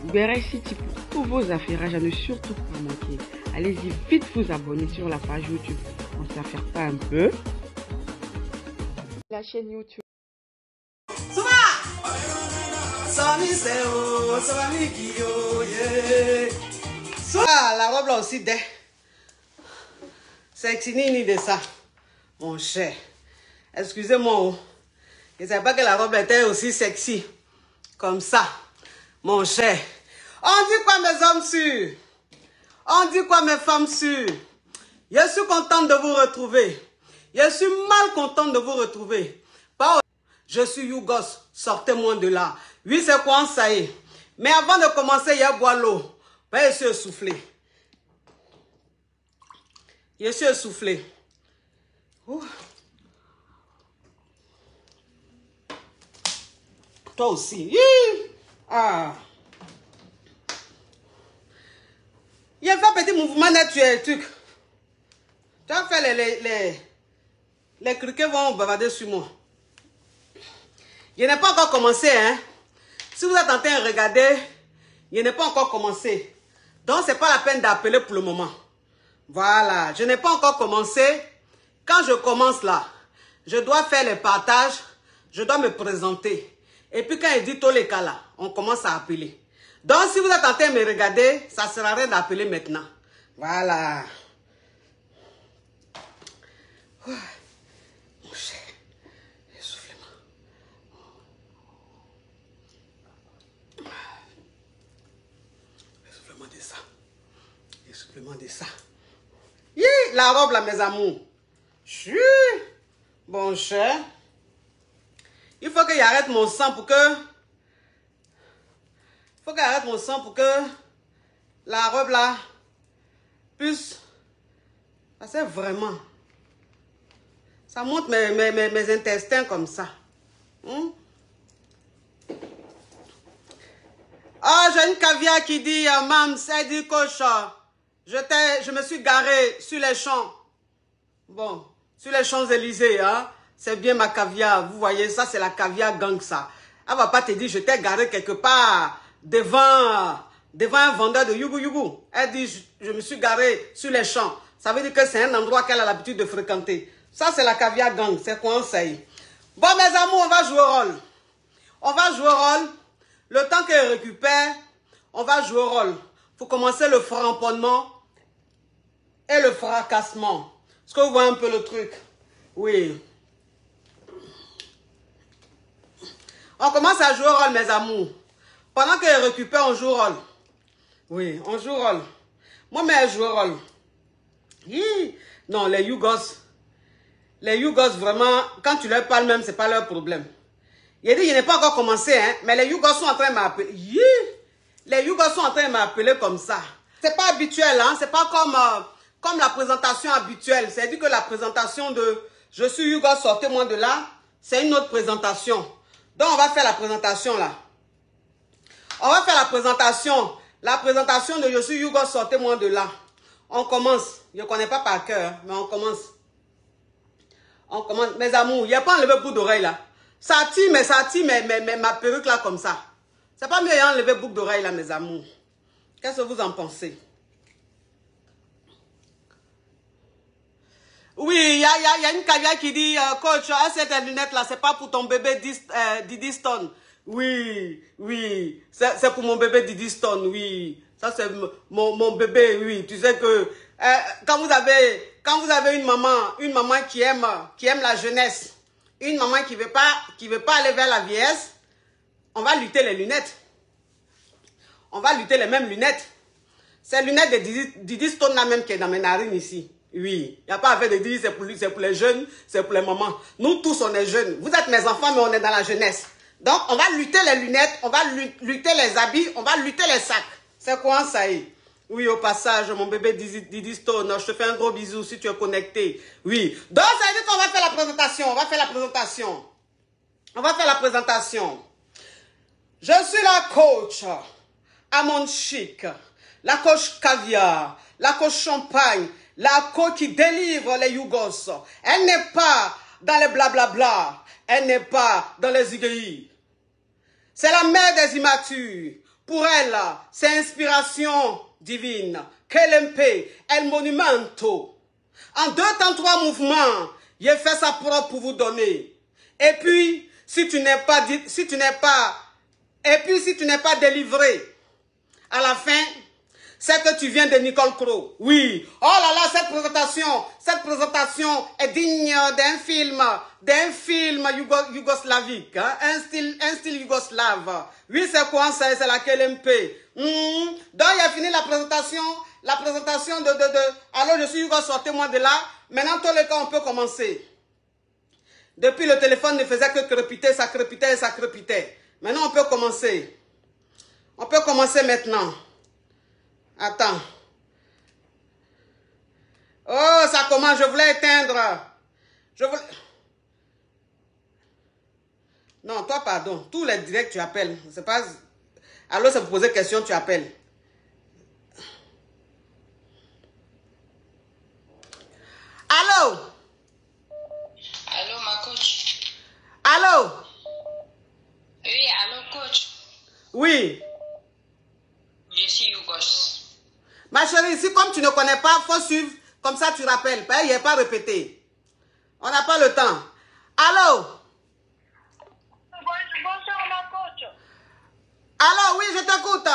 Vous verrez ici pour tous vos affairages à ne surtout pas manquer. Allez-y vite vous abonner sur la page YouTube. On ne s'affaire pas un peu. La chaîne YouTube. Ah, la robe là aussi, sexy nini de ça, mon cher. Excusez-moi, je ne savais pas que la robe était aussi sexy comme ça, mon cher. On dit quoi mes hommes sûrs? On dit quoi mes femmes sûres? Je suis contente de vous retrouver. Je suis mal contente de vous retrouver. Je suis Yougos, sortez-moi de là. Oui, c'est quoi ça y est. Mais avant de commencer, il y a boire l'eau. Je suis essoufflé. Je suis essoufflé. Ouh. Toi aussi. Ah. Il y a fait un petit mouvement net, tu es truc. Tu as fait les criquets vont bavarder sur moi. Je n'ai pas encore commencé, hein. Si vous êtes en train de regarder, je n'ai pas encore commencé. Donc, ce n'est pas la peine d'appeler pour le moment. Voilà, je n'ai pas encore commencé. Quand je commence là, je dois faire les partages, je dois me présenter. Et puis quand il dit tous les cas là, on commence à appeler. Donc, si vous êtes en train de me regarder, ça ne sert à rien d'appeler maintenant. Voilà. Mon cher, essoufflement. Essoufflement de ça. Essoufflement de ça. La robe là, mes amours. Bon cher. Il faut que j'arrête mon sang pour que... Il faut que j'arrête mon sang pour que la robe là puisse... C'est vraiment... Ça monte mes intestins comme ça. Oh, j'ai une caviar qui dit, Mam, c'est dit coach, je me suis garé sur les champs. Bon, sur les Champs-Élysées, hein. C'est bien ma caviar. Vous voyez, ça c'est la caviar gang, ça. Elle va pas te dire, je t'ai garé quelque part devant un vendeur de yougou. Elle dit, je me suis garé sur les champs. Ça veut dire que c'est un endroit qu'elle a l'habitude de fréquenter. Ça, c'est la caviar gang. C'est quoi, ça y est. Bon, mes amours, on va jouer au rôle. On va jouer au rôle. Le temps qu'elle récupère, on va jouer au rôle. Il faut commencer le framponnement et le fracassement. Est-ce que vous voyez un peu le truc? Oui. On commence à jouer au rôle, mes amours. Pendant qu'elle récupère, on joue au rôle. Oui, on joue au rôle. Moi-même, je joue au rôle. Non, les Yougos, vraiment, quand tu leur parles même, ce n'est pas leur problème. Il a dit, je n'ai pas encore commencé, hein, mais les Yougos sont en train de m'appeler. Les Yougos sont en train de m'appeler comme ça. C'est pas habituel, hein, c'est pas comme la présentation habituelle. C'est-à-dire que la présentation de « Je suis Yougos, sortez-moi de là », c'est une autre présentation. Donc, on va faire la présentation là. On va faire la présentation. La présentation de « Je suis Yougos, sortez-moi de là ». On commence. Je ne connais pas par cœur, mais on commence. On commence. Mes amours, il n'y a pas enlevé boucle d'oreille là. Ça tire ma perruque là comme ça. C'est pas mieux enlever boucle d'oreille là, mes amours. Qu'est-ce que vous en pensez? Oui, il y a une caviar qui dit, coach, cette lunette là, c'est pas pour ton bébé Didi Stone. Oui, c'est pour mon bébé Didi Stone, oui. Ça c'est mon bébé, oui. Tu sais que quand vous avez une maman qui aime la jeunesse, une maman qui veut pas aller vers la vieillesse, on va lutter les lunettes. On va lutter les mêmes lunettes. Ces lunettes de Didi Stone là même qui est dans mes narines ici. Oui, il n'y a pas à faire de dire c'est pour lui, c'est pour les jeunes, c'est pour les mamans. Nous tous, on est jeunes. Vous êtes mes enfants, mais on est dans la jeunesse. Donc, on va lutter les lunettes, on va lutter les habits, on va lutter les sacs. C'est quoi ça y est? Oui, au passage, mon bébé Didi Stone, je te fais un gros bisou si tu es connecté. Oui. Donc, ça veut dire qu'on va faire la présentation. On va faire la présentation. On va faire la présentation. Je suis la coach à mon chic, la coach caviar, la coach champagne, la coach qui délivre les Yougos. Elle n'est pas dans les blablabla. Elle n'est pas dans les IGI. C'est la mère des immatures. Pour elle, c'est inspiration divine. KLMP, El Monumento. En 2 temps, 3 mouvements, j'ai fait ça propre pour vous donner. Et puis, si tu n'es pas délivré, à la fin, c'est que tu viens de Nicole Crowe. Oui. Oh là là, cette présentation est digne d'un film yougoslavique, hein? un style yougoslave. Oui, c'est quoi ça? C'est la KLMP. Donc, il a fini la présentation de alors je suis Yougo, sortez-moi de là. Maintenant, tous les cas, on peut commencer. Depuis, le téléphone ne faisait que crépiter, ça crépitait et ça crépitait. Maintenant, on peut commencer. On peut commencer maintenant. Attends. Oh, ça commence, je voulais éteindre. Non, toi, pardon. Tous les directs, tu appelles. C'est pas... Alors, ça vous poser question, tu appelles. Allô? Allô, ma coach. Allô? Oui, allô, coach. Oui. Je suis Yougos. Ma chérie, si comme tu ne connais pas, il faut suivre. Comme ça, tu rappelles. Il n'y a pas répété. On n'a pas le temps. Allô? Bonsoir, ma coach. Allô, oui, je t'écoute.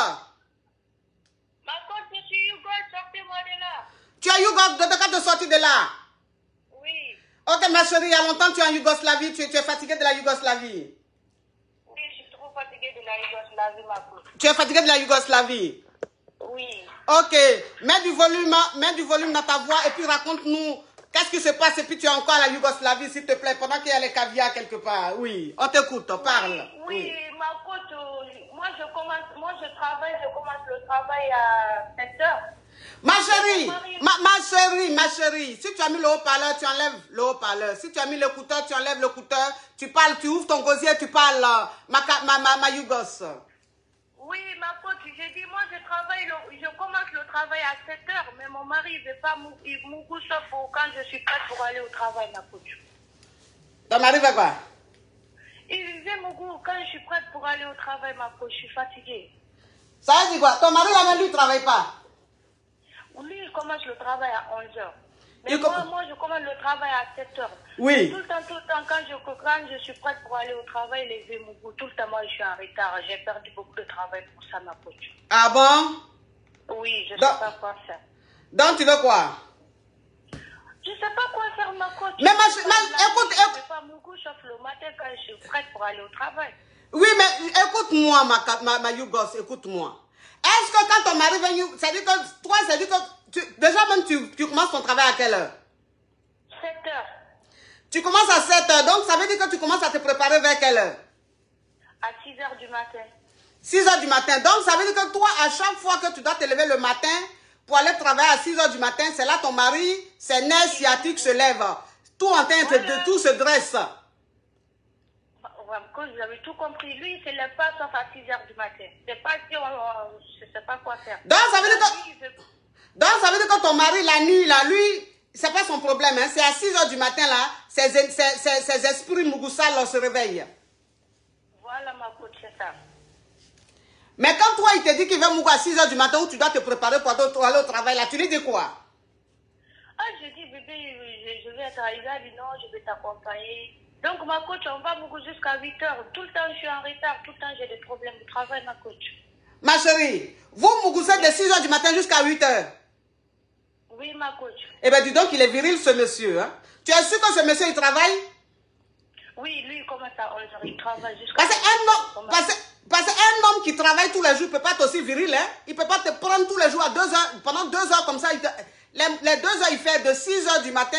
Ma coach, je suis Yougos. Sortez-moi de là. Tu as Yougos, de quand te sortir de là? Oui. Ok, ma chérie, il y a longtemps tu es en Yougoslavie. Tu es fatiguée de la Yougoslavie. Oui, je suis trop fatiguée de la Yougoslavie, ma coach. Tu es fatiguée de la Yougoslavie? Oui. Ok, mets du volume dans ta voix et puis raconte-nous qu'est-ce qui se passe et puis tu es encore à la Yougoslavie, s'il te plaît, pendant qu'il y a les caviars quelque part. Oui, on t'écoute, parle. Oui, ma coach, moi je commence le travail à 7 heures. Ma chérie, si tu as mis le haut-parleur, tu enlèves le haut-parleur. Si tu as mis l'écouteur, tu enlèves l'écouteur. Tu parles, tu ouvres ton gosier, tu parles ma Yougos. Oui, ma coach, j'ai dit, moi je commence le travail à 7 heures, mais mon mari ne veut pas mourir sauf quand je suis prête pour aller au travail, ma coach. Ton mari veut quoi? Il vient Mougou quand je suis prête pour aller au travail, ma coach, je suis fatiguée. Ça veut dire quoi? Ton mari là-même, lui, ne travaille pas? Lui, il commence le travail à 11 heures. Mais moi, je commence le travail à 7 heures. Oui. Tout le temps, quand je suis prête pour aller au travail, les vieux Mougou, tout le temps, moi, je suis en retard. J'ai perdu beaucoup de travail pour ça, ma coach. Ah bon? Oui, je ne sais pas quoi faire. Donc, tu veux quoi? Je ne sais pas quoi faire, ma coach. Mais écoute. Je ne fais pas Mougou, sauf le matin quand je suis prête pour aller au travail. Oui, mais écoute-moi, ma Yougos, écoute-moi. Est-ce que quand ton mari vient, ça dit que toi, ça dit que déjà même tu commences ton travail à quelle heure? 7 heures. Tu commences à 7 heures, donc ça veut dire que tu commences à te préparer vers quelle heure? À 6 heures du matin. 6 heures du matin. Donc ça veut dire que toi, à chaque fois que tu dois te lever le matin pour aller travailler à 6 heures du matin, c'est là ton mari, ses nerfs sciatiques se lèvent. Tout en train de tout se dresse. Vous avez tout compris. Lui, il ne se lève pas sauf à 6 heures du matin. C'est pas si je ne sais pas quoi faire. Donc ça veut dire que ton mari, la nuit, là, lui, c'est pas son problème. Hein. C'est à 6 heures du matin, là, ses esprits Mougoussal se réveillent. Voilà, ma coach, c'est ça. Mais quand toi, il te dit qu'il va Mougou à 6 heures du matin où tu dois te préparer pour aller au travail, là, tu lui dis quoi? Ah, je dis, bébé, je vais être arrivée. Elle dit non, je vais t'accompagner. Donc, ma coach, on va beaucoup jusqu'à 8 heures. Tout le temps, je suis en retard. Tout le temps, j'ai des problèmes de travail, ma coach. Ma chérie, vous Mougoussez de 6 heures du matin jusqu'à 8 heures. Oui, ma coach. Eh bien, dis donc, il est viril, ce monsieur. Hein? Tu es sûr que ce monsieur, il travaille? Oui, lui, il commence à 11 heures. Il travaille jusqu'à... Parce qu'un homme qui travaille tous les jours ne peut pas être aussi viril. Hein? Il ne peut pas te prendre tous les jours à 2 heures. Pendant 2 heures comme ça, les 2 heures, il fait de 6 heures du matin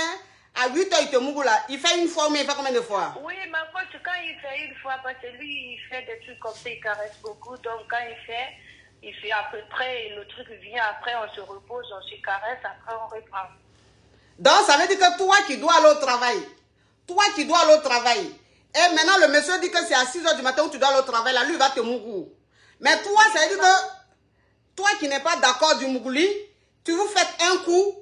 à 8 heures, il te mougou là. Il fait une fois, mais il fait combien de fois? Oui, ma coach, quand il fait une fois, parce que lui, il fait des trucs comme ça, il caresse beaucoup. Donc, quand il fait à peu près, le truc vient après, on se repose, on se caresse, après on reprend. Donc, ça veut dire que toi qui dois aller au travail, et maintenant le monsieur dit que c'est à 6 heures du matin où tu dois aller au travail, là, lui, il va te mougou. Mais toi, ça veut dire que toi qui n'es pas d'accord du mougouli, tu vous faites un coup,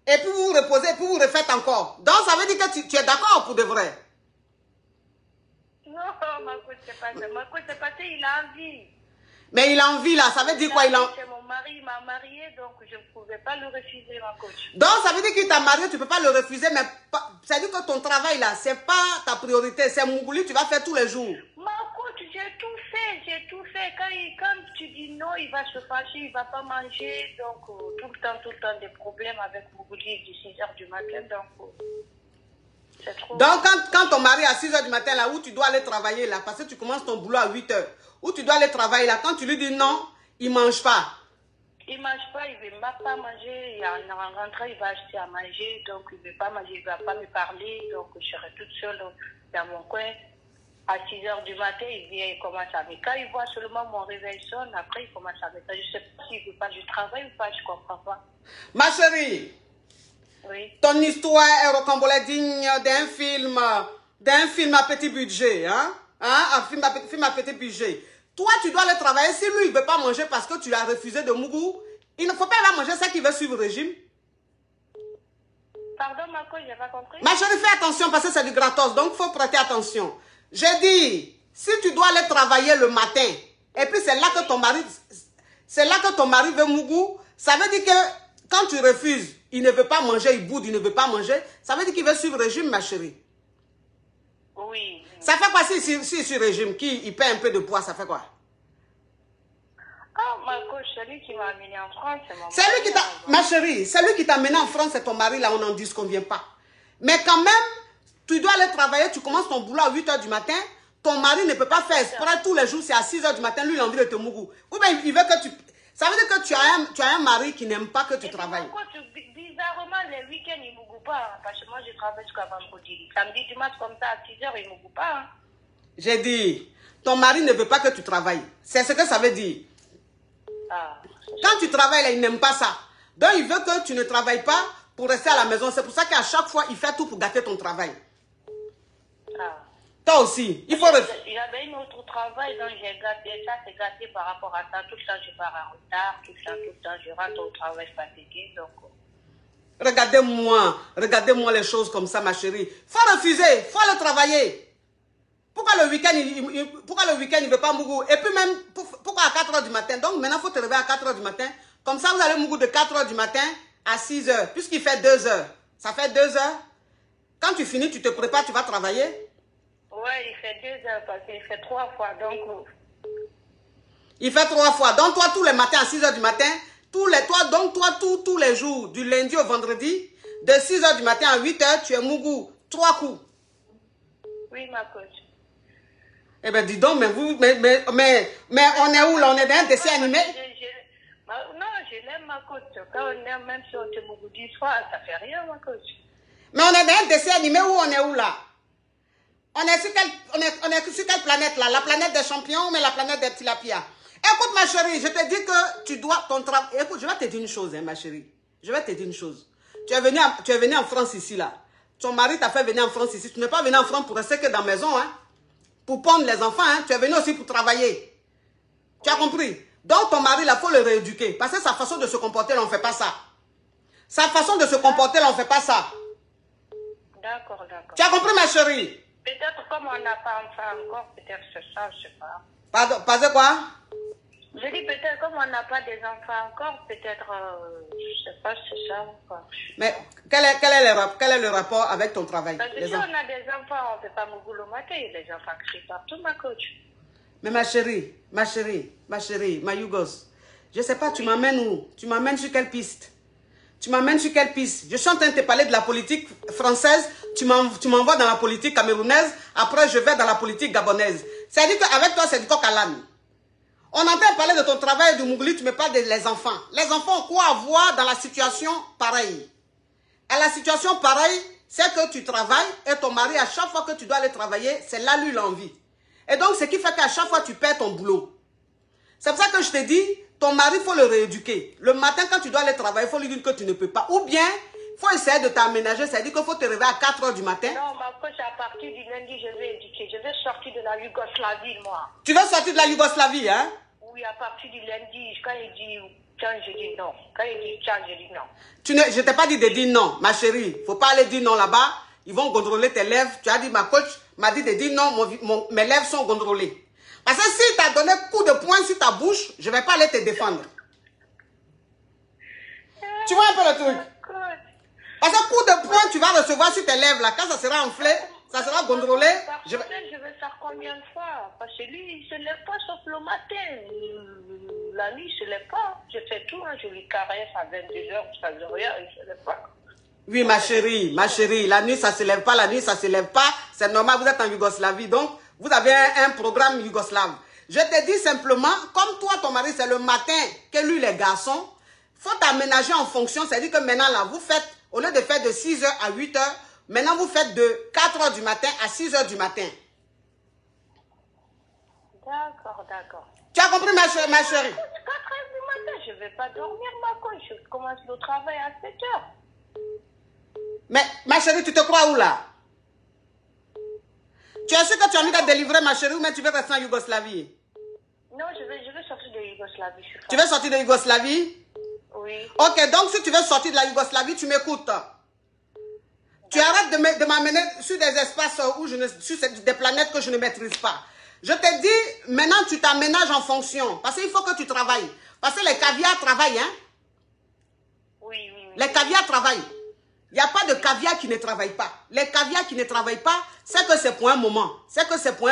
et puis vous vous reposez, et puis vous refaites encore. Donc, ça veut dire que tu es d'accord pour de vrai. Non, non, ma coach, c'est pas ça. Ma coach, c'est parce qu'il a envie. Mais il a envie là, ça veut dire quoi? C'est mon mari, il m'a marié, donc je ne pouvais pas le refuser, ma coach. Donc ça veut dire qu'il t'a marié, tu ne peux pas le refuser, mais ça veut dire que ton travail là, c'est pas ta priorité, c'est Mougouli, tu vas faire tous les jours. Ma coach, j'ai tout fait. Quand tu dis non, il va se fâcher, il ne va pas manger, donc tout le temps des problèmes avec Mougouli du 6h du matin, donc c'est trop. Donc quand ton mari à 6h du matin là, où tu dois aller travailler là, parce que tu commences ton boulot à 8h, où tu dois aller travailler là, quand tu lui dis non, il ne mange pas. Il ne mange pas, il ne veut pas manger. En rentrant, il va acheter à manger. Donc, il ne veut pas manger, il ne va pas me parler. Donc, je serai toute seule dans mon coin. À 6h du matin, il vient, il commence à me... Quand il voit seulement mon réveil sonne, après, il commence à me... Je ne sais pas s'il ne veut pas du travail ou pas, je ne comprends pas. Ma chérie, oui. Ton histoire est rocambolesque digne d'un film à petit budget. Un film à petit budget. Toi, tu dois aller travailler. Si lui, il ne veut pas manger parce que tu as refusé de Mougou, il ne faut pas manger ça qui veut suivre le régime. Pardon, ma coach, je n'ai pas compris. Ma chérie, fais attention parce que c'est du gratos, donc il faut prêter attention. J'ai dit, si tu dois aller travailler le matin, et puis c'est là que ton mari veut Mougou, ça veut dire que quand tu refuses, il ne veut pas manger, il boude, il ne veut pas manger, ça veut dire qu'il veut suivre le régime, ma chérie. Oui. Ça fait quoi si sur régime, il perd un peu de poids, ça fait quoi? Ah, ma coach, celui qui m'a amené en France, c'est mon mari. C'est lui qui t'a... Ma chérie, celui qui t'a amené en France, c'est ton mari, là, on n'en disconvient pas. Mais quand même, tu dois aller travailler, tu commences ton boulot à 8h du matin, ton mari ne peut pas faire exprès tous les jours, c'est à 6h du matin, lui, il a envie de te mougou. Ou bien, il veut que tu... Ça veut dire que tu as un mari qui n'aime pas que tu travailles. Bizarrement, les week-ends, il ne mougou pas, parce que moi, je travaille jusqu'à vendredi. Samedi, dimanche, comme ça, à 6h, il ne mougou pas. J'ai dit, ton mari ne veut pas que tu travailles. C'est ce que ça veut dire. Ah. Quand tu travailles, là, il n'aime pas ça. Donc, il veut que tu ne travailles pas pour rester à la maison. C'est pour ça qu'à chaque fois, il fait tout pour gâter ton travail. Ah. Toi aussi, il faut... Il y avait un autre travail, donc j'ai gâté ça, c'est gâté par rapport à ça. Tout le temps, je pars en retard, tout le temps, je rentre au travail fatigué, donc... Regardez-moi les choses comme ça, ma chérie. Faut refuser, faut le travailler. Pourquoi le week-end, il ne veut pas Mougou? Et puis même, pourquoi à 4h du matin? Donc maintenant, il faut te réveiller à 4h du matin. Comme ça, vous allez Mougou de 4h du matin à 6h. Puisqu'il fait 2h. Ça fait 2h. Quand tu finis, tu te prépares, tu vas travailler. Ouais, il fait 2h parce qu'il fait 3 fois. Donc... Il fait 3 fois. Donc toi, tous les matins à 6h du matin, tous les jours, du lundi au vendredi, de 6h du matin à 8h, tu es Mougou. 3 coups. Oui, ma coach. Eh bien, dis donc, mais on est où là? On est dans un dessin animé? Non, je l'aime, ma coach. Quand on aime, même si on te Mougou 10 fois, ça fait rien, ma coach. Mais on est dans un dessin animé où on est où là? On est sur quelle planète là? La planète des champions, mais la planète des tilapias. Écoute, ma chérie, je te dis que tu dois ton travail. Écoute, je vais te dire une chose, hein, ma chérie. Je vais te dire une chose. Tu es venu en France ici là. Ton mari t'a fait venir en France ici. Tu n'es pas venu en France pour rester que dans la maison, hein? Pour pondre les enfants, hein? Tu es venu aussi pour travailler. Tu as compris? Donc ton mari, il faut le rééduquer. Parce que sa façon de se comporter, là, on ne fait pas ça. Sa façon de se comporter, là, on ne fait pas ça. D'accord, d'accord. Tu as compris, ma chérie? Peut-être comme on n'a pas enfant encore, peut-être c'est ça, je ne sais pas. Pardon, pas de quoi? Je dis peut-être comme on n'a pas des enfants encore, peut-être, je ne sais pas, c'est ça. Quoi. Mais quel est le rapport avec ton travail? Parce que si on a des enfants, on ne fait pas Mougou le matin, les enfants crient partout, ma coach. Mais ma chérie, ma Yougos, je ne sais pas, tu m'amènes où? Tu m'amènes sur quelle piste? Tu m'amènes sur quelle piste? Je suis en train de te parler de la politique française, tu m'envoies dans la politique camerounaise, après je vais dans la politique gabonaise. C'est-à-dire qu'avec toi, c'est du coq à l'âne. On entend parler de ton travail de Mougouli, tu me parles des enfants. Les enfants ont quoi à voir dans la situation pareille? Et la situation pareille, c'est que tu travailles et ton mari, à chaque fois que tu dois aller travailler, c'est là lui l'envie. Et donc, ce qui fait qu'à chaque fois, tu perds ton boulot. C'est pour ça que je te dis, ton mari, il faut le rééduquer. Le matin, quand tu dois aller travailler, il faut lui dire que tu ne peux pas. Ou bien, il faut essayer de t'aménager, c'est-à-dire qu'il faut te réveiller à 4h du matin. Non, ma coach, à partir du lundi, je vais éduquer. Je vais sortir de la Yougoslavie, moi. Tu veux sortir de la Yougoslavie, hein? Oui, à partir du lundi, quand il dit tiens, je dis non. Quand il dit tiens, je dis non. Je ne t'ai pas dit de dire non, ma chérie. Il ne faut pas aller dire non là-bas. Ils vont contrôler tes lèvres. Tu as dit, ma coach, m'a dit de dire non, mes lèvres sont contrôlées. Parce que si tu as donné coup de poing sur ta bouche, je ne vais pas aller te défendre. Tu vois un peu le truc? Parce que coup de poing, tu vas recevoir sur tes lèvres là. Quand ça sera enflé, ça sera contrôlé. Je vais faire combien de fois? Parce que lui, il ne se lève pas sauf le matin. La nuit, il ne se lève pas. Je fais tout, hein. Je lui caresse à 22h, ça ne rien, il ne se lève pas. Oui, ma chérie, la nuit, ça ne se lève pas, la nuit, ça ne se lève pas. C'est normal, vous êtes en Yougoslavie, donc vous avez un programme yougoslave. Je te dis simplement, comme toi, ton mari, c'est le matin que lui, les garçons, il faut t'aménager en fonction. C'est-à-dire que maintenant, là, vous faites, au lieu de faire de 6h à 8h, maintenant, vous faites de 4h du matin à 6h du matin. D'accord, d'accord. Tu as compris, ma chérie? 4h du matin, je ne vais pas dormir, ma coach. Je commence le travail à 7h. Mais, ma chérie, tu te crois où, là? Tu es sûr que tu as envie de délivrer, ma chérie, ou même tu veux rester en Yougoslavie? Non, je vais sortir de Yougoslavie. Tu veux sortir de Yougoslavie? Oui. Ok, donc si tu veux sortir de la Yougoslavie, tu m'écoutes. Tu arrêtes de m'amener sur des espaces où sur des planètes que je ne maîtrise pas. Je te dis, maintenant tu t'aménages en fonction. Parce qu'il faut que tu travailles. Parce que les caviars travaillent, hein? Oui. Les caviars travaillent. Il n'y a pas de caviar qui ne travaille pas. Les caviars qui ne travaillent pas, c'est que c'est pour un moment. C'est que c'est pour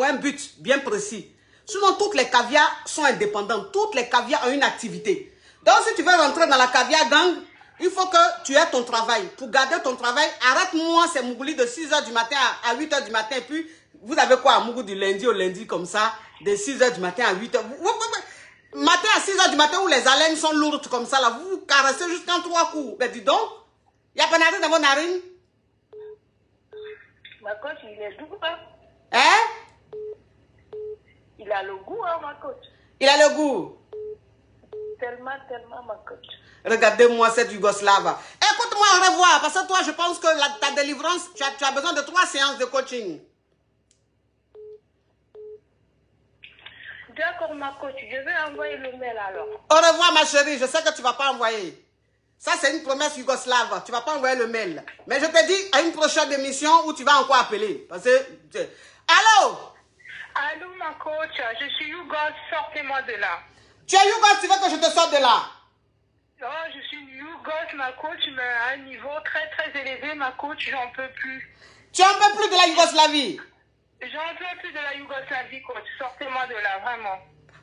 un but bien précis. Sinon, toutes les caviars sont indépendantes. Toutes les caviars ont une activité. Donc, si tu veux rentrer dans la caviar gang, il faut que tu aies ton travail. Pour garder ton travail, arrête-moi ces Mougouli de 6h du matin à 8h du matin. Et puis, vous avez quoi à Mougou du lundi au lundi comme ça, de 6h du matin à 8h. Matin à 6h du matin où les haleines sont lourdes comme ça, là, vous vous caressez jusqu'en 3 coups. Ben dis donc, il n'y a pas de narine dans vos narines. Ma coach, il est doux, hein? Hein? Il a le goût, hein, ma coach? Il a le goût. Tellement, ma coach. Regardez-moi cette Yougoslave. Écoute-moi au revoir, parce que toi, je pense que ta délivrance, tu as besoin de 3 séances de coaching. D'accord, ma coach, je vais envoyer le mail alors. Au revoir, ma chérie, je sais que tu ne vas pas envoyer. Ça, c'est une promesse yougoslave. Tu ne vas pas envoyer le mail. Mais je te dis à une prochaine émission où tu vas encore appeler. Parce que... Allô? Allô, ma coach, je suis Yougos, sortez-moi de là. Tu es Yougos, tu veux que je te sorte de là? Non, je suis Yougos, ma coach, mais à un niveau très, très élevé, ma coach, j'en peux plus. Tu n'en peux plus de la Yougoslavie? J'en peux plus de la Yougoslavie, coach. Sortez-moi de là, vraiment.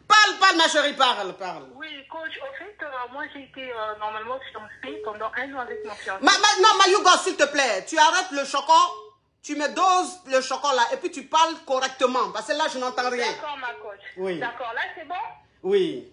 Parle, ma chérie, parle. Oui, coach, au fait, moi, j'ai été normalement fiancée pendant 1 an avec mon fiancé. Non, ma Yougos, s'il te plaît, tu arrêtes le chocolat, tu me doses le chocolat et puis tu parles correctement. Parce que là, je n'entends rien. D'accord, ma coach. Oui. D'accord, là, c'est bon? Oui.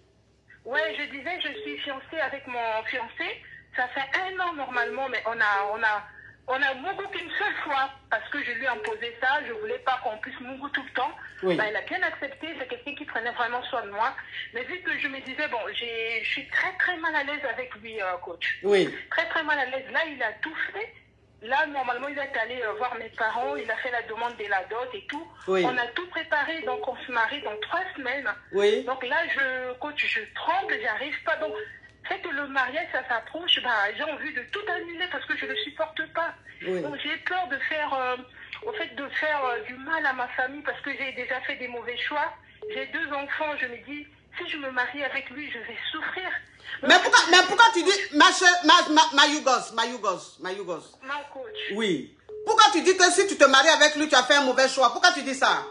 Ouais, je disais, je suis fiancée avec mon fiancé. Ça fait 1 an normalement, mais on a Mougou qu'une seule fois, parce que je lui ai imposé ça, je voulais pas qu'on puisse Mougou tout le temps. Oui. Bah, il a bien accepté, c'est quelqu'un qui prenait vraiment soin de moi. Mais vu que je me disais, bon, je suis très très mal à l'aise avec lui, coach. Oui. Très très mal à l'aise. Là, il a tout fait. Là, normalement, il est allé voir mes parents, il a fait la demande de la dot et tout. Oui. On a tout préparé, donc on se marie dans 3 semaines. Oui. Donc là, coach, je tremble, j'arrive pas. Donc, fait que le mariage, ça s'approche, bah, j'ai envie de tout annuler parce que je ne le supporte pas. Oui. Donc j'ai peur de faire, du mal à ma famille parce que j'ai déjà fait des mauvais choix. J'ai 2 enfants, je me dis, si je me marie avec lui, je vais souffrir. Mais pourquoi tu dis, ma Yougos. Ma coach. Oui. Pourquoi tu dis que si tu te maries avec lui, tu as fait un mauvais choix? Pourquoi tu dis ça?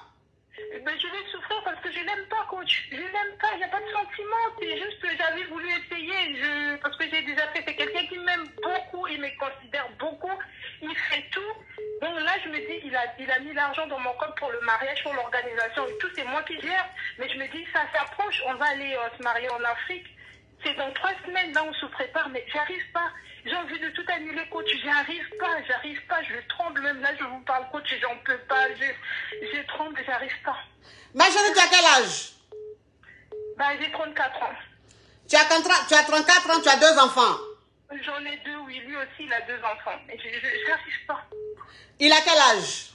Ben, je vais souffrir parce que je l'aime pas, coach. Je l'aime pas, il n'y a pas de sentiment. C'est juste que j'avais voulu essayer. Parce que j'ai déjà fait. C'est quelqu'un qui m'aime beaucoup, il me considère beaucoup. Il fait tout. Donc là, je me dis, il a mis l'argent dans mon compte pour le mariage, pour l'organisation et tout. C'est moi qui gère. Mais je me dis, ça s'approche. On va aller se marier en Afrique. C'est dans 3 semaines, là, on se prépare. Mais j'arrive pas. J'ai envie de tout annuler, coach. J'arrive pas. Je tremble même là, je vous parle, coach. J'en peux pas. Je tremble, j'arrive pas. Ma chérie, tu as quel âge? Bah, j'ai 34 ans. Tu as 34 ans, tu as 2 enfants. J'en ai 2, oui. Lui aussi, il a 2 enfants. Mais je n'arrive pas. Il a quel âge?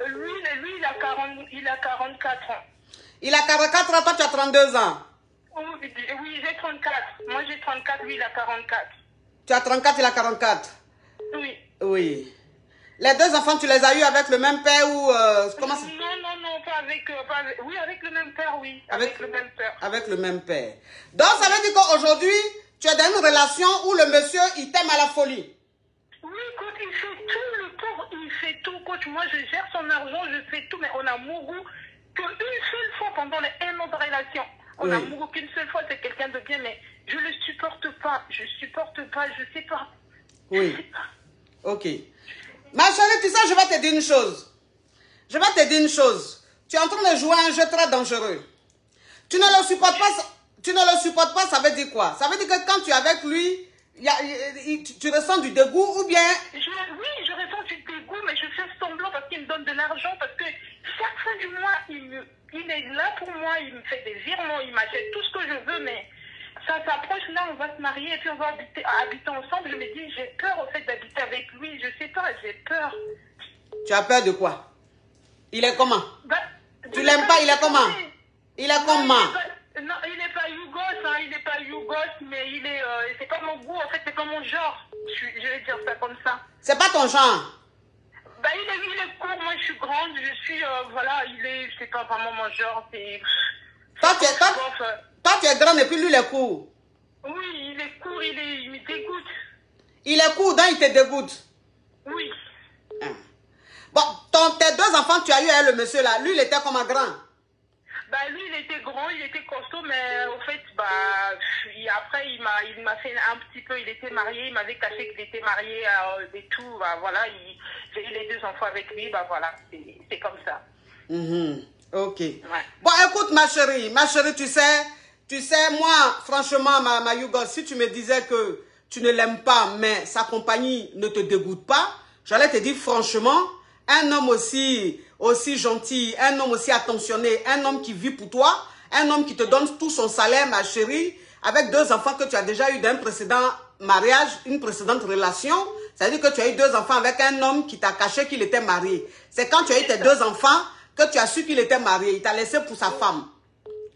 Lui, il a 44 ans. Il a 44 ans, toi tu as 32 ans. Oui, j'ai 34. Moi, j'ai 34, lui, il a 44. Tu as 34, il a 44. Oui. Oui. Les deux enfants, tu les as eus avec le même père ou comment ça? Non, pas avec, oui, avec le même père, oui. Avec le même père. Avec le même père. Donc, ça veut dire qu'aujourd'hui, tu es dans une relation où le monsieur, il t'aime à la folie. Oui, coach, il fait tout, le pauvre, il fait tout, coach. Moi, je gère son argent, je fais tout, mais on a mouru qu'une seule fois pendant les 1 an de relation. On a mouru qu'une seule fois, c'est quelqu'un de bien, mais je le supporte pas. Je supporte pas, je sais pas. Oui. Ok. Ma chérie, tu sais, je vais te dire une chose. Je vais te dire une chose. Tu es en train de jouer à un jeu très dangereux. Tu ne le supportes pas, ça veut dire quoi? Ça veut dire que quand tu es avec lui, tu ressens du dégoût ou bien... Oui, je ressens du dégoût, mais je fais semblant parce qu'il me donne de l'argent, parce que chaque fin du mois, il est là pour moi, il me fait des virements, il m'achète tout ce que je veux, mais ça s'approche, là, on va se marier et puis on va habiter ensemble. Je me dis, j'ai peur au fait d'habiter avec lui, je sais pas, j'ai peur. Tu as peur de quoi? Il est comment? Tu l'aimes pas, il est comment? Il est comment? Non, il n'est pas yougos, hein, il n'est pas yougos, mais il est, c'est pas mon goût, en fait, c'est pas mon genre. Je vais dire ça comme ça. C'est pas ton genre? Bah, il est court, moi je suis grande, je suis, voilà, c'est pas vraiment mon genre, c'est... Toi, tu es grande et puis lui, il est court. Oui, il est court, il me dégoûte. Il est court, donc il te dégoûte? Oui. Bon, tes deux enfants, tu as eu avec le monsieur là, lui, il était comme un grand? Bah, lui, il était grand, il était costaud, mais au fait, bah, après, il m'a fait un petit peu, il était marié, il m'avait caché qu'il était marié et tout, bah, voilà, j'ai eu les 2 enfants avec lui, bah, voilà, c'est comme ça. Ok. Ouais. Bon, écoute, ma chérie, tu sais, moi, franchement, ma Yougos, si tu me disais que tu ne l'aimes pas, mais sa compagnie ne te dégoûte pas, j'allais te dire franchement, un homme aussi gentil, un homme aussi attentionné, un homme qui vit pour toi, un homme qui te donne tout son salaire, ma chérie, avec 2 enfants que tu as déjà eu d'un précédent mariage, une précédente relation, ça veut dire que tu as eu 2 enfants avec un homme qui t'a caché qu'il était marié. C'est quand tu as eu tes 2 enfants que tu as su qu'il était marié. Il t'a laissé pour sa femme.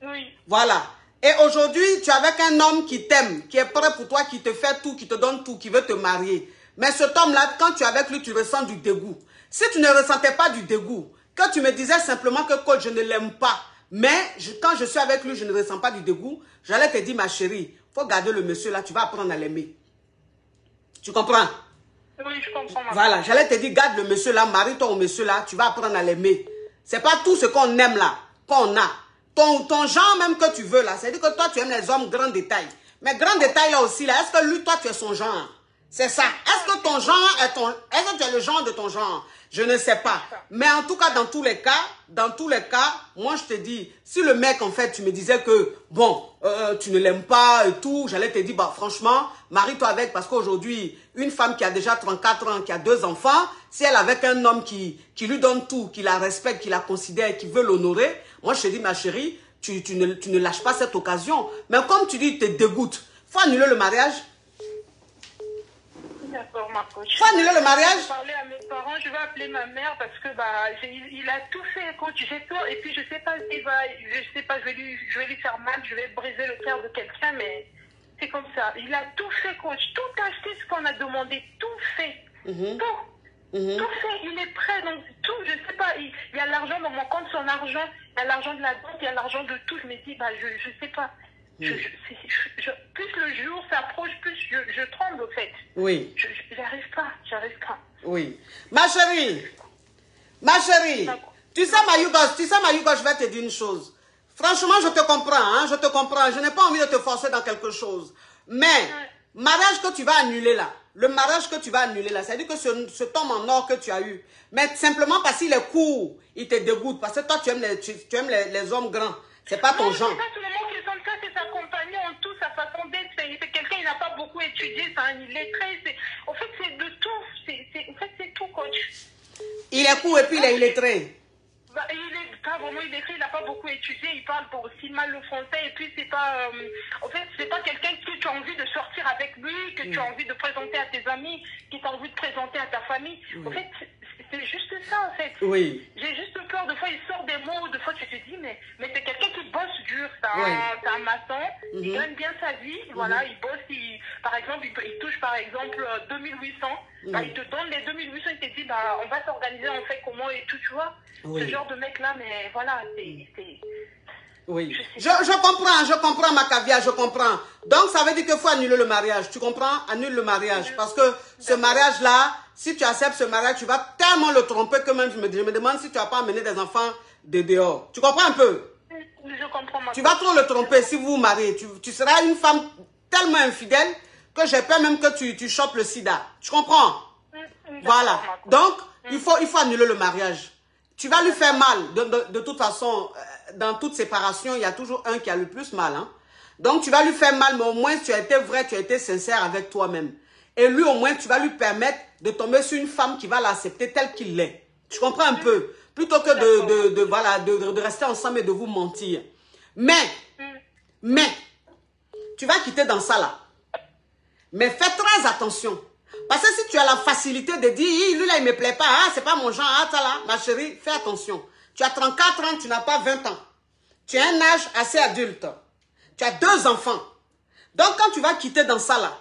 Oui. Voilà. Et aujourd'hui, tu es avec un homme qui t'aime, qui est prêt pour toi, qui te fait tout, qui te donne tout, qui veut te marier. Mais cet homme-là, quand tu es avec lui, tu ressens du dégoût. Si tu ne ressentais pas du dégoût, que tu me disais simplement que coach, je ne l'aime pas, mais quand je suis avec lui, je ne ressens pas du dégoût, j'allais te dire, ma chérie, il faut garder le monsieur là, tu vas apprendre à l'aimer. Tu comprends? Oui, je comprends. Voilà, j'allais te dire, garde le monsieur là, marie-toi au monsieur là, tu vas apprendre à l'aimer. C'est pas tout ce qu'on aime là, qu'on a. Ton genre même que tu veux là, c'est-à-dire que toi, tu aimes les hommes grand détail. Mais grand détail là aussi, là, est-ce que lui, toi, tu es son genre? C'est ça. Est-ce que ton genre est est-ce que tu es le genre de ton genre? Je ne sais pas. Mais en tout cas, dans tous les cas, moi, je te dis, si le mec, en fait, tu me disais que, bon, tu ne l'aimes pas et tout, j'allais te dire, bah, franchement, marie-toi avec, parce qu'aujourd'hui, une femme qui a déjà 34 ans, qui a 2 enfants, si elle est avec un homme qui lui donne tout, qui la respecte, qui la considère, qui veut l'honorer, moi, je te dis, ma chérie, tu ne lâches pas cette occasion. Mais comme tu dis, tu te dégoûtes, faut annuler le mariage. D'accord, ma coach. Faut annuler le mariage. Je vais parler à mes parents, je vais appeler ma mère parce que bah il a tout fait, coach. J'ai peur et puis je sais pas je vais lui faire mal, je vais briser le cœur de quelqu'un, mais c'est comme ça. Il a tout fait, coach, tout acheté ce qu'on a demandé, tout fait, tout fait. Il est prêt, donc tout. Je sais pas, il y a l'argent dans mon compte, son argent, il y a l'argent de la banque, il y a l'argent de tout. Je me dis bah je sais pas. Plus le jour s'approche, plus je tremble au fait. Oui. J'arrive pas. Oui. Ma chérie, tu sais ma Yougos, je vais te dire une chose. Franchement, je te comprends, hein, je te comprends. Je n'ai pas envie de te forcer dans quelque chose. Mais, mariage que tu vas annuler là, c'est-à-dire que cet homme en or que tu as eu, mais simplement parce qu'il est court, il te dégoûte, parce que toi, tu aimes les hommes grands. C'est pas ton genre. C'est pas tout le monde qui est comme ça, c'est sa compagnie en tout, sa façon d'être. C'est quelqu'un qui n'a pas beaucoup étudié, c'est un illettré. En fait, c'est de tout. En fait, c'est tout, coach. Il est court et puis il est illettré. Bah, il est pas vraiment illettré, il n'a pas beaucoup étudié, il parle aussi mal le français et puis c'est pas... en fait, c'est pas quelqu'un que tu as envie de sortir avec lui, que tu as envie de présenter à tes amis, qui t'a envie de présenter à ta famille. En fait, c'est juste ça, en fait. Oui. J'ai juste peur, des fois il sort des mots, des fois tu te dis, mais c'est quelqu'un qui bosse dur, c'est Oui. un maçon, il gagne bien sa vie, voilà, il bosse, par exemple, il touche par exemple 2800, bah, il te donne les 2800, il te dit, bah, on va s'organiser, on fait comment et tout, tu vois. Oui. Ce genre de mec-là, mais voilà, c'est... Oui, je comprends ma caviar, je comprends. Donc, ça veut dire qu'il faut annuler le mariage. Tu comprends? Annule le mariage. Parce que ce mariage-là, si tu acceptes ce mariage, tu vas tellement le tromper que même je me demande si tu vas pas amener des enfants de dehors. Tu comprends un peu? Je comprends. Tu vas trop le tromper si vous vous mariez. Tu seras une femme tellement infidèle que j'ai peur même que tu chopes le sida. Tu comprends? Voilà. Donc, il faut annuler le mariage. Tu vas lui faire mal. De toute façon, dans toute séparation, il y a toujours un qui a le plus mal. Hein? Donc, tu vas lui faire mal, mais au moins, tu as été vrai, tu as été sincère avec toi-même. Et lui, au moins, tu vas lui permettre de tomber sur une femme qui va l'accepter tel qu'il est. Tu comprends un peu? Plutôt que de rester ensemble et de vous mentir. Mais, tu vas quitter dans ça là. Mais fais très attention. Parce que si tu as la facilité de dire, lui là, il ne me plaît pas, ah, c'est pas mon genre, ah, ça là, ma chérie, fais attention. Tu as 34 ans, tu n'as pas 20 ans. Tu as un âge assez adulte. Tu as 2 enfants. Donc, quand tu vas quitter dans ça là,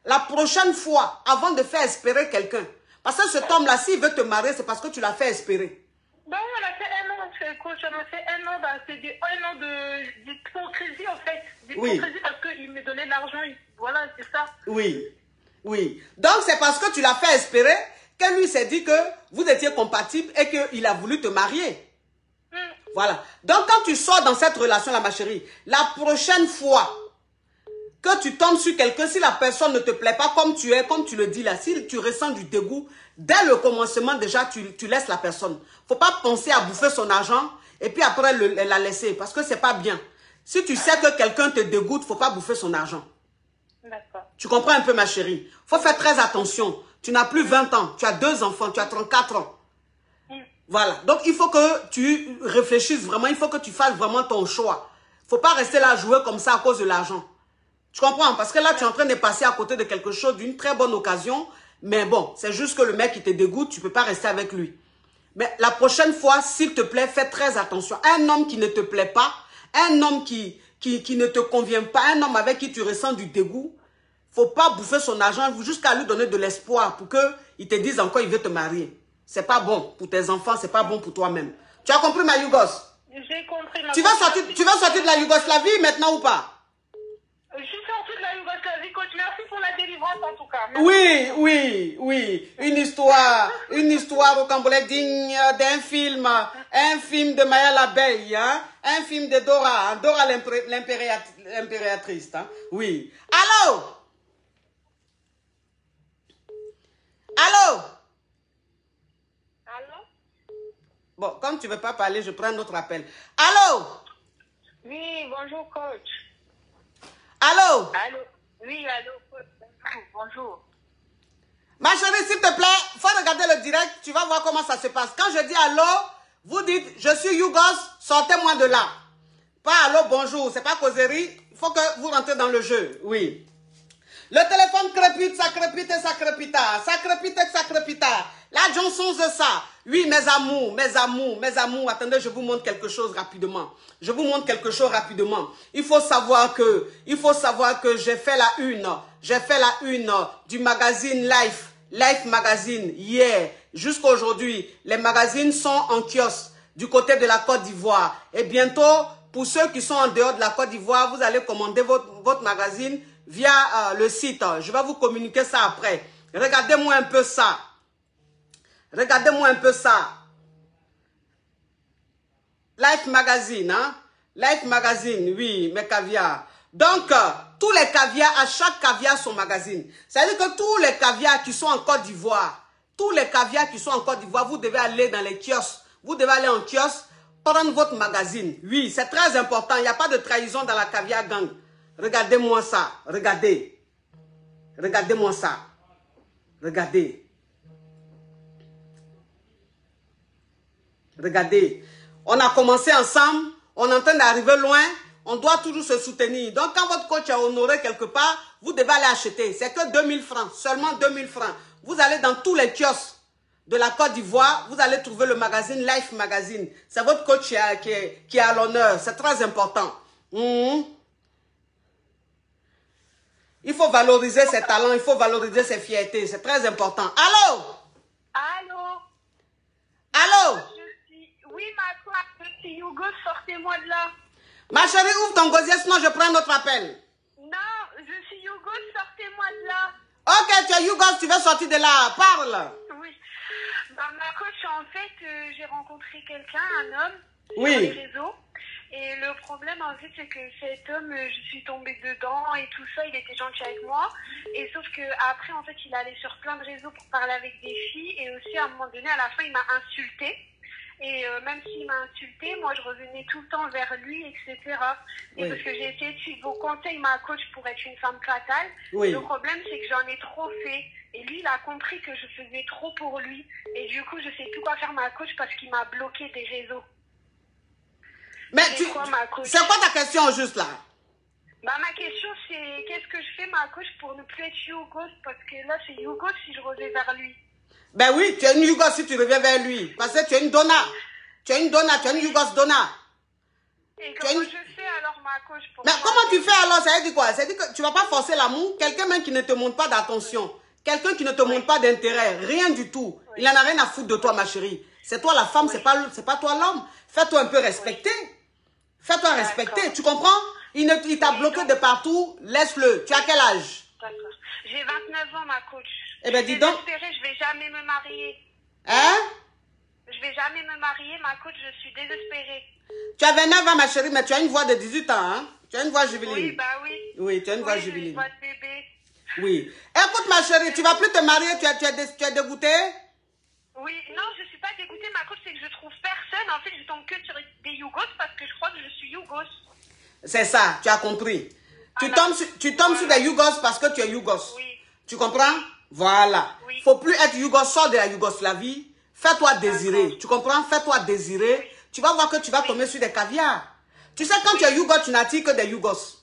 la prochaine fois, avant de faire espérer quelqu'un, parce que cet homme-là, s'il veut te marier, c'est parce que tu l'as fait espérer. Bon, on a fait 1 an, coach, on a fait 1 an, c'est 1 an d'hypocrisie en fait. D'hypocrisie parce qu'il me donnait l'argent, voilà, c'est ça. Oui. Oui. Donc, c'est parce que tu l'as fait espérer que lui s'est dit que vous étiez compatibles et qu'il a voulu te marier. Voilà. Donc, quand tu sors dans cette relation-là, ma chérie, la prochaine fois que tu tombes sur quelqu'un, si la personne ne te plaît pas comme tu es, comme tu le dis là, si tu ressens du dégoût, dès le commencement, déjà, tu laisses la personne. Faut pas penser à bouffer son argent et puis après la laisser parce que c'est pas bien. Si tu sais que quelqu'un te dégoûte, faut pas bouffer son argent. Tu comprends un peu, ma chérie? Faut faire très attention. Tu n'as plus 20 ans, tu as 2 enfants, tu as 34 ans. Voilà. Donc, il faut que tu réfléchisses vraiment, il faut que tu fasses vraiment ton choix. Faut pas rester là à jouer comme ça à cause de l'argent. Tu comprends? Parce que là, tu es en train de passer à côté de quelque chose, d'une très bonne occasion. Mais bon, c'est juste que le mec, il te dégoûte, tu peux pas rester avec lui. Mais la prochaine fois, s'il te plaît, fais très attention. Un homme qui ne te plaît pas, un homme qui ne te convient pas, un homme avec qui tu ressens du dégoût, faut pas bouffer son argent jusqu'à lui donner de l'espoir pour qu'il te dise encore qu'il veut te marier. C'est pas bon pour tes enfants, c'est pas bon pour toi-même. Tu as compris, ma Yougos? J'ai compris. Tu vas sortir de la Yougoslavie maintenant ou pas? Je suis sortie de la Yougoslavie, coach. Merci pour la délivrance en tout cas. Merci. Oui. Une histoire au Cambodge digne d'un film. Un film de Maya l'abeille, hein? Un film de Dora l'impératrice. Hein? Oui. Allô? Allô? Bon, comme tu ne veux pas parler, je prends notre appel. Allô? Oui, bonjour, coach. Allô? Allô? Oui, allô, coach. Bonjour. Ma chérie, s'il te plaît, il faut regarder le direct, tu vas voir comment ça se passe. Quand je dis allô, vous dites, je suis Yougos, sortez-moi de là. Pas allô, bonjour, c'est pas causerie, il faut que vous rentrez dans le jeu, oui. Le téléphone crépite, ça crépite et ça crépita. Ça crépite et ça crépita. La Johnson, c'est ça. Oui, mes amours. Attendez, je vous montre quelque chose rapidement. Il faut savoir que j'ai fait la une du magazine Life Magazine hier. Jusqu'à aujourd'hui, les magazines sont en kiosque du côté de la Côte d'Ivoire. Et bientôt, pour ceux qui sont en dehors de la Côte d'Ivoire, vous allez commander votre magazine via le site. Je vais vous communiquer ça après. Regardez-moi un peu ça. Life Magazine, hein? Life Magazine, oui, mes caviars. Donc, tous les caviars, à chaque caviar son magazine. C'est-à-dire que tous les caviars qui sont en Côte d'Ivoire, vous devez aller dans les kiosques. Vous devez aller en kiosque, prendre votre magazine. Oui, c'est très important. Il n'y a pas de trahison dans la caviar gang. Regardez-moi ça. Regardez-moi ça. Regardez. On a commencé ensemble. On est en train d'arriver loin. On doit toujours se soutenir. Donc, quand votre coach est honoré quelque part, vous devez aller acheter. C'est que 2000 francs. Seulement 2000 francs. Vous allez dans tous les kiosques de la Côte d'Ivoire. Vous allez trouver le magazine Life Magazine. C'est votre coach qui est à l'honneur. C'est très important. Il faut valoriser ses talents, il faut valoriser ses fiertés. C'est très important. Allô? Allô? Allô? Oui, ma quoi, petit Hugo, sortez-moi de là. Ma chérie, ouvre ton gosier, sinon je prends notre appel. Non, je suis Hugo, sortez-moi de là. Ok, tu es Hugo, tu veux sortir de là. Parle. Oui. Bah, ma coach, en fait, j'ai rencontré quelqu'un, un homme, Oui. sur les réseaux. Et le problème, en fait, c'est que cet homme, je suis tombée dedans et tout ça, il était gentil avec moi. Et sauf que après, en fait, il allait sur plein de réseaux pour parler avec des filles. Et aussi, à un moment donné, à la fin, il m'a insultée. Et même s'il m'a insultée, moi, je revenais tout le temps vers lui, etc. Et Oui. parce que j'ai essayé de suivre vos conseils, ma coach, pour être une femme fatale. Oui. Le problème, c'est que j'en ai trop fait. Et lui, il a compris que je faisais trop pour lui. Et du coup, je sais plus quoi faire, ma coach, parce qu'il m'a bloqué des réseaux. Mais C'est quoi, ma coach? c'est quoi ta question juste là? Bah, ma question, c'est qu'est-ce que je fais, ma coach, pour ne plus être Hugo? Parce que là, c'est Hugo si je reviens vers lui. Ben oui, tu es une Hugo si tu reviens vers lui. Parce que tu es une donna. Tu es une donna, tu es une Hugos donna. Et comment je fais alors, ma coach, pour... Mais comment tu fais alors? Ça veut dire quoi? Ça veut dire que tu vas pas forcer l'amour. Quelqu'un même qui ne te montre pas d'attention. Quelqu'un qui ne te montre pas d'intérêt. Rien du tout. Il n'en a rien à foutre de toi, ma chérie. C'est toi la femme, c'est pas toi l'homme. Fais-toi un peu respecter. Fais-toi respecter, tu comprends? Il t'a bloqué de partout, laisse-le. Tu as quel âge? D'accord. J'ai 29 ans, ma coach. Eh ben, dis donc. Désespérée, je vais jamais me marier. Hein? Je vais jamais me marier, ma coach, je suis désespérée. Tu as 29 ans, ma chérie, mais tu as une voix de 18 ans, hein? Tu as une voix juvénile. Oui, bah oui. Oui, tu as une voix J'ai juvénile. une voix de bébé. Oui. Écoute, ma chérie, tu vas plus te marier, tu es dégoûtée? Oui, non, je suis pas dégoûtée, ma coach, c'est que je trouve personne. En fait, je tombe que sur des Yugos parce que je crois que je suis Yugos. C'est ça, tu as compris. Tu tombes sur des Yugos parce que tu es Yugos. Oui. Tu comprends? Voilà. Oui. Faut plus être Yugos, sors de la Yougoslavie. Fais-toi désirer. Tu comprends? Fais-toi désirer. Oui. Tu vas voir que tu vas tomber sur des caviars. Tu sais, quand tu es Yugos, tu n'attires que des Yugos.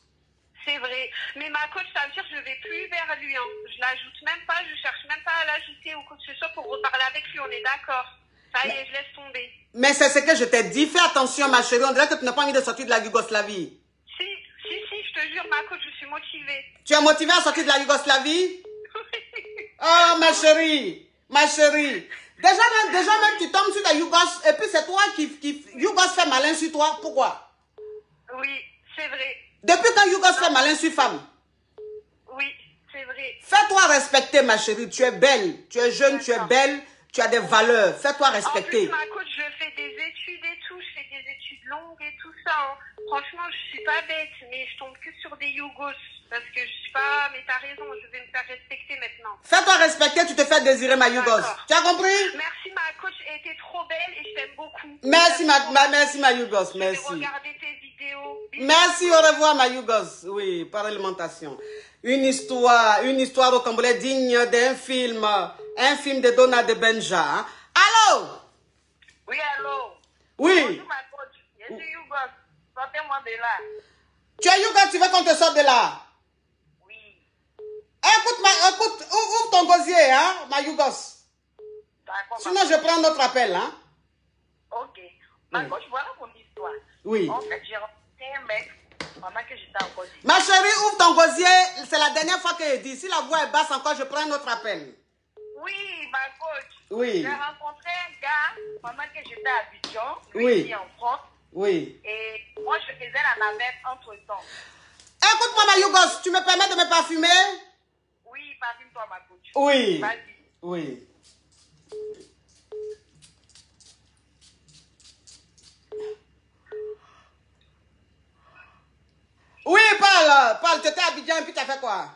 C'est vrai. Mais ma coach, ça veut dire que je ne vais plus vers lui. Hein. Je l'ajoute même pas, je cherche même pas à l'ajouter ou quoi que ce soit pour reparler avec lui. On est d'accord. Ça y est, je laisse tomber. Mais c'est ce que je t'ai dit. Fais attention, ma chérie. On dirait que tu n'as pas envie de sortir de la Yougoslavie. Si, je te jure, ma coach, je suis motivée. Tu es motivée à sortir de la Yougoslavie? Oh, ma chérie. Ma chérie. Déjà même, tu tombes sur des Yougos. Et puis, c'est toi qui Yougos fait malin sur toi. Pourquoi? Oui, c'est vrai. Depuis quand Yougos fait malin sur femme? Oui, c'est vrai. Fais-toi respecter, ma chérie. Tu es belle. Tu es jeune, tu es belle. Tu as des valeurs. Fais-toi respecter. En plus, ma coach, je fais des études et tout. Je fais des études longues et tout ça. Hein. Franchement, je suis pas bête, mais je tombe que sur des Yugos. Parce que je suis pas... Mais t'as raison, je vais me faire respecter maintenant. Fais-toi respecter, tu te fais désirer, ma Yougos. Tu as compris? Merci, ma coach. Elle était trop belle et je t'aime beaucoup. Merci, merci, ma Yougos. Merci. Je vais regarder tes vidéos. Merci, au revoir, ma Yougos. Oui, par alimentation. Une histoire au Cambodge digne d'un film. Un film de Donna de Benja. Hein? Allô? Oui, allô? Oui. Bonjour, ma coach. Je suis Yougos. Sortez-moi de là. Tu es Yougos, tu veux qu'on te sorte de là? Oui. Écoute, ouvre ton gosier, hein, ma Yougos. D'accord. Sinon, je prends notre appel, hein. Ok. Ma coach, voilà mon histoire. Oui. En fait, j'ai rencontré un mec pendant que j'étais en Côte d'Ivoire. Ma chérie, ouvre ton gosier. C'est la dernière fois que je dis. Si la voix est basse encore, je prends notre appel. Oui, ma coach. Oui. J'ai rencontré un gars pendant que j'étais à Abidjan. Lui, Oui. il est en France. Oui. Et moi, je faisais la navette entre temps. Écoute-moi, ma Yougos, tu me permets de me parfumer? Oui, parfume-toi, ma coach. Oui. Vas-y. Oui. Oui, parle, tu étais à Abidjan et puis tu as fait quoi?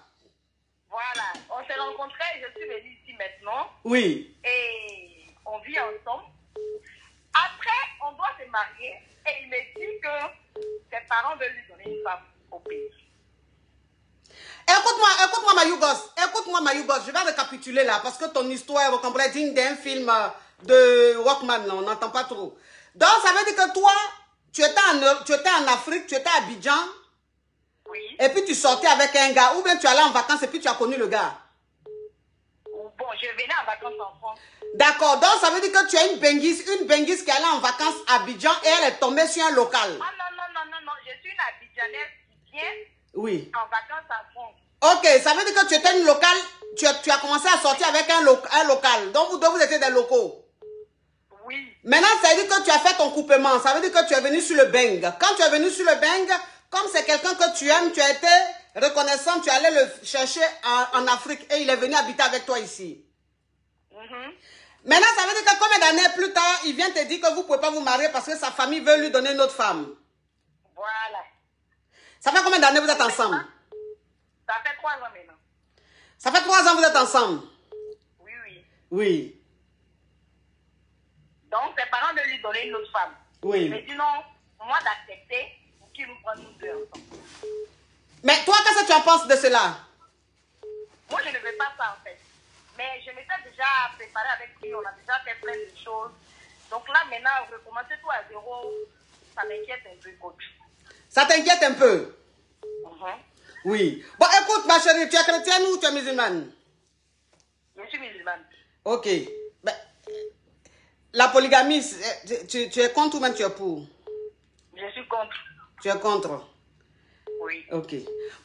Voilà, on s'est rencontrés, je suis venue ici maintenant. Oui. Et on vit ensemble. Après, on doit se marier. Et il me dit que ses parents veulent lui donner une femme au pays. Écoute-moi, ma Yougos. Écoute-moi, ma Yougos. Je vais récapituler là parce que ton histoire, vous comprenez, digne d'un film de Walkman, là, on n'entend pas trop. Donc, ça veut dire que toi, tu étais en Afrique, tu étais à Abidjan. Oui. Et puis tu sortais avec un gars, ou bien tu allais en vacances et puis tu as connu le gars. Bon, je venais en vacances en France. D'accord, donc ça veut dire que tu as une benguise qui allait en vacances à Abidjan et elle est tombée sur un local. Ah non, je suis une Abidjanaise viens Oui. en vacances à France. Ok, ça veut dire que tu étais une locale, tu as commencé à sortir avec un local. Donc vous étiez des locaux. Oui. Maintenant, ça veut dire que tu as fait ton coupement. Ça veut dire que tu es venu sur le bang. Quand tu es venu sur le bang, comme c'est quelqu'un que tu aimes, tu as été reconnaissant, tu allais le chercher en Afrique et il est venu habiter avec toi ici. Maintenant, ça veut dire que combien d'années plus tard, il vient te dire que vous ne pouvez pas vous marier parce que sa famille veut lui donner une autre femme. Voilà. Ça fait combien d'années vous êtes ensemble? Ça fait 3 ans maintenant. Ça fait 3 ans que vous êtes ensemble? Oui, oui. Oui. Donc, ses parents veulent lui donner une autre femme. Oui. Mais sinon, moi d'accepter pour qu'il nous prenne nous deux ensemble. Mais toi, qu'est-ce que tu en penses de cela? Moi, je ne veux pas ça en fait. Mais je m'étais déjà préparée avec lui, on a déjà fait plein de choses. Donc là, maintenant, recommencer tout à zéro, ça m'inquiète un peu, coach. Ça t'inquiète un peu? Oui. Bon, écoute, ma chérie, tu es chrétienne ou tu es musulmane? Je suis musulmane. Ok. Ben, la polygamie, tu es contre ou même tu es pour? Je suis contre. Tu es contre? Oui. Ok.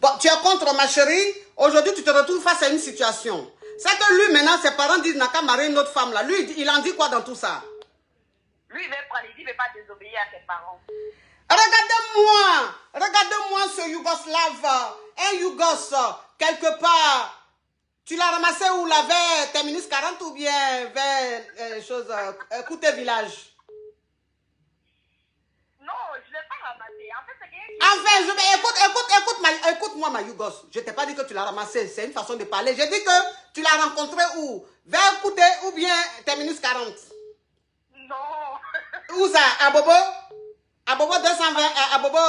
Bon, tu es contre, ma chérie. Aujourd'hui, tu te retrouves face à une situation. C'est que lui, maintenant, ses parents disent n'a qu'à marier une autre femme là. Lui, il en dit quoi dans tout ça? Lui, il veut prendre, il ne veut pas désobéir à ses parents. Regardez-moi ce Yougoslave, un Yougos, quelque part. Tu l'as ramassé où là, vers Terminus 40 ou bien vers Kouté Village? Non, je ne l'ai pas ramassé. En fait, c'est quelqu'un Enfin, écoute-moi, ma Yougos. Je ne t'ai pas dit que tu l'as ramassé, c'est une façon de parler. J'ai dit que tu l'as rencontré où? Vers Kouté ou bien Terminus 40? Non. Où ça? À Bobo? À Bobo 220, à Bobo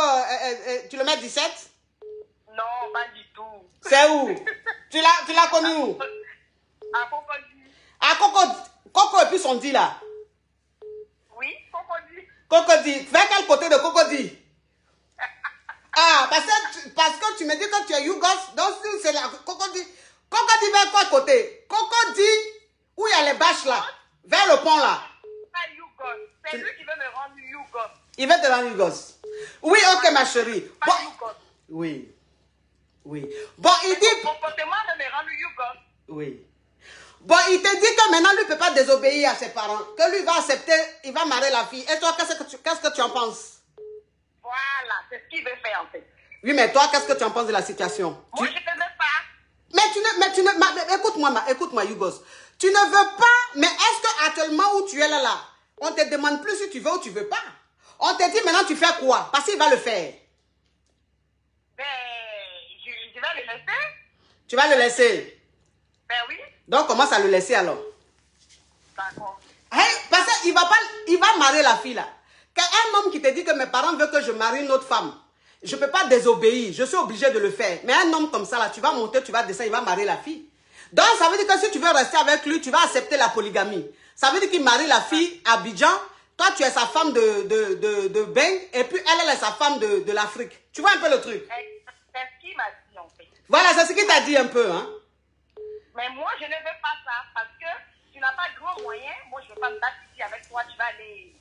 kilomètre 17? Non, pas du tout. C'est où? Tu l'as connu où? À Cocody. À Coco et puis son dit là. Oui, Cocody. Cocody. Vers quel côté de Cocody? Ah, parce que tu me dis que tu es Yougos, donc c'est là. Cocody. Cocody vers quoi côté? Cocody, où il y a les bâches là. Vers le pont là. Pas Yougos. C'est lui qui veut me rendre Yougos. Il veut te rendre Yougos. Oui, ok, ma chérie. Pas Bon. Yougos. Oui. Oui. Bon, il dit... Mon comportement de me rendre Yougos. Oui. Bon, il te dit que maintenant, lui ne peut pas désobéir à ses parents. Que lui va accepter, il va marier la fille. Et toi, qu'est-ce que tu en penses? Voilà, c'est ce qu'il veut faire en fait. Oui, mais toi, qu'est-ce que tu en penses de la situation? Moi, je ne veux pas. Mais écoute-moi, Yougos. Tu ne veux pas, mais est-ce que actuellement où tu es là, on te demande plus si tu veux ou tu veux pas? On te dit maintenant, tu fais quoi? Parce qu'il va le faire. Ben, je vais le laisser. Tu vas le laisser? Ben oui. Donc, commence à le laisser alors. D'accord. Hey, parce qu'il va marier la fille là. Un homme qui te dit que mes parents veulent que je marie une autre femme, je ne peux pas désobéir, je suis obligé de le faire. Mais un homme comme ça là, tu vas monter, tu vas descendre, il va marier la fille. Donc, ça veut dire que si tu veux rester avec lui, tu vas accepter la polygamie. Ça veut dire qu'il marie la fille à Abidjan. Toi, tu es sa femme de Beng, et puis elle est sa femme de l'Afrique. Tu vois un peu le truc? C'est ce qu'il m'a dit en fait. Voilà, c'est ce qu'il t'a dit un peu, hein? Mais moi, je ne veux pas ça parce que tu n'as pas de grands moyens. Moi, je ne veux pas me battre ici avec toi. Tu vas aller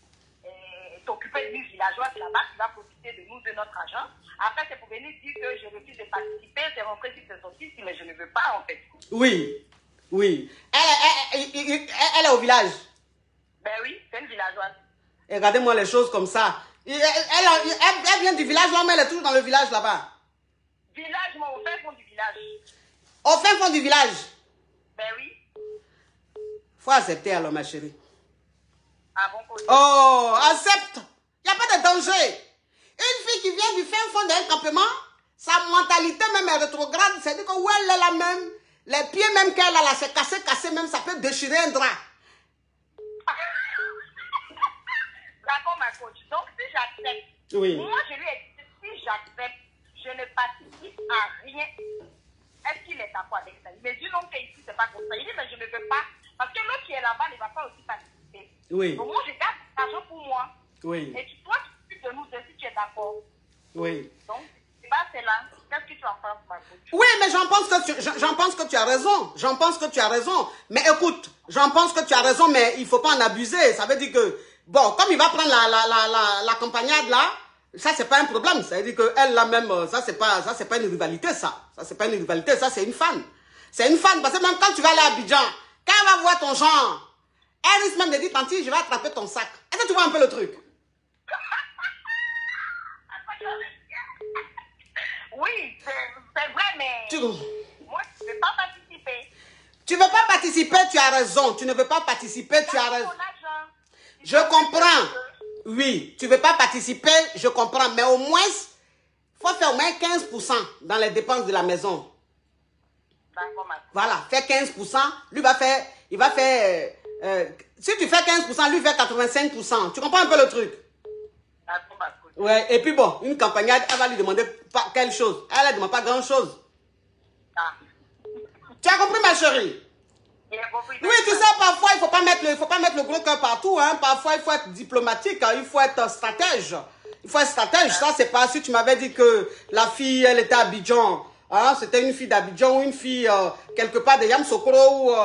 t'occuper de nous villageois là-bas. Tu vas profiter de nous, de notre argent. Après, c'est pour venir dire que je refuse de participer. C'est rentré sur tes sorties, mais je ne veux pas en fait. Oui, oui. Elle est au village. Ben oui, c'est une villageoise. Et regardez-moi les choses comme ça. Elle vient du village, là, mais elle est toujours dans le village là-bas. Village, moi, au fin fond du village. Au fin fond du village? Ben oui. Faut accepter alors, ma chérie. Ah bon, côté. Oh, accepte. Il n'y a pas de danger. Une fille qui vient du fin fond d'un campement, sa mentalité même est rétrograde. C'est-à-dire que où elle est là même, les pieds même qu'elle a là, c'est cassé même, ça peut déchirer un drap. D'accord, ma coach. Donc, si j'accepte, Oui. moi, je lui ai dit, si j'accepte, je ne participe à rien. Est-ce qu'il est d'accord avec ça? Il me dit non, qu'ici, c'est pas comme ça. Il dit, mais je ne veux pas. Parce que l'autre qui est là-bas ne va pas aussi participer. Oui. Donc, moi, je garde l'argent pour moi. Oui. Et toi, tu te nous si tu es d'accord. Oui. Donc, c'est là. Qu'est-ce que tu en penses, ma coach? Oui, mais j'en pense que tu as raison. J'en pense que tu as raison. Mais écoute, j'en pense que tu as raison, mais il ne faut pas en abuser. Ça veut dire que, bon, comme il va prendre la campagnade là, Ça, c'est pas un problème. Ça veut dire qu'elle, là même, ça, c'est pas une rivalité, ça. Ça, c'est pas une rivalité, ça, c'est une fan. C'est une fan, parce que même quand tu vas aller à Abidjan, quand elle va voir ton genre, elle risque même de dire, Tanti, je vais attraper ton sac. Est-ce que tu vois un peu le truc? Oui, c'est vrai, mais moi, je ne vais pas participer. Tu ne veux pas participer, tu as raison. Tu ne veux pas participer, tu as raison. Je comprends. Oui, tu ne veux pas participer, je comprends. Mais au moins, il faut faire au moins 15% dans les dépenses de la maison. Voilà, fais 15%. Lui va faire, il va faire... si tu fais 15%, lui fait 85%. Tu comprends un peu le truc? Ouais, et puis bon, une campagnade, elle va lui demander pas quelle chose. Elle ne demande pas grand-chose. Tu as compris, ma chérie? Oui, tu sais, parfois, il ne faut pas mettre le gros cœur partout. Hein. Parfois, il faut être diplomatique, hein. Il faut être stratège. Il faut être stratège. Ça, c'est pas si tu m'avais dit que la fille, elle était à Abidjan. Hein, c'était une fille d'Abidjan ou une fille quelque part de Yamsokro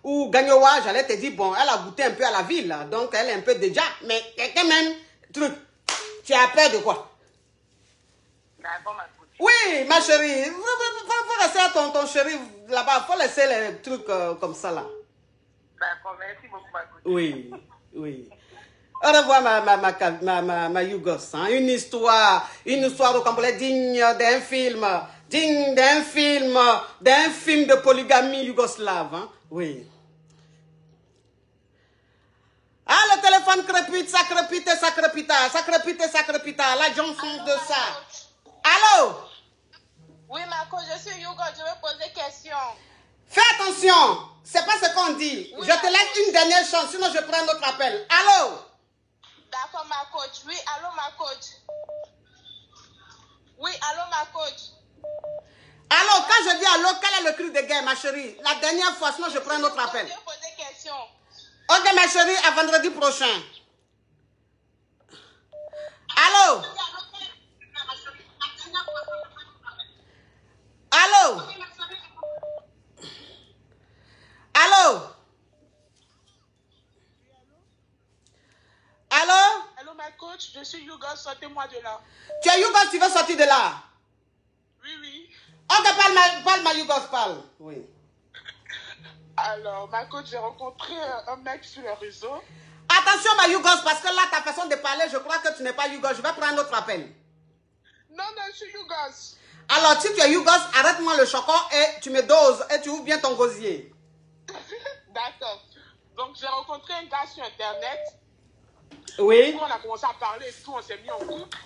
ou Gagnowa. J'allais te dire, bon, elle a goûté un peu à la ville. Donc, elle est un peu déjà. Mais quand même, truc. Tu as peur de quoi? Oui, ma chérie. Faut laisser ton chéri là-bas. Faut laisser les trucs comme ça là. D'accord, merci beaucoup, ma coach. Oui, oui. Au revoir, ma Yougos. Hein. Une histoire au Cambodge digne d'un film. Digne d'un film de polygamie yougoslave. Hein. Oui. Ah, le téléphone crépite, ça crépite, ça crépita, ça crépite, ça crépita. La jonction de ça. Allô? Oui, ma coach, je suis Yougo, je vais poser question. Fais attention, c'est pas ce qu'on dit. Oui, je te laisse une dernière chance, sinon je prends notre appel. Allô? D'accord, ma coach. Oui, allô, ma coach. Oui, allô, ma coach. Allô, quand je dis allô, quel est le cri de guerre, ma chérie? La dernière fois, sinon je prends notre appel. Je vais poser question. Ok, ma chérie, à vendredi prochain. Allô? Allô? Allô? Allô? Allô, ma coach, je suis Yougo, sortez-moi de là. Tu es Yougos, tu veux sortir de là? Oui, oui. Ok, parle ma Yougos, parle. Oui. Alors, ma coach, j'ai rencontré un mec sur les réseaux. Attention, ma Yougos, parce que là, ta façon de parler, je crois que tu n'es pas Yougos. Je vais prendre notre appel. Non, non, je suis Yougos. Alors, si tu es Yougos, arrête-moi le chocon et tu me doses et tu ouvres bien ton gosier. D'accord. Donc, j'ai rencontré un gars sur Internet. Oui. On a commencé à parler et tout, on s'est mis en couple.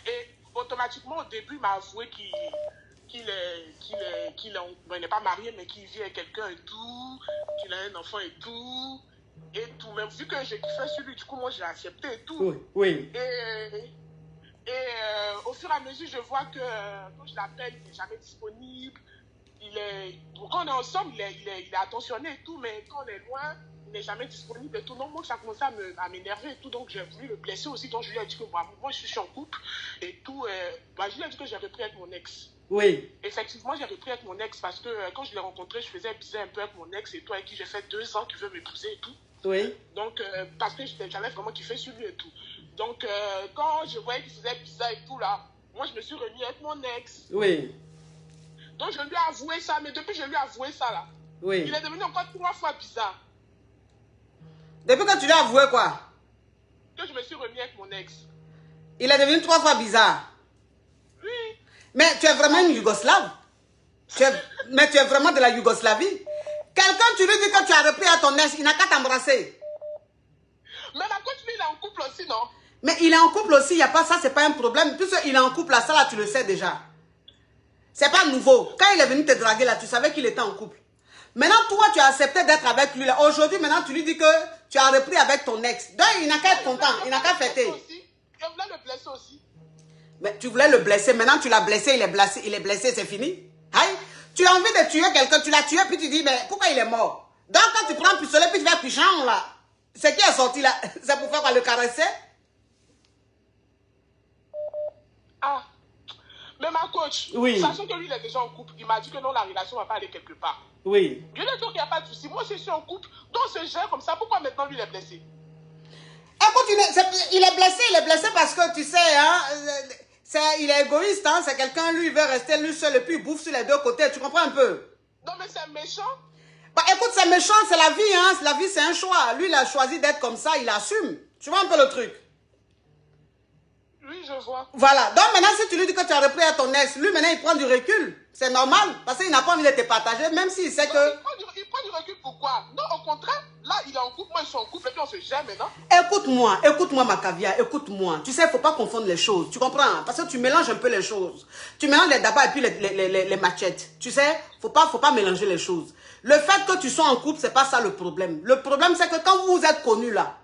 Et automatiquement, au début, il m'a avoué qu'il n'est pas marié, mais qu'il vit avec quelqu'un et tout, qu'il a un enfant et tout. Même vu que j'ai kiffé sur lui, du coup, moi, j'ai accepté et tout. Oui, oui. Et au fur et à mesure, je vois que quand je l'appelle, il n'est jamais disponible. Quand on est ensemble, il est attentionné et tout, mais quand on est loin, il n'est jamais disponible et tout. Donc, moi, ça a commencé à m'énerver et tout. Donc, j'ai voulu le blesser aussi. Donc, je lui ai dit que moi, je suis en couple et tout. Je lui ai dit que j'ai repris avec mon ex. Oui. Effectivement, j'ai repris avec mon ex parce que quand je l'ai rencontré, je faisais bizarre un peu avec mon ex et tout, avec qui j'ai fait 2 ans, qui veut m'épouser et tout. Oui. Donc, parce que j'avais vraiment kiffé sur lui et tout. Donc, quand je voyais qu'il faisait bizarre et tout, là, moi, je me suis remis avec mon ex. Oui. Donc, je lui ai avoué ça, mais depuis que je lui ai avoué ça, là, oui. Il est devenu encore 3 fois bizarre. Depuis que tu lui as avoué quoi? Que je me suis remis avec mon ex. Il est devenu 3 fois bizarre. Oui. Mais tu es vraiment une Yougoslave. Mais tu es vraiment de la Yougoslavie. Quelqu'un, tu lui dis que tu as repris à ton ex, il n'a qu'à t'embrasser. Mais ma coach, lui, il est en couple aussi, non? Mais il est en couple aussi, il n'y a pas ça, c'est pas un problème. Puisqu'il est en couple, là, ça, là, tu le sais déjà. C'est pas nouveau. Quand il est venu te draguer, là, tu savais qu'il était en couple. Maintenant, toi, tu as accepté d'être avec lui, là. Aujourd'hui, maintenant, tu lui dis que tu as repris avec ton ex. Donc, il n'a qu'à être content, il n'a qu'à fêter. Je voulais le blesser aussi. Mais tu voulais le blesser, maintenant, tu l'as blessé, il est blessé, c'est fini. Aïe. Tu as envie de tuer quelqu'un, tu l'as tué, puis tu dis, mais pourquoi il est mort? Donc, quand tu prends un pistolet, puis tu vas pichon, là. Ce qui est sorti, là, c'est pour faire quoi, le caresser? Ah. Mais ma coach, oui. Sachant que lui, il est déjà en couple, il m'a dit que non, la relation ne va pas aller quelque part. Oui. Je lui ai dit qu'il n'y a pas de souci. Moi, je suis en couple, donc c'est gère comme ça. Pourquoi maintenant, lui, il est blessé? Écoute, il est blessé parce que, tu sais, hein, il est égoïste, hein, c'est quelqu'un, lui, il veut rester lui seul et puis il bouffe sur les deux côtés, tu comprends un peu? Non, mais c'est méchant. Bah, écoute, c'est méchant, c'est la vie, hein, la vie, c'est un choix. Lui, il a choisi d'être comme ça, il assume. Tu vois un peu le truc? Oui, je vois. Voilà, donc maintenant, si tu lui dis que tu as repris à ton ex, lui, maintenant, il prend du recul. C'est normal, parce qu'il n'a pas envie de te partager, même s'il sait que... Il prend du recul, pourquoi? Non, au contraire, là, il est en couple, moi, je suis en couple, et puis on se gère maintenant. Écoute-moi, ma caviar, écoute-moi. Tu sais, il ne faut pas confondre les choses, tu comprends? Parce que tu mélanges un peu les choses. Tu mélanges les dabas et puis les machettes. Tu sais, faut pas mélanger les choses. Le fait que tu sois en couple, c'est pas ça le problème. Le problème, c'est que quand vous vous êtes connus là,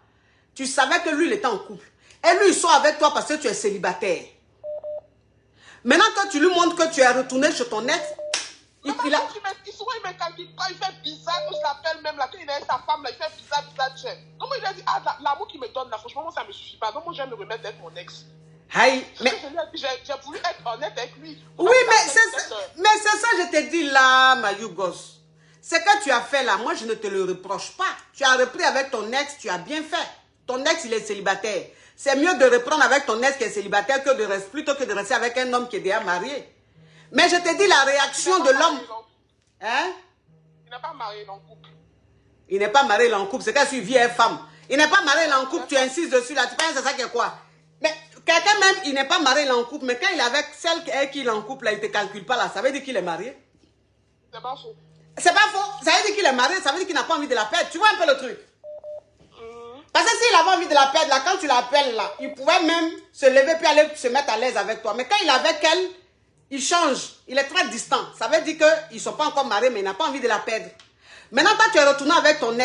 tu savais que lui, il était en couple. Et lui, il sort avec toi parce que tu es célibataire. Maintenant que tu lui montres que tu es retourné chez ton ex, souvent il me calcule pas, il fait bizarre, quand je l'appelle même là, quand il est avec sa femme là, il fait bizarre. Comment il a dit, ah, l'amour qu'il me donne là, franchement, moi ça me suffit pas. Donc moi, je vais me remettre d'être mon ex. Aïe, mais... J'ai voulu être honnête avec lui. Oui, mais c'est ça, je te dis là, ma Yougos. Ce que tu as fait là, moi je ne te le reproche pas. Tu as repris avec ton ex, tu as bien fait. Ton ex, il est célibataire. C'est mieux de reprendre avec ton ex qui est célibataire plutôt que de rester avec un homme qui est déjà marié. Mais je te dis la réaction de l'homme. Hein? Il n'est pas marié en couple. Il n'est pas marié en couple, c'est qu'elle suit vieille femme. Il n'est pas marié en couple, tu insistes dessus là, tu penses c'est ça qui est quoi? Mais quelqu'un même, il n'est pas marié en couple, mais quand il est avec celle qui est en couple là, il ne te calcule pas là, ça veut dire qu'il est marié? C'est pas faux. C'est pas faux, ça veut dire qu'il est marié, ça veut dire qu'il n'a pas envie de la perdre. Tu vois un peu le truc? Parce que s'il avait envie de la perdre, là, quand tu l'appelles, là, il pouvait même se lever puis aller se mettre à l'aise avec toi. Mais quand il est avec elle, il change. Il est très distant. Ça veut dire qu'ils ne sont pas encore mariés, mais il n'a pas envie de la perdre. Maintenant, quand tu es retourné avec ton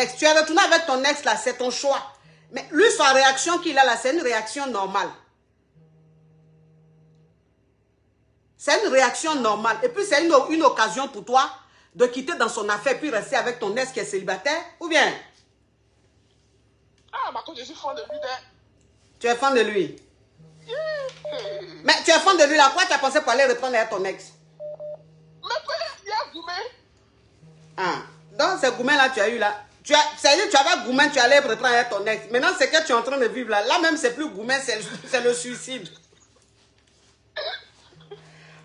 ex, là, c'est ton choix. Mais lui, sa réaction qu'il a là, c'est une réaction normale. C'est une réaction normale. Et puis, c'est une occasion pour toi de quitter dans son affaire puis rester avec ton ex qui est célibataire, ou bien... Ah, ma coach, je suis fan de lui. Tu es fan de lui? Mais tu es fan de lui là, quoi tu as pensé pour aller reprendre avec ton ex? Mais il y a Goumé. Ah, donc c'est Goumé là tu as eu là. C'est-à-dire tu avais Goumé, tu allais reprendre avec ton ex. Maintenant c'est que tu es en train de vivre là. Là même c'est plus Goumé, c'est le suicide.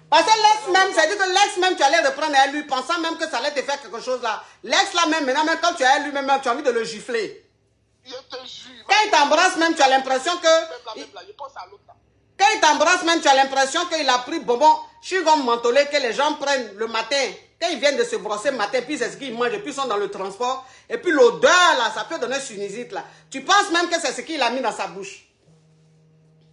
Parce que l'ex même, c'est-à-dire que l'ex même tu allais reprendre avec lui, pensant même que ça allait te faire quelque chose là. L'ex là même, maintenant même quand tu es avec lui même, tu as envie de le gifler. Je te jure. Quand il t'embrasse même, tu as l'impression que... Je pense à l'autre là. Quand il t'embrasse même, tu as l'impression qu'il a pris bonbon, chewing-gum mentholé que les gens prennent le matin. Quand ils viennent de se brosser le matin, puis c'est ce qu'ils mangent, et puis ils sont dans le transport. Et puis l'odeur là, ça peut donner sinusite là. Tu penses même que c'est ce qu'il a mis dans sa bouche.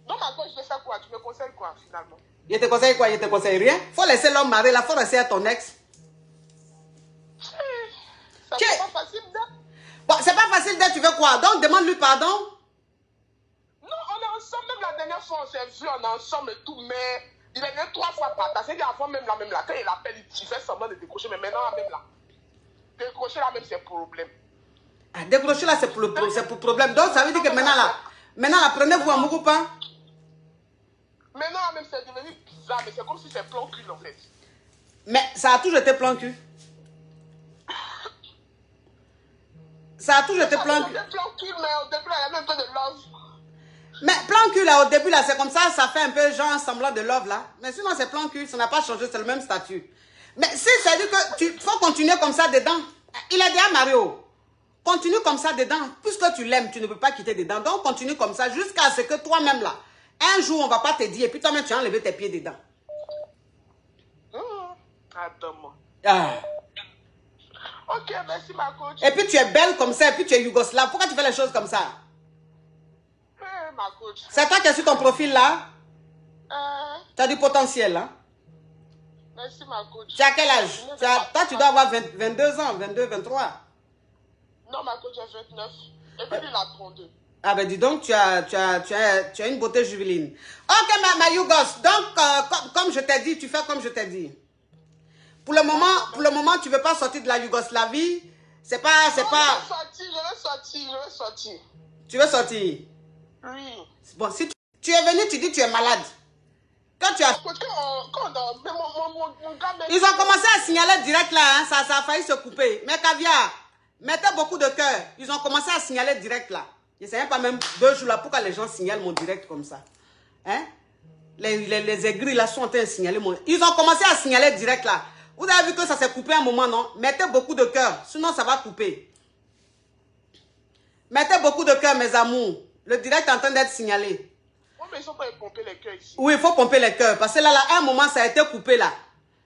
Non, ma coach, je fais ça quoi? Tu me conseilles quoi finalement? Il te conseille quoi? Il te conseille rien? Faut laisser l'homme marié là, faut rester à ton ex. Ça c'est pas facile d'être. Bon, c'est pas facile d'être, tu veux quoi? Donc demande-lui pardon. Non, on est ensemble, même la dernière fois on s'est vu, on est ensemble et tout, mais il est venu 3 fois par temps. C'est avant même là, quand il appelle, il fait semblant de décrocher, mais maintenant même là, décrocher là même c'est problème. Ah, décrocher là c'est pour problème. Donc ça veut dire que maintenant là, prenez-vous un moukou pas? Maintenant même c'est devenu bizarre, mais c'est comme si c'est plan cul en fait. Mais ça a toujours été plan cul. Ça a toujours été plan cul. Mais au début, il y a même un peu de love. Mais plan cul là, au début là, c'est comme ça fait un peu genre semblant de love là. Mais sinon c'est plan cul, ça n'a pas changé, c'est le même statut. Mais si ça veut dire que tu faut continuer comme ça dedans. Il est déjà marié. Continue comme ça dedans. Puisque tu l'aimes, tu ne peux pas quitter dedans. Donc continue comme ça jusqu'à ce que toi-même là, un jour on va pas te dire et puis toi-même tu as enlevé tes pieds dedans. Attends-moi. Ah. Ok, merci ma coach. Et puis tu es belle comme ça, et puis tu es yougoslave. Pourquoi tu fais les choses comme ça? Ma coach. C'est toi qui es sur ton profil là? Tu as du potentiel hein? Merci ma coach. Tu as quel âge? Toi tu dois avoir 22 ans, 22, 23. Non ma coach j'ai 29. Et puis il a 32. Ah ben dis donc, tu as une beauté juvénile. Ok ma Yougos, donc comme je t'ai dit, tu fais comme je t'ai dit. Pour le moment, tu ne veux pas sortir de la Yougoslavie. Je vais sortir. Tu veux sortir? Oui. Bon, si tu es venu, tu dis que tu es malade. Quand tu as... Ils ont commencé à signaler direct là, hein, ça a failli se couper. Mais Caviar, mettez beaucoup de cœur. Ils ont commencé à signaler direct là. Je ne sais pas même 2 jours là, pourquoi les gens signalent mon direct comme ça. Hein? Les aigris là sont en train de signaler mon... Ils ont commencé à signaler direct là. Vous avez vu que ça s'est coupé un moment, non? Mettez beaucoup de cœur, sinon ça va couper. Mettez beaucoup de cœur, mes amours. Le direct est en train d'être signalé. Oui, mais il faut pas pomper les cœurs ici. Oui, il faut pomper les cœurs. Parce que là, à un moment, ça a été coupé là.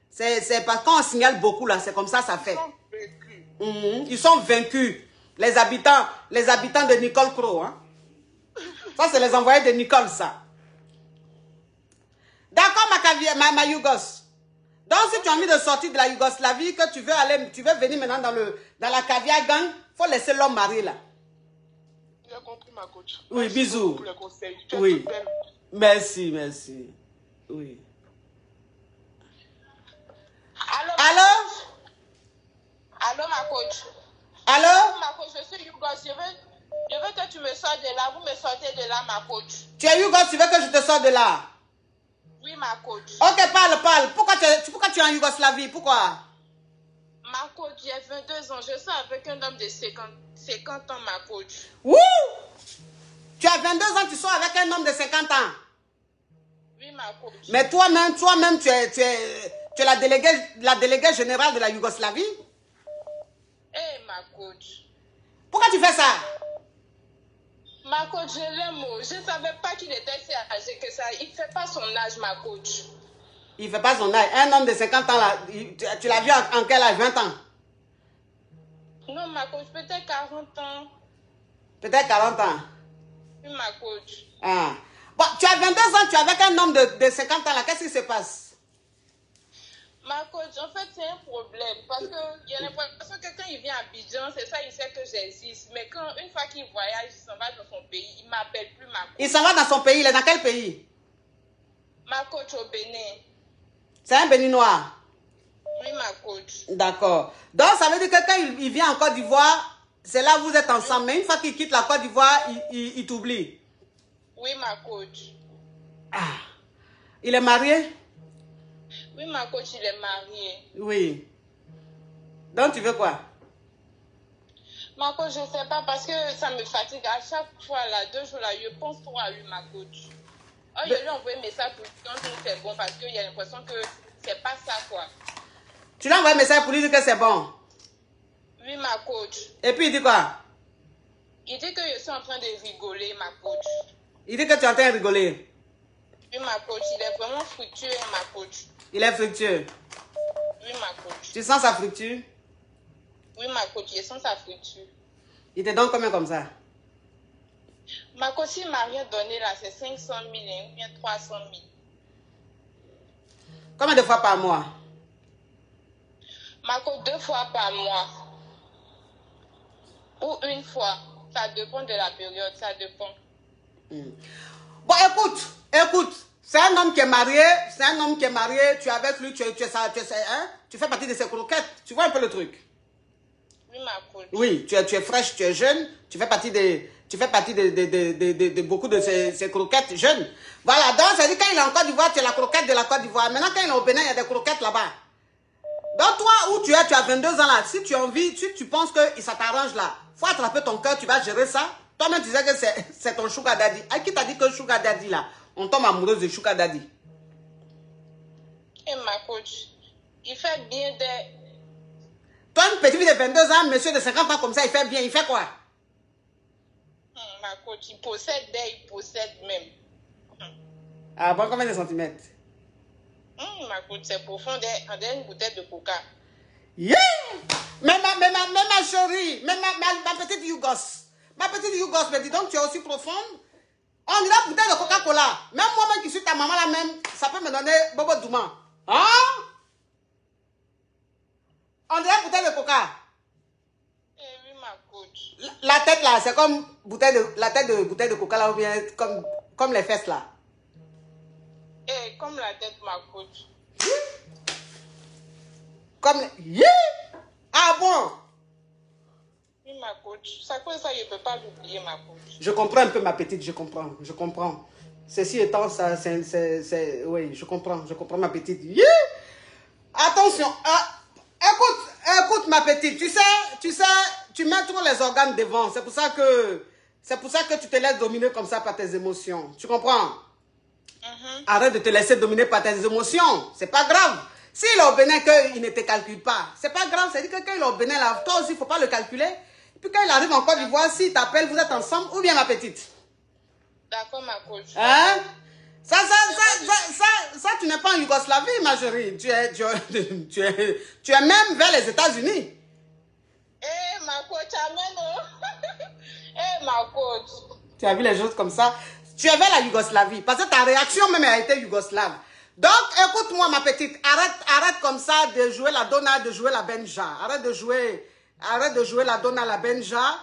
C'est parce que quand on signale beaucoup là, c'est comme ça fait. Ils sont vaincus. Ils sont vaincus. Les habitants de Nicole Crow. Hein? Ça, c'est les envoyés de Nicole, ça. D'accord, ma Yougos. Donc, si tu as envie de sortir de la Yougoslavie, que tu veux venir maintenant dans la caviar gang, il faut laisser l'homme marié là. J'ai compris, ma coach. Oui, merci bisous. pour le conseil. Tu es Oui. toute belle. Merci, merci. Oui. Allô? Allô? Allô, ma coach? Allô? Ma coach, je suis Yougos. Je veux que tu me sortes de là. Vous me sortez de là, ma coach. Tu es Yougos, tu veux que je te sorte de là? Oui, ma coach. Ok, parle. Pourquoi tu es en Yougoslavie? Pourquoi? Ma coach, j'ai 22 ans. Je suis avec un homme de 50 ans, ma coach. Wouh! Tu as 22 ans, tu sors avec un homme de 50 ans. Oui, ma coach. Mais toi-même, tu es la déléguée générale de la Yougoslavie. Eh, ma coach. Pourquoi tu fais ça? Ma coach, je l'aime. Je ne savais pas qu'il était si âgé que ça. Il ne fait pas son âge, ma coach. Il ne fait pas son âge. Un homme de 50 ans, là, tu l'as vu en quel âge? 20 ans? Non, ma coach, peut-être 40 ans. Peut-être 40 ans. Oui, ma coach. Ah. Bon, tu as 22 ans, tu es avec un homme de 50 ans, là. Qu'est-ce qui se passe? Ma coach, en fait, c'est un problème. Parce que j'ai l'impression que quand il vient à Abidjan, c'est ça, il sait que j'existe. Mais une fois qu'il voyage, il s'en va dans son pays. Il ne m'appelle plus ma coach. Il s'en va dans son pays. Il est dans quel pays? Ma coach au Bénin. C'est un Béninois. Oui, ma coach. D'accord. Donc, ça veut dire que quand il vient en Côte d'Ivoire, c'est là où vous êtes ensemble. Mais une fois qu'il quitte la Côte d'Ivoire, il t'oublie. Oui, ma coach. Ah. Il est marié? Oui, ma coach, il est marié. Oui. Donc, tu veux quoi? Ma coach, je ne sais pas parce que ça me fatigue. À chaque fois, là, 2 jours, là, je pense trop à lui, ma coach. Oh, je lui ai envoyé un message pour lui dire que c'est bon parce qu'il a l'impression que c'est pas ça, quoi. Tu lui as envoyé un message pour lui dire que c'est bon? Oui, ma coach. Et puis, il dit quoi? Il dit que je suis en train de rigoler, ma coach. Il dit que tu es en train de rigoler. Oui, ma coach, il est vraiment fructueux, ma coach. Il est fructueux. Oui, ma coach. Tu sens sa fructure? Oui, ma coach, je sens sa fructure. Il te donne combien comme ça? Ma coach, il m'a rien donné là, c'est 500 000 ou bien 300 000. Combien de fois par mois? Ma coach, 2 fois par mois. Ou 1 fois. Ça dépend de la période, ça dépend. Bon, écoute. C'est un homme qui est marié, tu es avec lui, tu fais partie de ses croquettes. Tu vois un peu le truc? Oui, ma coach. Oui, tu es fraîche, tu es jeune, tu fais partie de beaucoup de ces croquettes jeunes. Voilà, donc ça dit quand il est en Côte d'Ivoire, tu es la croquette de la Côte d'Ivoire. Maintenant, quand il est au Bénin, il y a des croquettes là-bas. Donc toi, où tu as 22 ans là, si tu as envie, si tu penses que ça t'arrange là, faut attraper ton cœur, tu vas gérer ça. Toi-même, tu sais que c'est ton sugar daddy. À qui t'a dit que sugar daddy là, on tombe amoureuse de sugar daddy? Et ma coach, il fait bien des... Toi, une petite fille de 22 ans, monsieur de 50 ans comme ça, il fait bien, il fait quoi? Ma coach, il possède même. Ah bon, combien de centimètres? Ma coach, c'est profond, on a une bouteille de coca. Yeah! Mais ma chérie, ma petite Yougos. Ma petite Yougos, mais dis donc, tu es aussi profonde. On dirait bouteille de Coca-Cola. Même moi-même qui suis ta maman là même, ça peut me donner Bobo Douma. Hein? On dirait bouteille de Coca. Eh oui, ma coach. La tête là, c'est comme la tête de bouteille de Coca là, ou bien comme les fesses là. Eh, comme la tête, ma coach. Comme... Yeah! Ah bon? Oui, ma coach. Ça cause ça, je ne peux pas l'oublier, ma coach. Je comprends un peu ma petite, je comprends. Ceci étant ça, oui, je comprends ma petite. Yeah! Attention, écoute ma petite, tu sais, tu mets trop les organes devant. C'est pour ça que C'est pour ça que tu te laisses dominer comme ça par tes émotions. Tu comprends? Arrête de te laisser dominer par tes émotions. C'est pas grave. S'il est au Bénin qu'il ne te calcule pas, c'est pas grave. C'est-à-dire que quand il est au Bénin, là, toi aussi, il ne faut pas le calculer. Et puis quand il arrive en Côte d'Ivoire, s'il t'appelle, vous êtes ensemble, ou bien ma petite? D'accord, ma coach. Hein? Ça, tu n'es pas en Yougoslavie, ma chérie. Tu es même vers les États-Unis. Eh, ma coach, amen. Eh, ma coach. Tu as vu les choses comme ça? Tu es vers la Yougoslavie. Parce que ta réaction même a été yougoslave. Donc, écoute-moi, ma petite. Arrête comme ça de jouer la donna, de jouer la benja. Arrête de jouer la donna, la benja.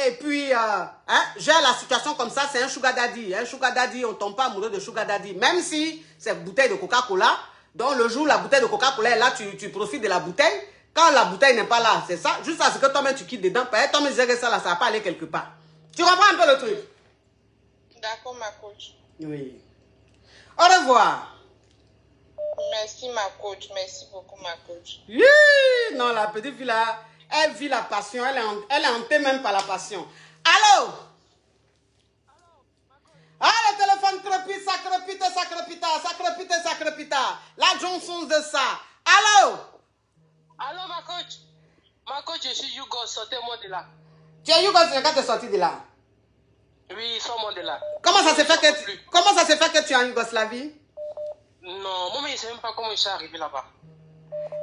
Et puis, gère la situation comme ça, c'est un sugar daddy. Un sugar daddy, on ne tombe pas amoureux de sugar daddy. Même si c'est une bouteille de Coca-Cola. Donc, le jour où la bouteille de Coca-Cola est là, tu profites de la bouteille. Quand la bouteille n'est pas là, c'est ça. Juste à ce que toi-même, tu quittes dedans. Toi-même, disais que ça, là, ça va pas aller quelque part. Tu comprends un peu le truc? D'accord, ma coach. Oui. Au revoir. Merci, ma coach. Merci beaucoup, ma coach. Oui, non, la petite fille là, elle vit la passion. Elle est hantée même par la passion. Allô? Ah, le téléphone crepite, ça crepite, ça crepite, ça crepite, ça crepite. La Johnson de ça. Allô? Allô, ma coach? Ma coach, je suis Yougos, sortez-moi de là. Tu es Yougos, quand tu es sorti de là? Oui, sors-moi de là. Comment ça se fait que tu es en Yougoslavie? Non, moi, je ne sais même pas comment je suis arrivé là-bas.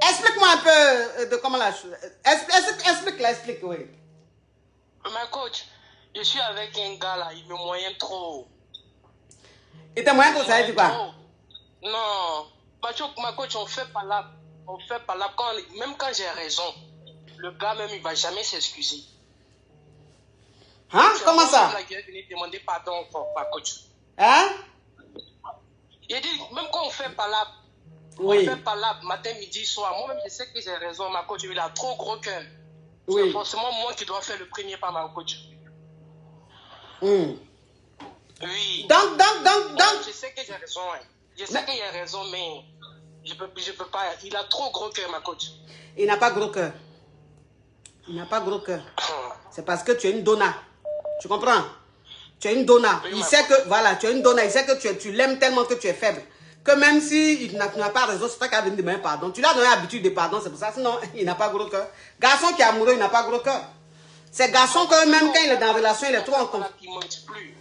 Explique-moi un peu de comment la chose... Explique, oui. Ma coach, je suis avec un gars là, il me moyenne trop. Il te moyenne trop, ça veut dire quoi? Non, ma coach, on fait pas là. On fait pas là. Même quand j'ai raison, le gars même, il ne va jamais s'excuser. Hein? Comment ça? Il est venu demander pardon encore, ma coach. Hein? Il dit, même quand on fait pas là, oui. On fait pas là, matin, midi, soir. Moi-même, je sais que j'ai raison, ma coach. Il a trop gros cœur. Oui. C'est forcément moi qui dois faire le premier pas, ma coach. Oui. Donc, Donc. je sais que j'ai raison. Hein. Je sais qu'il a raison, mais je peux pas. Il a trop gros cœur, ma coach. Il n'a pas gros cœur. Il n'a pas gros cœur. C'est parce que tu es une donna. Tu comprends? Tu es une donna. Oui, il sait que, voilà, tu es une donna. Il sait que tu l'aimes tellement que tu es faible. Que même si il n'a pas raison, c'est toi qui as venu demander pardon. Tu lui as donné l'habitude de pardon, c'est pour ça. Sinon, il n'a pas gros cœur. Garçon qui est amoureux, il n'a pas gros cœur. C'est garçon que même quand il est dans la relation, il est trop en confiance. Il ne mange plus.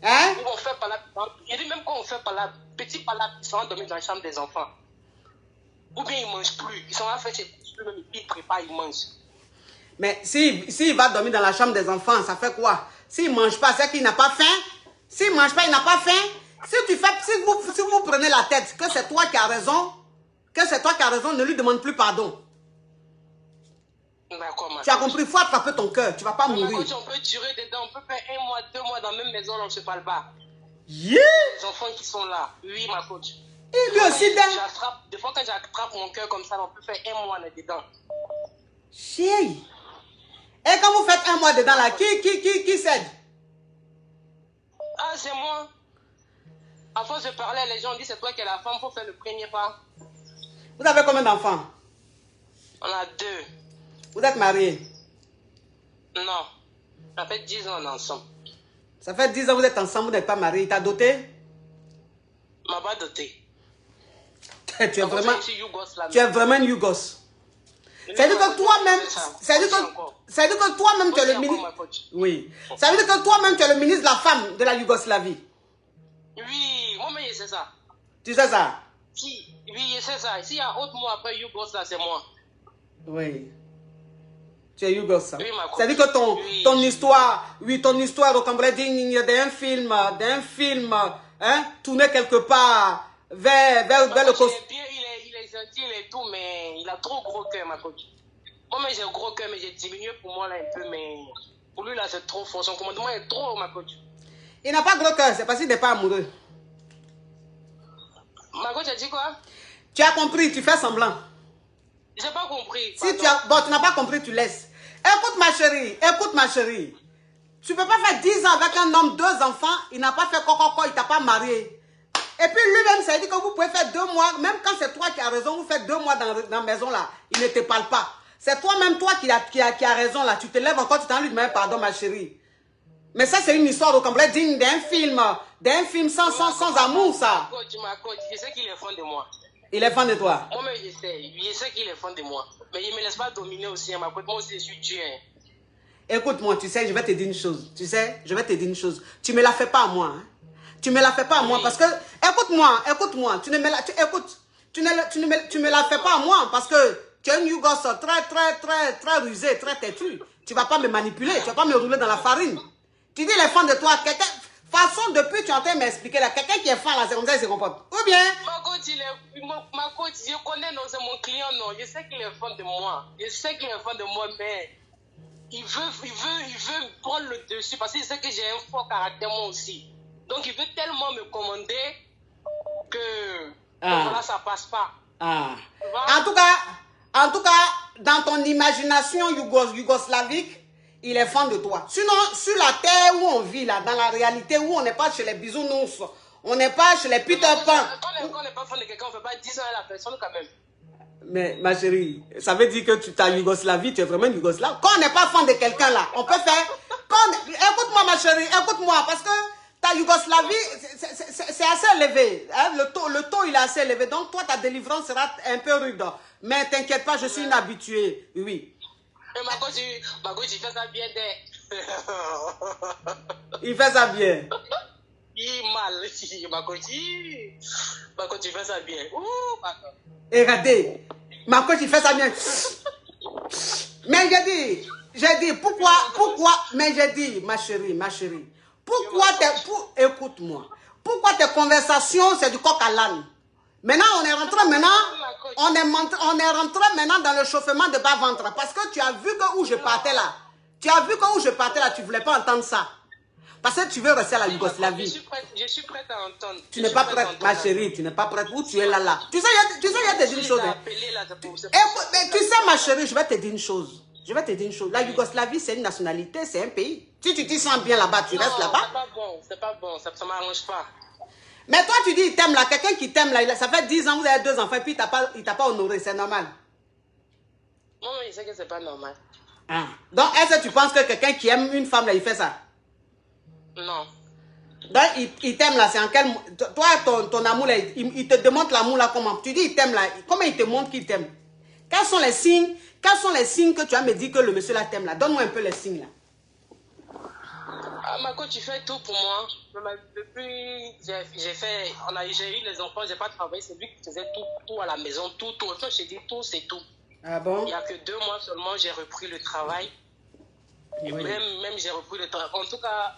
Hein? On fait pas là. Il dit même quand on fait pas là, petit pas là, ils sont dormir dans la chambre des enfants. Ou bien ils ne mangent plus. Ils sont là fait chez eux, ils préparent, ils mangent. Mais s'il va dormir dans la chambre des enfants, ça fait quoi? S'il ne mange pas, c'est qu'il n'a pas faim. S'il ne mange pas, il n'a pas faim. Si vous prenez la tête que c'est toi qui as raison, ne lui demande plus pardon. Tu as compris, il faut attraper ton cœur, tu ne vas pas mourir. On peut durer dedans, on peut faire 1 mois, 2 mois dans la même maison, on ne se parle pas. Yeah. Les enfants qui sont là, oui, ma coach. Et lui aussi, des fois, quand j'attrape mon cœur comme ça, on peut faire 1 mois dedans. Chérie. Et quand vous faites 1 mois dedans, là, qui cède? Ah, c'est moi. À force de parler, les gens disent c'est toi qui es la femme pour faire le premier pas. Vous avez combien d'enfants? On a 2. Vous êtes mariés? Non. Ça fait 10 ans ensemble. Ça fait 10 ans que vous êtes ensemble, vous n'êtes pas mariés. Il t'a doté? Il m'a pas doté. Tu es vraiment une Yougos. C'est-à-dire que toi-même, que toi-même tu es le ministre. Oui. Ça veut dire que toi-même tu es le ministre de la femme de la Yougoslavie. Oui, moi-même je sais ça. Tu sais ça? Oui, je sais ça. S'il y a autre mot après Yougos, là, c'est moi. Oui. Tu es Yougos. Oui, c'est-à-dire que ton histoire ressemblerait d'un film, hein, tourné quelque part vers le costume. Il est gentil et tout, mais il a trop gros cœur, ma coach. Moi, j'ai un gros cœur, mais j'ai diminué pour moi là un peu, mais pour lui là, c'est trop fort. Son commandement est trop, ma coach. Il n'a pas gros cœur, c'est parce qu'il n'est pas amoureux. Ma coach a dit quoi? Tu as compris, tu fais semblant. J'ai pas compris. Si tu n'as pas compris, tu laisses. Écoute ma chérie. Tu peux pas faire 10 ans avec un homme, 2 enfants, il n'a pas fait coco, il t'a pas marié. Et puis lui-même, ça veut dire que vous pouvez faire 2 mois, même quand c'est toi qui as raison, vous faites 2 mois dans la maison là, il ne te parle pas. C'est toi-même, toi qui as raison là, tu te lèves encore, tu t'en lui demander pardon ma chérie. Mais ça, c'est une histoire au complet digne d'un film sans amour, ça. Ma coach, je sais qu'il est fan de moi. Il est fan de toi? Moi-même, je sais qu'il est fan de moi. Mais il ne me laisse pas dominer aussi, ma coach. Moi aussi, je suis Dieu. Écoute-moi, tu sais, je vais te dire une chose. Tu sais, je vais te dire une chose. Tu me la fais pas à moi. Hein? Tu me la fais pas à moi parce que... Écoute-moi. Tu me la fais pas à moi parce que tu es une Yougos très rusée, très têtue. Tu vas pas me manipuler, tu vas pas me rouler dans la farine. Tu dis les fans de toi, quelqu'un... Façon, depuis, tu es en train de m'expliquer là, quelqu'un qui est fan là, c'est comme ça, il se comporte. Ou bien... Ma coach, je connais, non, c'est mon client, non. Je sais qu'il est fan de moi. Je sais qu'il est fan de moi, mais... Il veut prendre le dessus parce qu'il sait que j'ai un fort caractère moi aussi. Donc il veut tellement me commander que voilà, ça passe pas. En tout cas, dans ton imagination yougoslavique, il est fan de toi. Sinon, sur la terre où on vit, là, dans la réalité où on n'est pas chez les bisounours, on n'est pas chez les Peter Pan. Quand on n'est pas fan de quelqu'un, on ne fait pas 10 ans à la personne quand même. Mais ma chérie, ça veut dire que ta Yougoslavie, tu es vraiment yougoslave. Quand on n'est pas fan de quelqu'un là, on peut faire... Écoute-moi ma chérie, écoute-moi, parce que ta Yougoslavie, c'est assez élevé. Hein? Le taux, il est assez élevé. Donc toi, ta délivrance sera un peu rude. Mais t'inquiète pas, je suis une habituée. Oui. Et ma coach, il fait ça bien. Il fait ça bien. Il mal, ma coach, il fait ça bien. Et regardez, ma coach, il fait ça bien. Mais j'ai dit, pourquoi, mais j'ai dit, ma chérie, écoute-moi, pourquoi tes conversations, c'est du coq à l'âne? Maintenant, on est rentré maintenant dans le chauffement de bas-ventre, parce que tu as vu que où je partais là, tu voulais pas entendre ça. Parce que tu veux rester à la Yougoslavie. Je suis prête à entendre. Tu n'es pas prête, ma chérie, tu n'es pas prête. Où tu es là. Tu sais, il y a des choses. Tu sais, ma chérie, je vais te dire une chose. La Yougoslavie, c'est une nationalité, c'est un pays. Si tu t'y sens bien là-bas, tu restes là-bas. C'est pas bon, ça ne m'arrange pas. Mais toi, tu dis, il t'aime là, quelqu'un qui t'aime là, ça fait 10 ans, vous avez 2 enfants, et puis il t'a pas honoré, c'est normal. Non, je sais que c'est pas normal. Donc, est-ce que tu penses que quelqu'un qui aime une femme là, il fait ça? Non. Donc, il t'aime là, c'est en quel... Toi, ton amour là, il te demande l'amour là, comment? Tu dis, il t'aime là, comment il te montre qu'il t'aime? Quels sont les signes que tu as me dit que le monsieur là t'aime là? Donne-moi un peu les signes là. Ma coach, tu fais tout pour moi. Depuis, j'ai eu les enfants, j'ai pas travaillé, c'est lui qui faisait tout à la maison, tout. Enfin, je dis tout, c'est tout. Ah bon? Il n'y a que 2 mois seulement, j'ai repris le travail. Et oui. Même j'ai repris le travail. En tout cas,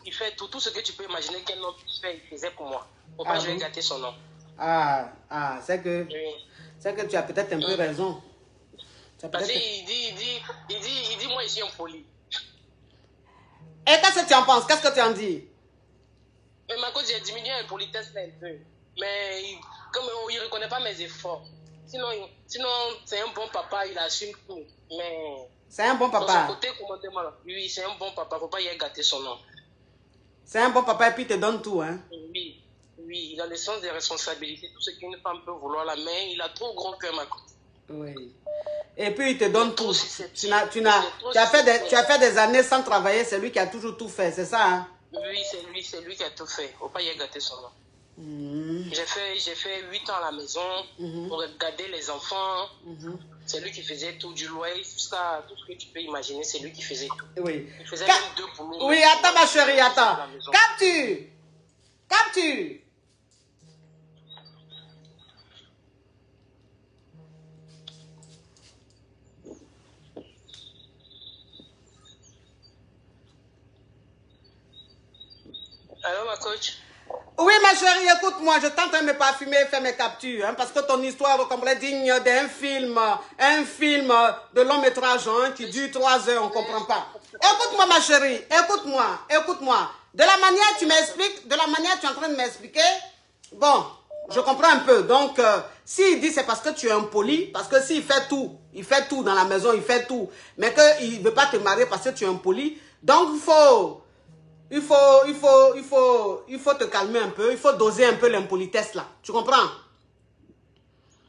il fait tout ce que tu peux imaginer qu'un homme fait, il faisait pour moi. Faut pas que je vais gâter son nom. C'est que tu as peut-être un peu raison. Parce qu'il dit, moi, je suis impoli. Et qu'est-ce que tu en penses? Qu'est-ce que tu en dis? Mais ma coach, j'ai diminué la politesse là un peu. Mais comme il ne reconnaît pas mes efforts. Sinon c'est un bon papa, il assume tout. Mais c'est un bon papa. Dans son côté, oui, c'est un bon papa. Il ne faut pas y gâter son nom. C'est un bon papa et puis il te donne tout, hein? Oui, il a le sens des responsabilités. Tout ce qu'une femme peut vouloir la main, il a trop gros cœur, ma coach. Oui. Et puis il te donne tout. Tu as fait des années sans travailler, c'est lui qui a toujours tout fait, c'est ça, hein? Oui, c'est lui qui a tout fait. Il ne faut pas y gâter son nom. J'ai fait 8 ans à la maison pour garder les enfants. C'est lui qui faisait tout, du loyer jusqu'à tout ce que tu peux imaginer, c'est lui qui faisait tout. Oui. Il faisait même 2 boulots. Oui, attends ma chérie, attends. Capture. Allô, ma coach? Oui, ma chérie, écoute-moi, je t'entends en train de me parfumer et faire mes captures, hein, parce que ton histoire est complètement digne d'un film, de long métrage, hein, qui dure 3 heures, on ne comprend pas. Écoute-moi, ma chérie, écoute-moi. De la manière tu m'expliques, de la manière tu es en train de m'expliquer, bon, je comprends un peu. Donc, s'il dit c'est parce que tu es impoli, parce que s'il fait tout dans la maison, il fait tout, mais qu'il ne veut pas te marier parce que tu es impoli, donc il faut te calmer un peu, il faut doser un peu l'impolitesse là. Tu comprends?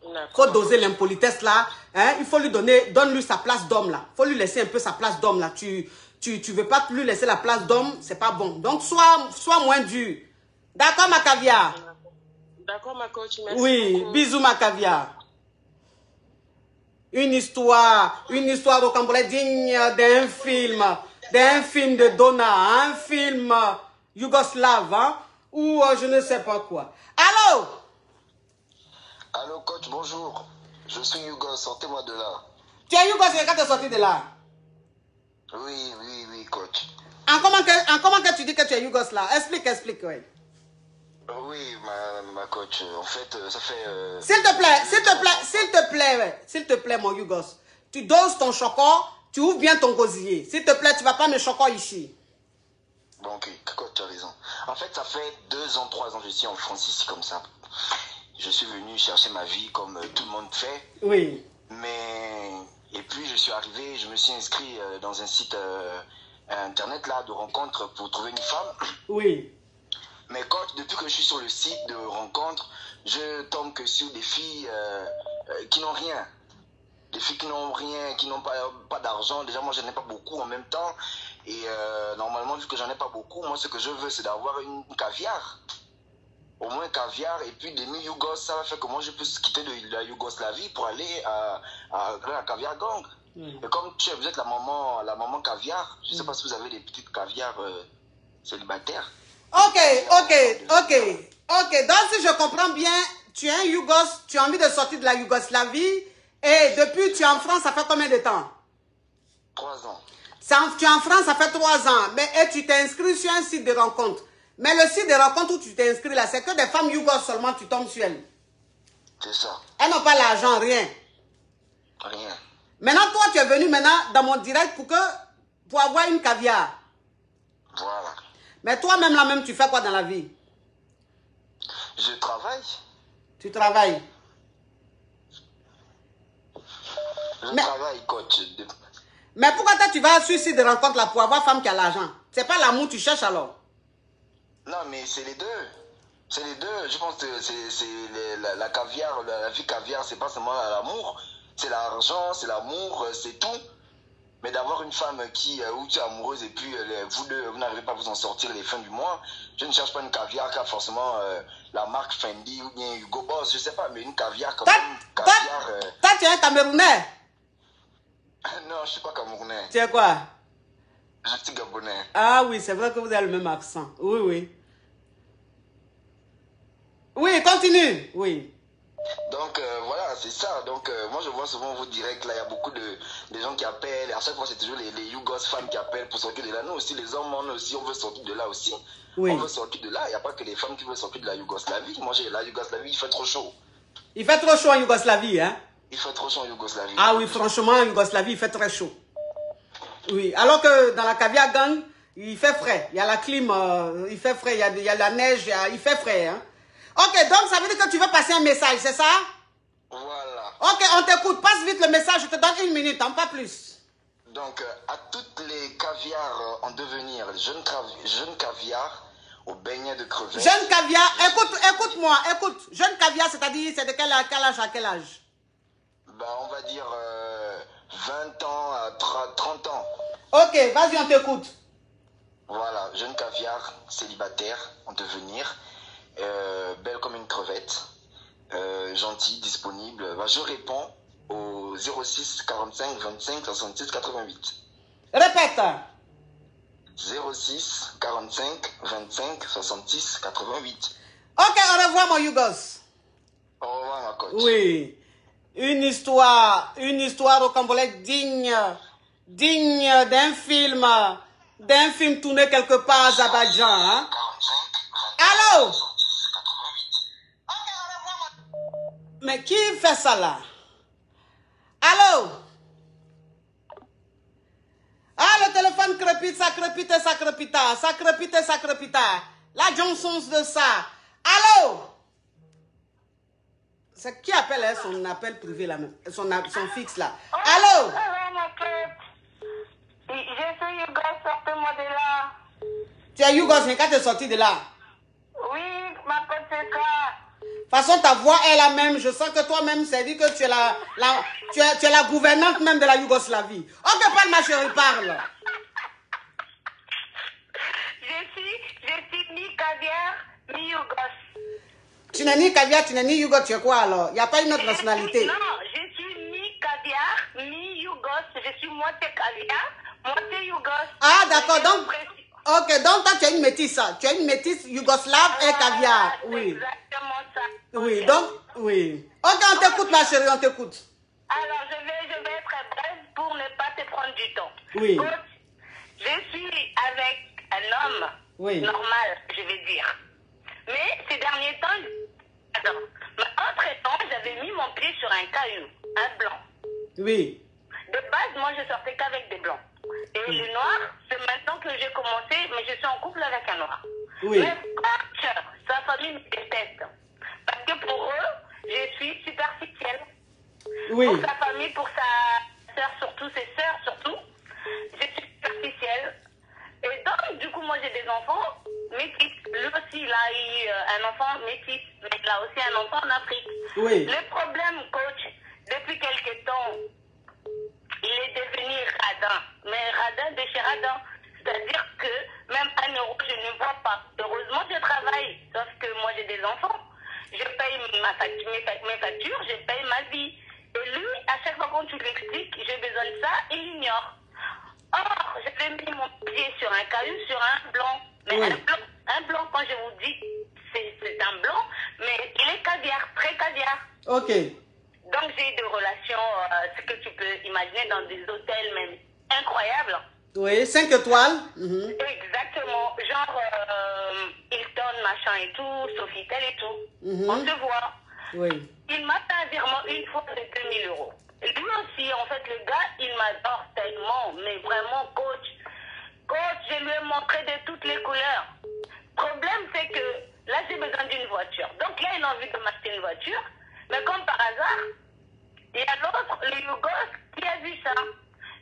Il faut doser l'impolitesse là. Hein? Il faut lui donne-lui sa place d'homme là. Il faut lui laisser un peu sa place d'homme là. Tu tu veux pas lui laisser la place d'homme, c'est pas bon. Donc, sois moins dur. D'accord, ma caviar? D'accord, ma coach, merci Oui, beaucoup. bisous, ma caviar. Une histoire rocambolesque digne d'un film de Donna, un film yougoslave, hein, ou je ne sais pas quoi. Allô? Allô, coach, bonjour. Je suis Yougos, sortez-moi de là. Tu es Yougos, quand tu es sorti de là? Oui, coach. En comment que tu dis que tu es Yougos là? Explique, oui. Oui, ma coach, en fait, ça fait... S'il te plaît, mon Yougos, tu doses ton choco, tu ouvres bien ton gosier. S'il te plaît, tu ne vas pas me choquer ici. Bon, ok, coach, tu as raison. En fait, ça fait 2 ans, 3 ans que je suis en France ici, comme ça. Je suis venu chercher ma vie comme tout le monde fait. Oui. Et puis, je suis arrivé, je me suis inscrit dans un site internet là, de rencontre pour trouver une femme. Oui. Mais depuis que je suis sur le site de rencontre, je tombe que sur des filles qui n'ont rien. Des filles qui n'ont rien, qui n'ont pas d'argent. Déjà, moi, je n'en ai pas beaucoup en même temps. Et normalement, vu que j'en ai pas beaucoup, moi, ce que je veux, c'est d'avoir une caviar. Au moins caviar. Et puis, des Yougos, ça va faire que moi, je peux quitter de la Yougoslavie pour aller à la caviar gang. Et comme vous êtes la maman caviar, je ne sais pas si vous avez des petites caviars célibataires. Ok. Donc, si je comprends bien, tu es un Yougos, tu as envie de sortir de la Yougoslavie et depuis tu es en France, ça fait combien de temps? 3 ans. Tu es en France, ça fait 3 ans. Et tu t'es inscrit sur un site de rencontre. Mais le site de rencontre où tu t'es inscrit là, c'est que des femmes Yougos seulement, tu tombes sur elles. C'est ça. Elles n'ont pas l'argent, rien. Rien. Maintenant, toi, tu es venu dans mon direct pour avoir une caviar. Voilà. Mais toi-même, là-même, tu fais quoi dans la vie? Je travaille. Tu travailles. Je travaille, coach. Mais pourquoi toi, tu vas sur le site de rencontre là pour avoir femme qui a l'argent? C'est pas l'amour que tu cherches alors? Non, mais c'est les deux. C'est les deux. Je pense que c'est la caviar, la vie caviar, c'est pas seulement l'amour. C'est l'argent, c'est l'amour, c'est tout. Mais d'avoir une femme où tu es amoureuse et puis vous n'arrivez pas à vous en sortir les fins du mois, je ne cherche pas une caviar qui a forcément la marque Fendi ou bien Hugo Boss, je sais pas, mais une caviar comme même. Toi, tu es un Camerounais? Non, je ne suis pas Camerounais. Tu es quoi? Je suis Gabonais. Ah oui, c'est vrai que vous avez le même accent. Oui. Oui, continue. Oui. Donc voilà, c'est ça. Donc moi je vois souvent vos directs là, il y a beaucoup de gens qui appellent. Et à chaque fois c'est toujours les Yougos femmes qui appellent pour sortir de là. Nous aussi les hommes, on veut sortir de là aussi. Oui. On veut sortir de là. Il n'y a pas que les femmes qui veulent sortir de la Yougoslavie. Moi la Yougoslavie, il fait trop chaud. Il fait trop chaud en Yougoslavie, hein? Il fait trop chaud en Yougoslavie. Ah oui, franchement en Yougoslavie, il fait très chaud. Oui, alors que dans la caviar gang, il fait frais. Il y a la clim, il fait frais, il y a la neige, il fait frais, hein? Ok, donc ça veut dire que tu veux passer un message, c'est ça? Voilà. Ok, on t'écoute. Passe vite le message, je te donne 1 minute, hein, pas plus. Donc, à toutes les caviars en devenir, jeunes caviars, au beignet de crevettes. Jeune caviar, écoute-moi, écoute. Jeune caviar, c'est-à-dire, c'est de quel âge à quel âge? Bah, on va dire 20 ans à 30 ans. Ok, vas-y, on t'écoute. Voilà, jeune caviar, célibataire, en devenir. Belle comme une crevette, gentille, disponible. Je réponds au 06 45 25 66 88. Répète. 06 45 25 66 88. Ok, au revoir mon Yougos. Au revoir ma coach. Oui, une histoire rocambolesque digne d'un film tourné quelque part à Azerbaïdjan. Hein? Allô? Mais qui fait ça là? Allô? Ah, le téléphone crépite, ça crépita. La Johnson de ça. Allô? C'est qui appelle hein, son appel privé là, son fixe là? Allô? Je suis Yougos, sortez-moi de là. Tu es Yougos, mais quand tu es sorti de là? Oui, ma pote, c'est ça. De toute façon, ta voix est la même. Je sens que toi-même, c'est dit que tu es la gouvernante même de la Yougoslavie. Ok, parle ma chérie, parle. suis ni caviar, ni Yougos. Tu n'es ni caviar, tu n'es ni Yougos, tu es quoi alors? Il n'y a pas une autre nationalité. Non, je suis ni caviar, ni Yougos. Je suis moitié caviar, moitié Yougos. Ah, d'accord. Donc, ok, donc toi, tu es une métisse. Tu es une métisse yougoslave et caviar. Oui. Exactement ça. Oui, donc, oui. Ok, on t'écoute, ma chérie, on t'écoute. Alors, je vais être brève pour ne pas te prendre du temps. Oui. Coach, je suis avec un homme normal, je vais dire. Mais ces derniers temps, entre-temps, j'avais mis mon pied sur un caillou, un blanc. Oui. De base, moi, je sortais qu'avec des blancs. Et les noirs, c'est maintenant que j'ai commencé, mais je suis en couple avec un noir. Oui. Mais coach, sa famille me déteste. Parce que pour eux, je suis superficielle. Oui. Pour sa famille, pour sa soeur surtout, ses soeurs surtout, je suis superficielle. Et donc, du coup, moi, j'ai des enfants métis. Lui aussi, il a eu un enfant métis, mais il a aussi un enfant en Afrique. Oui. Le problème, coach, depuis quelques temps, il est devenu radin. Mais radin de chez radin. C'est-à-dire que même 1 euro, je ne vois pas. Heureusement, je travaille. Sauf que moi, j'ai des enfants. Je paye mes factures, je paye ma vie. Et lui, à chaque fois qu'on tu lui expliques, j'ai besoin de ça, il ignore. Or, j'avais mis mon pied sur un caillou, sur un blanc. Mais un blanc, quand je vous dis, c'est un blanc, mais il est caviar, très caviar. Ok. Donc, j'ai eu des relations, ce que tu peux imaginer, dans des hôtels même incroyables. Oui, 5 étoiles. Exactement. Genre, Hilton, machin et tout, Sofitel et tout. On se voit. Oui. Il m'a fait un virement une fois de 2000 euros. Et lui aussi, en fait, le gars, il m'adore tellement, mais vraiment, coach. Coach, je lui ai montré de toutes les couleurs. Problème, c'est que là, j'ai besoin d'une voiture. Donc là, il a envie de m'acheter une voiture. Mais comme par hasard, il y a l'autre, le Yougos, qui a vu ça.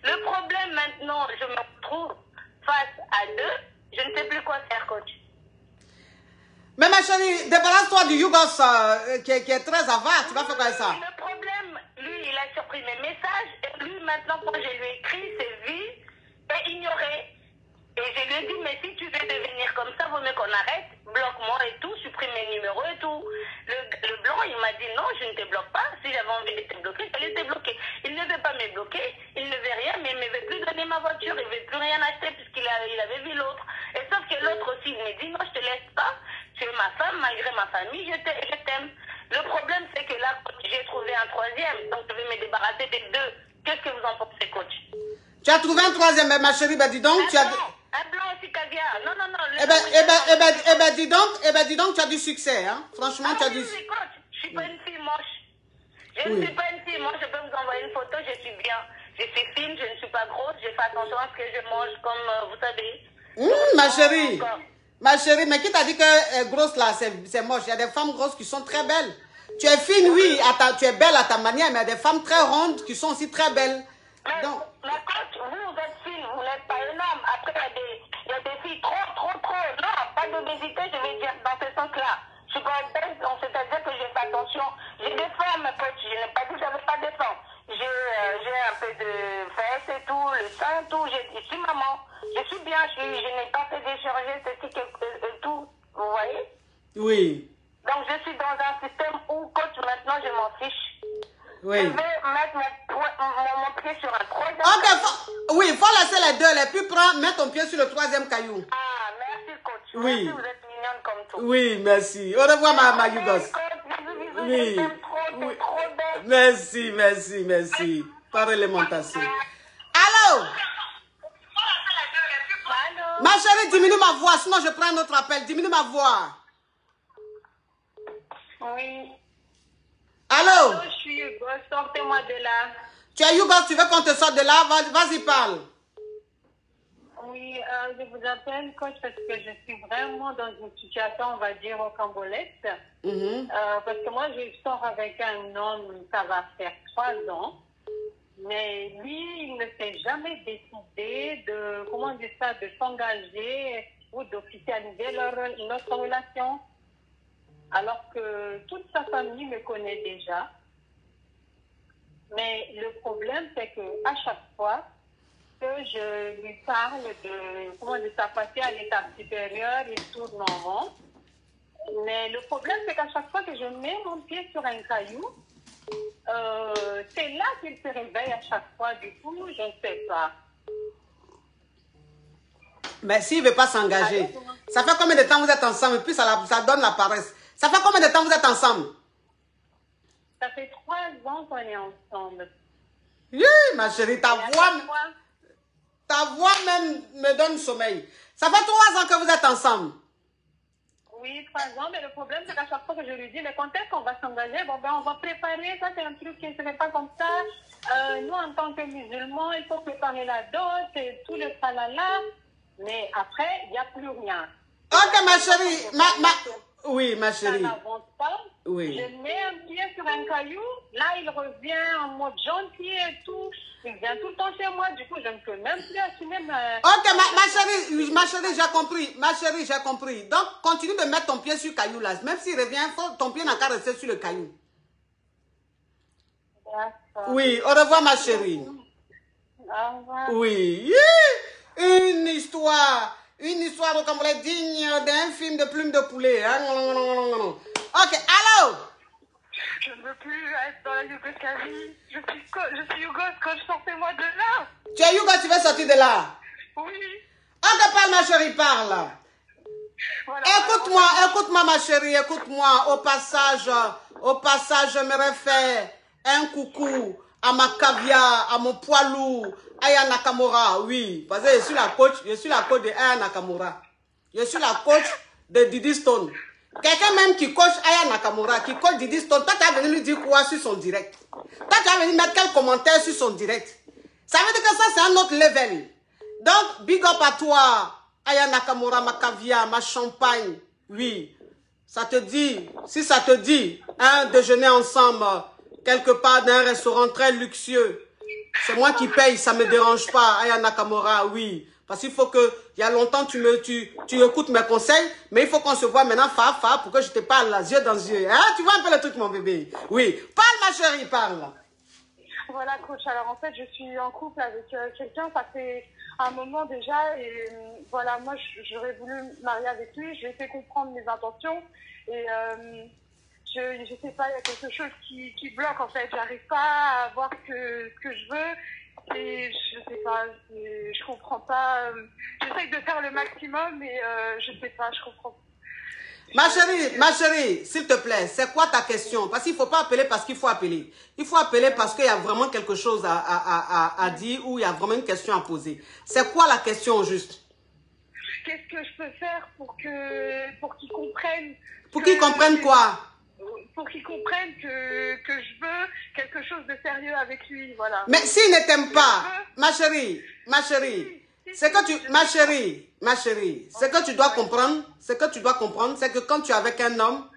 Le problème maintenant, je me retrouve face à deux. Je ne sais plus quoi faire, coach. Mais ma chérie, débarrasse-toi du Yougos qui est très avare. Tu vas faire quoi avec ça? Le problème, lui, il a surpris mes messages. Et lui, maintenant, quand je lui ai écrit, c'est vu et ignoré. Et je lui ai dit, mais si tu veux devenir comme ça, vaut mieux qu'on arrête. Bloque-moi et tout, supprime mes numéros et tout. Le blanc, il m'a dit, non, je ne te bloque pas. Si j'avais envie de te bloquer, je vais te bloquer. Il ne veut pas me bloquer, il ne veut rien, mais il ne veut plus donner ma voiture, il ne veut plus rien acheter puisqu'il avait vu l'autre. Et sauf que l'autre aussi, il me dit, non, je ne te laisse pas. Tu es ma femme, malgré ma famille, je t'aime. Le problème, c'est que là, j'ai trouvé un troisième, donc je vais me débarrasser des deux. Qu'est-ce que vous en pensez, coach? Tu as trouvé un troisième, mais ma chérie, ben dis donc, tu as... Un blanc aussi caviar. Non. Dis donc, tu as du succès, hein. Franchement, tu as du... Oui, coach, je suis pas une fille moche. Je ne suis pas une fille moche, je peux vous envoyer une photo, je suis bien. Je suis fine, je ne suis pas grosse, je fais attention à ce que je mange, comme vous savez. Ma chérie, mais qui t'a dit que grosse là, c'est moche? Il y a des femmes grosses qui sont très belles. Tu es fine, oui, tu es belle à ta manière, mais il y a des femmes très rondes qui sont aussi très belles. Mais, Donc... mais coach, vous êtes fine, vous n'êtes pas énorme. Après, il y a des filles trop. Non, pas d'obésité, je vais dire, dans ce sens-là. Je suis pas obèse, donc c'est-à-dire que je fais attention. J'ai des formes, coach, je n'ai pas dit que j'avais pas de formes. J'ai un peu de fesses et tout, le sein et tout. Je suis maman. Je suis bien, je n'ai pas fait des chirurgies esthétiques et tout. Vous voyez? Oui. Donc je suis dans un système où, coach, maintenant je m'en fiche. Oui. Je vais mettre mon pied sur un troisième caillou. Oui, il faut laisser les deux. Les plus prends, mets ton pied sur le troisième caillou. Ah, merci, coach. Oui. Merci, vous êtes mignonne comme tout. Oui, merci. Au revoir, ma Yougos. Oui. Trop belle. Merci. Par alimentation. Allô? Ma chérie, diminue ma voix, sinon je prends un autre appel. Diminue ma voix. Oui. Allô? Je suis Yougos, sortez-moi de là. Tu es Yougos, tu veux qu'on te sorte de là? Vas-y, parle. Oui, je vous appelle, coach, parce que je suis vraiment dans une situation, on va dire, rocambolesque. Parce que moi, je sors avec un homme, ça va faire 3 ans. Mais lui, il ne s'est jamais décidé de, comment dire ça, de s'engager ou d'officialiser notre relation. Alors que toute sa famille me connaît déjà. Mais le problème, c'est qu'à chaque fois, que je lui parle de sa passer à l'étape supérieure, il tourne en rond. Mais le problème, c'est qu'à chaque fois que je mets mon pied sur un caillou, c'est là qu'il se réveille à chaque fois. Du coup, je ne sais pas. Mais s'il ne veut pas s'engager, ça fait combien de temps vous êtes ensemble? Et puis ça donne la paresse. Ça fait combien de temps vous êtes ensemble? Ça fait 3 ans qu'on est ensemble. Oui, ma chérie, ta voix même me donne sommeil. Ça fait 3 ans que vous êtes ensemble. Oui, 3 ans, mais le problème, c'est qu'à chaque fois que je lui dis, mais quand est-ce qu'on va s'engager? Bon, ben, on va préparer, ça c'est un truc qui ne se fait pas comme ça. Nous, en tant que musulmans, il faut préparer la dot et tout le tralala. Mais après, il n'y a plus rien. Ok, ma chérie. Oui, ma chérie. Ça n'avance pas. Oui. Je mets un pied sur un caillou. Là, il revient en mode gentil et tout. Il vient tout le temps chez moi. Du coup, je ne peux même plus assumer ma... Ok, ma chérie, j'ai compris. Ma chérie, j'ai compris. Donc, continue de mettre ton pied sur le caillou là. Même s'il revient, ton pied n'a qu'à rester sur le caillou. D'accord. Oui, au revoir, ma chérie. Au revoir. Oui. Une histoire comme elle est digne d'un film de Plume de Poulet. Ok, allô? Je ne veux plus être dans la Yougoslavie. Je suis yougosse, coach, sortez-moi de là. Tu es Yougo, tu veux sortir de là? Oui. Ok, parle, ma chérie, parle. Voilà, Écoute-moi, ma chérie, écoute-moi. Au passage, j'aimerais faire un coucou à ma caviar, à mon poids lourd, Aya Nakamura, oui. Parce que je suis la coach de Aya Nakamura. Je suis la coach de Didi Stone. Quelqu'un même qui coach Aya Nakamura, qui coach Didi Stone, toi tu as venu lui dire quoi sur son direct? Toi tu as venu mettre quel commentaire sur son direct? Ça veut dire que ça c'est un autre level. Donc, big up à toi, Aya Nakamura, ma caviar, ma champagne. Oui, ça te dit, si ça te dit, un déjeuner ensemble, quelque part dans un restaurant très luxueux. C'est moi qui paye, ça ne me dérange pas, Aya Nakamura, oui. Parce qu'il faut que, il y a longtemps, tu écoutes mes conseils, mais il faut qu'on se voit maintenant, pour que je te parle, là, yeux dans les yeux. Hein? Tu vois un peu le truc, mon bébé? Oui. Parle, ma chérie, parle. Voilà, coach. Alors, en fait, je suis en couple avec quelqu'un, ça fait un moment déjà, et voilà, moi, j'aurais voulu me marier avec lui, je lui ai fait comprendre mes intentions, et je sais pas, il y a quelque chose qui bloque, en fait, j'arrive pas à avoir ce que je veux, et je sais pas, je comprends pas, j'essaye de faire le maximum, mais je sais pas, je comprends pas. Ma chérie, s'il te plaît, c'est quoi ta question? Parce qu'il ne faut pas appeler parce qu'il faut appeler. Il faut appeler parce qu'il y a vraiment quelque chose à dire ou il y a vraiment une question à poser. C'est quoi la question juste? Qu'est-ce que je peux faire pour qu'ils comprennent? Pour qu'ils comprennent quoi? Pour qu'ils comprennent que je veux quelque chose de sérieux avec lui, voilà. Mais s'il ne t'aime pas, ma chérie, c'est que tu dois comprendre, c'est que quand tu es avec un homme,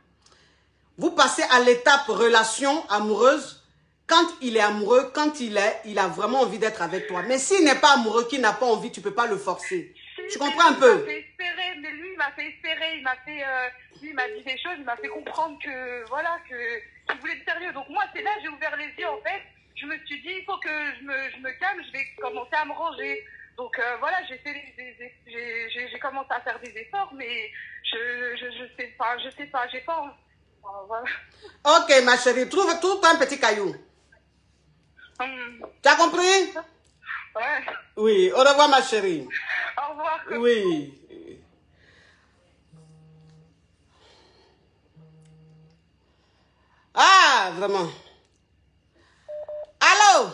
vous passez à l'étape relation amoureuse. Quand il est amoureux, il a vraiment envie d'être avec toi. Mais s'il n'est pas amoureux, qu'il n'a pas envie, tu ne peux pas le forcer. Tu comprends un peu? Mais lui, il m'a fait espérer, lui, il m'a dit des choses, il m'a fait comprendre que, voilà, qu'il voulait être sérieux. Donc moi, c'est là que j'ai ouvert les yeux, en fait. Je me suis dit, il faut que je me calme, je vais commencer à me ranger. Donc voilà, j'ai commencé à faire des efforts, mais je sais pas, j'ai pas envie. Voilà. Ok, ma chérie, trouve un petit caillou. Tu as compris? Ouais. Oui, au revoir, ma chérie. Au revoir. Oui. Ah, vraiment. Allô?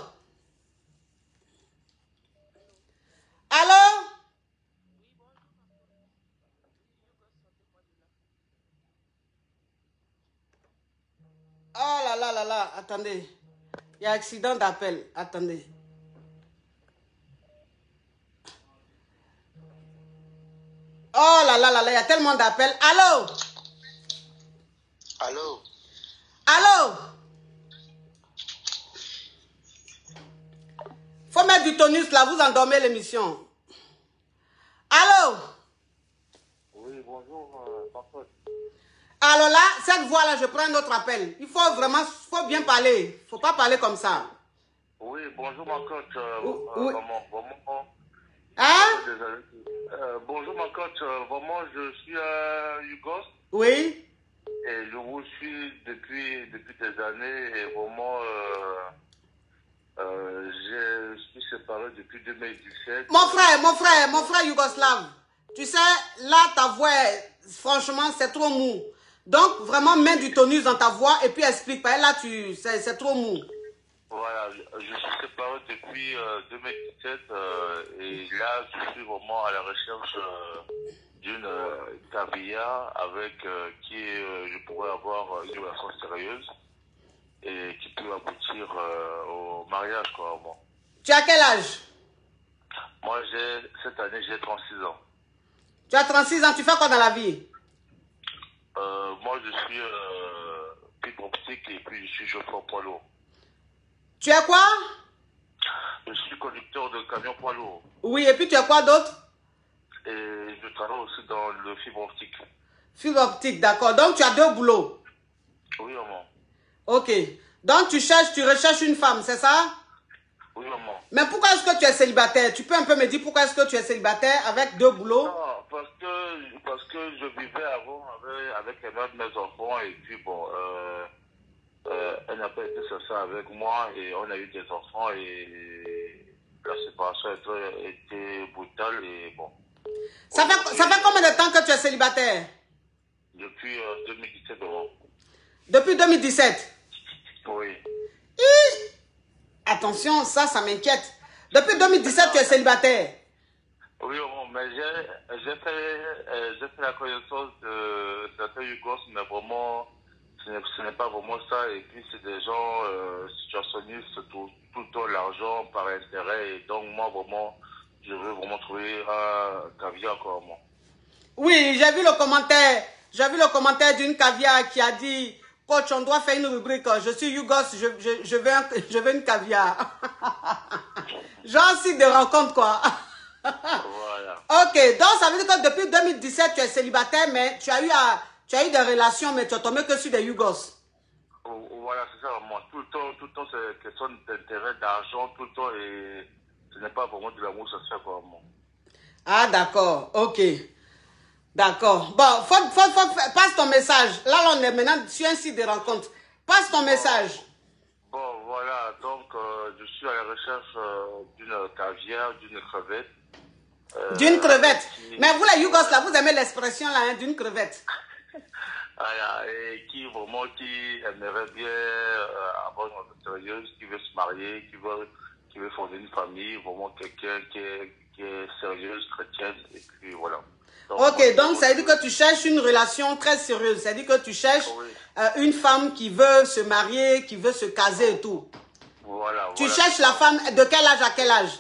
Allô? Oh là là là là, attendez. Il y a accident d'appel, attendez. Oh là là là là, il y a tellement d'appels. Allô? Allô? Allô? Faut mettre du tonus là, vous endormez l'émission. Allô? Oui, bonjour, papa. Alors là, cette voix-là, je prends un autre appel. Il faut vraiment, faut bien parler. Il ne faut pas parler comme ça. Oui, bonjour ma coach. Oui. Vraiment. Hein? Désolé. Bonjour ma coach. Vraiment, je suis Yugos. Oui. Et je vous suis depuis des années. Et vraiment, je suis séparé depuis 2017. Mon frère Yougoslave. Tu sais, là, ta voix, franchement, c'est trop mou. Donc, vraiment, mets du tonus dans ta voix et puis explique. Parce que là, c'est trop mou. Voilà, je suis séparé depuis 2017 et là, je suis vraiment à la recherche d'une cavia avec qui je pourrais avoir une relation sérieuse et qui peut aboutir au mariage, quoi, moi. Tu as quel âge? Moi, cette année, j'ai 36 ans. Tu as 36 ans, tu fais quoi dans la vie? Moi, je suis fibre optique et puis je suis chauffeur poids lourd. Tu es quoi? Je suis conducteur de camion poids lourd. Oui, et puis tu es quoi d'autre? Et je travaille aussi dans le fibre optique. Fibre optique, d'accord. Donc tu as 2 boulots. Oui, maman. Ok. Donc tu recherches une femme, c'est ça? Oui, maman. Mais pourquoi est-ce que tu es célibataire? Tu peux un peu me dire pourquoi est-ce que tu es célibataire avec 2 boulots? Non, parce que je vivais avant avec mes enfants et puis bon, elle n'a pas été sincère avec moi et on a eu des enfants et la séparation a été brutale et bon. Ça fait combien de temps que tu es célibataire? Depuis 2017 avant. Depuis 2017? Oui. Attention, ça m'inquiète. Depuis 2017, tu es célibataire? Oui, bon, mais j'ai fait la connaissance de certains Yougos, mais vraiment, ce n'est pas vraiment ça. Et puis, c'est des gens situationnistes, tout le temps l'argent par intérêt. Et donc, moi, vraiment, je veux vraiment trouver un caviar comme moi. Oui, j'ai vu le commentaire. J'ai vu le commentaire d'une caviar qui a dit, coach, on doit faire une rubrique. Je suis Yougos, je veux une caviar. Genre site de rencontre, quoi. Voilà. Ok, donc ça veut dire que depuis 2017, tu es célibataire, mais tu as eu des relations, mais tu es tombé que sur des Yougos. Voilà, c'est ça, moi. Tout le temps, c'est question d'intérêt, d'argent, tout le temps, et ce n'est pas vraiment de l'amour, ça se fait quoi, moi. Ah, d'accord, ok. D'accord. Bon, passe ton message. Là, on est maintenant sur un site de rencontre. Passe ton message. Bon, voilà, donc je suis à la recherche d'une caviar, d'une crevette. D'une crevette. Mais vous, les Yougos, là, vous aimez l'expression là, hein, d'une crevette. Voilà, et qui aimerait bien avoir une relation sérieuse, qui veut se marier, qui veut fonder une famille, vraiment quelqu'un qui est sérieuse, chrétienne, et puis voilà. Donc, ok, donc ça veut dire que tu cherches une relation très sérieuse. Ça veut dire que tu cherches une femme qui veut se marier, qui veut se caser et tout. Voilà. Tu cherches la femme de quel âge à quel âge?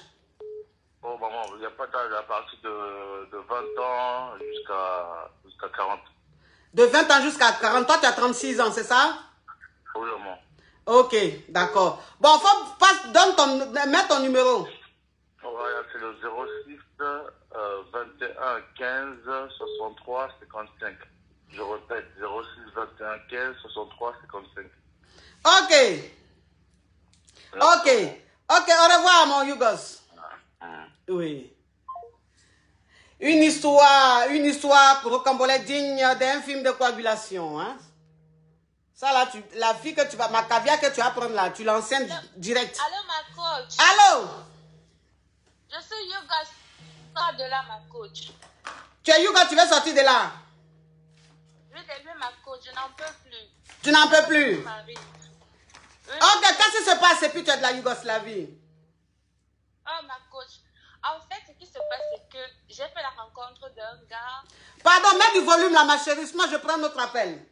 Oh maman, il n'y a pas d'âge, à partir de 20 ans jusqu'à 40. De 20 ans jusqu'à 40, toi tu as 36 ans, c'est ça? Oui, maman. Ok, d'accord. Bon, mets ton numéro. Voilà, c'est le 06 21 15 63 55. Je répète, 06 21 15 63 55. Ok. Ok. Ok, au revoir mon Yougos. Oui. Une histoire rocambolesque digne d'un film de coagulation. Hein? Ça là, la fille que tu vas, ma caviar que tu vas prendre là, tu l'enseignes direct. Allô ma coach. Allô? Je suis Yougos. Sors de là ma coach. Tu es Yougos, tu veux sortir de là? Oui, c'est lui ma coach, je n'en peux plus. Tu n'en peux plus? Oui. Ok, qu'est-ce qui se passe et puis tu es de la Yougoslavie? Oh ma coach. En fait, ce qui se passe, c'est que j'ai fait la rencontre d'un gars. Pardon, mets du volume là, ma chérie, sinon je prends notre appel.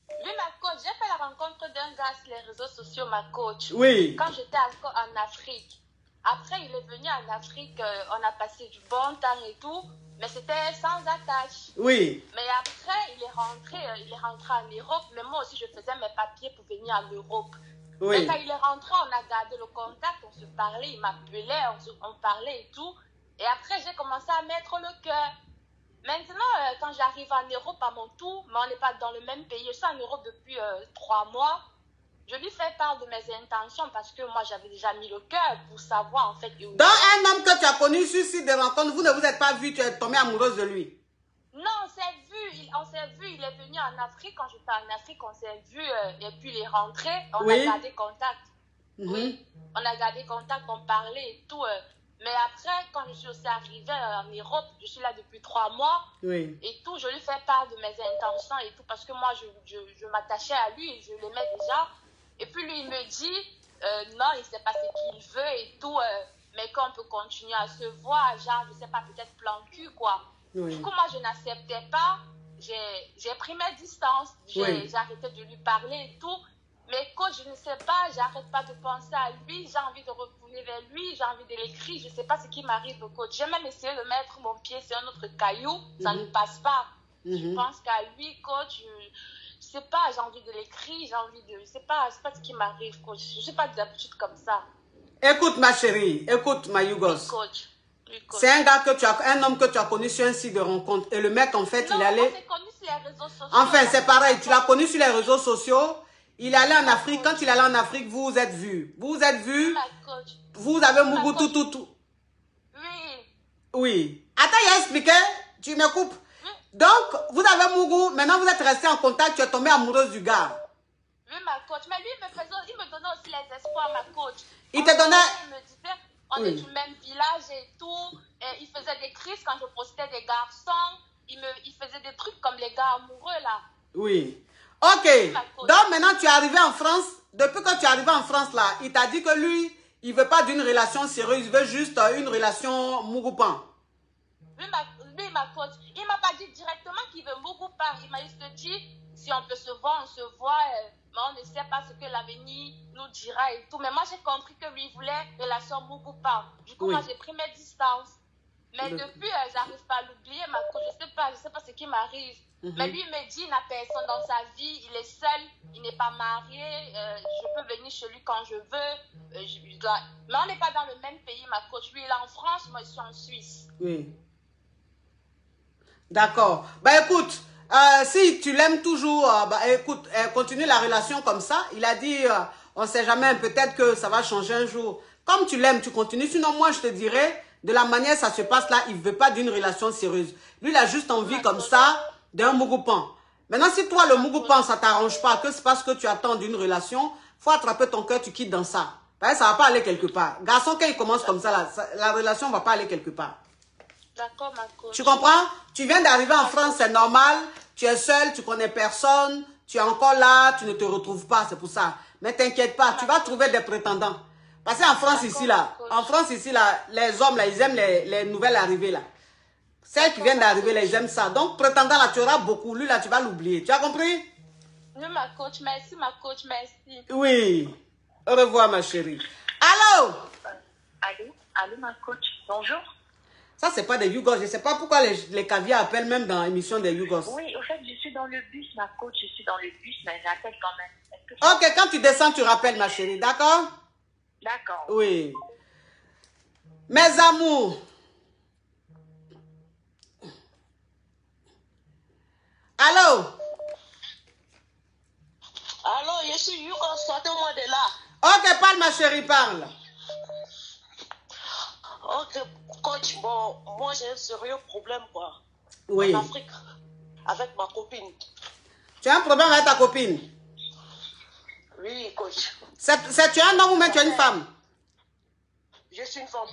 Oui, ma coach, j'ai fait la rencontre d'un gars sur les réseaux sociaux, ma coach. Oui. Quand j'étais encore en Afrique. Après, il est venu en Afrique, on a passé du bon temps et tout, mais c'était sans attache. Oui. Mais après, il est rentré en Europe, mais moi aussi, je faisais mes papiers pour venir en Europe. Oui. Mais quand il est rentré, on a gardé le contact, on se parlait, il m'appelait, on parlait et tout. Et après, j'ai commencé à mettre le cœur. Maintenant, quand j'arrive en Europe à mon tour, mais on n'est pas dans le même pays, je suis en Europe depuis 3 mois. je lui fais part de mes intentions parce que moi, j'avais déjà mis le cœur pour savoir, en fait. Donc, un homme que tu as connu sur site de rencontre, vous ne vous êtes pas vu, tu es tombée amoureuse de lui? Non, on s'est vu, il est venu en Afrique. Quand j'étais en Afrique, on s'est vu et puis il est rentré. On a gardé contact. Oui, on a gardé contact, on parlait et tout. Mais après, quand je suis aussi arrivée en Europe, je suis là depuis 3 mois et tout, je lui fais part de mes intentions et tout parce que moi, je m'attachais à lui et je l'aimais déjà. Et puis lui, il me dit, non, il ne sait pas ce qu'il veut et tout, mais qu'on peut continuer à se voir, genre, je ne sais pas, peut-être plan cul, quoi. Du coup, moi, je n'acceptais pas. J'ai pris mes distances. J'ai arrêté de lui parler et tout. Mais coach, je ne sais pas, j'arrête pas de penser à lui. J'ai envie de retourner vers lui. J'ai envie de l'écrire. Je ne sais pas ce qui m'arrive, coach. J'ai même essayé de mettre mon pied sur un autre caillou. Ça ne passe pas. Je pense qu'à lui, coach, je sais pas, j'ai envie de l'écrire. J'ai envie de... Je sais pas ce qui m'arrive, coach. Je ne suis pas d'habitude comme ça. Écoute, ma chérie. Écoute, ma Yougos. Coach. C'est un homme que tu as connu sur un site de rencontre. Et le mec, en fait, il allait... on s'est connu sur les réseaux sociaux. Enfin, c'est pareil. Tu l'as connu sur les réseaux sociaux. Il allait en Afrique. Quand il allait en Afrique, vous vous êtes vus. Vous vous êtes vus. Vous avez Mougou tout. Oui. Oui. Attends, il a expliqué. Tu me coupes. Donc, vous avez Mougou. Maintenant, vous êtes restés en contact. Tu es tombée amoureuse du gars. Oui, ma coach. Mais lui, il me donnait aussi les espoirs, ma coach. Il te donnait... Il me disait... On est du même village et tout. Et il faisait des crises quand je postais des garçons. Il faisait des trucs comme les gars amoureux, là. Oui. Ok. Donc, maintenant, tu es arrivé en France. Depuis que tu es arrivé en France, là, il t'a dit que lui, il ne veut pas d'une relation sérieuse. Il veut juste une relation mougoupan. Oui, ma coach. Il ne m'a pas dit directement qu'il veut mougoupan. Il m'a juste dit, si on peut se voir, on se voit. Mais on ne sait pas ce que l'avenir nous dira et tout. Mais moi, j'ai compris que lui voulait relation mougoupan. Du coup, moi, j'ai pris mes distances. Mais depuis, j'arrive pas à l'oublier, ma coach. Je sais pas ce qui m'arrive. Mais lui, il me dit, il n'a personne dans sa vie. Il est seul. Il n'est pas marié. Je peux venir chez lui quand je veux. Mais on n'est pas dans le même pays, ma coach. Lui, il est en France. Moi, je suis en Suisse. Oui. D'accord. Bah, écoute... si tu l'aimes toujours, écoute, continue la relation comme ça. Il a dit, on ne sait jamais, peut-être que ça va changer un jour. Comme tu l'aimes, tu continues. Sinon, moi, je te dirais, de la manière ça se passe là, il ne veut pas d'une relation sérieuse. Lui, il a juste envie comme ça d'un mougoupan. Maintenant, si toi, le mougoupan, ça ne t'arrange pas, que c'est parce que tu attends d'une relation, il faut attraper ton cœur, tu quittes dans ça. Ça ne va pas aller quelque part. Garçon, quand il commence comme ça, là, la relation ne va pas aller quelque part. D'accord, ma coach. Tu comprends? Tu viens d'arriver en France, c'est normal. Tu es seul, tu connais personne. Tu es encore là, tu ne te retrouves pas, c'est pour ça. Mais t'inquiète pas, tu vas trouver des prétendants. Parce qu'en France ici, là, les hommes, là, ils aiment les nouvelles arrivées, là. Celles qui viennent d'arriver, là, ils aiment ça. Donc, prétendant, là, tu auras beaucoup. Lui, là, tu vas l'oublier. Tu as compris? Oui, ma coach, merci, ma coach, merci. Oui. Au revoir, ma chérie. Allô? Allô, ma coach. Bonjour. Ça, c'est pas des Yougos. Je ne sais pas pourquoi les caviars appellent même dans l'émission des Yougos. Oui, au fait, je suis dans le bus, ma coach. Je suis dans le bus, mais j'appelle quand même. Ok, quand tu descends, tu rappelles, ma chérie. D'accord? D'accord. Oui. Mes amours. Allô? Allô, je suis Yougos. Sortez-moi de là. Ok, parle, ma chérie, parle. Ok, coach, bon, moi j'ai un sérieux problème, quoi. Oui. En Afrique, avec ma copine. Tu as un problème avec ta copine? Oui, coach. Tu es un homme ou même tu es une femme? Je suis une femme.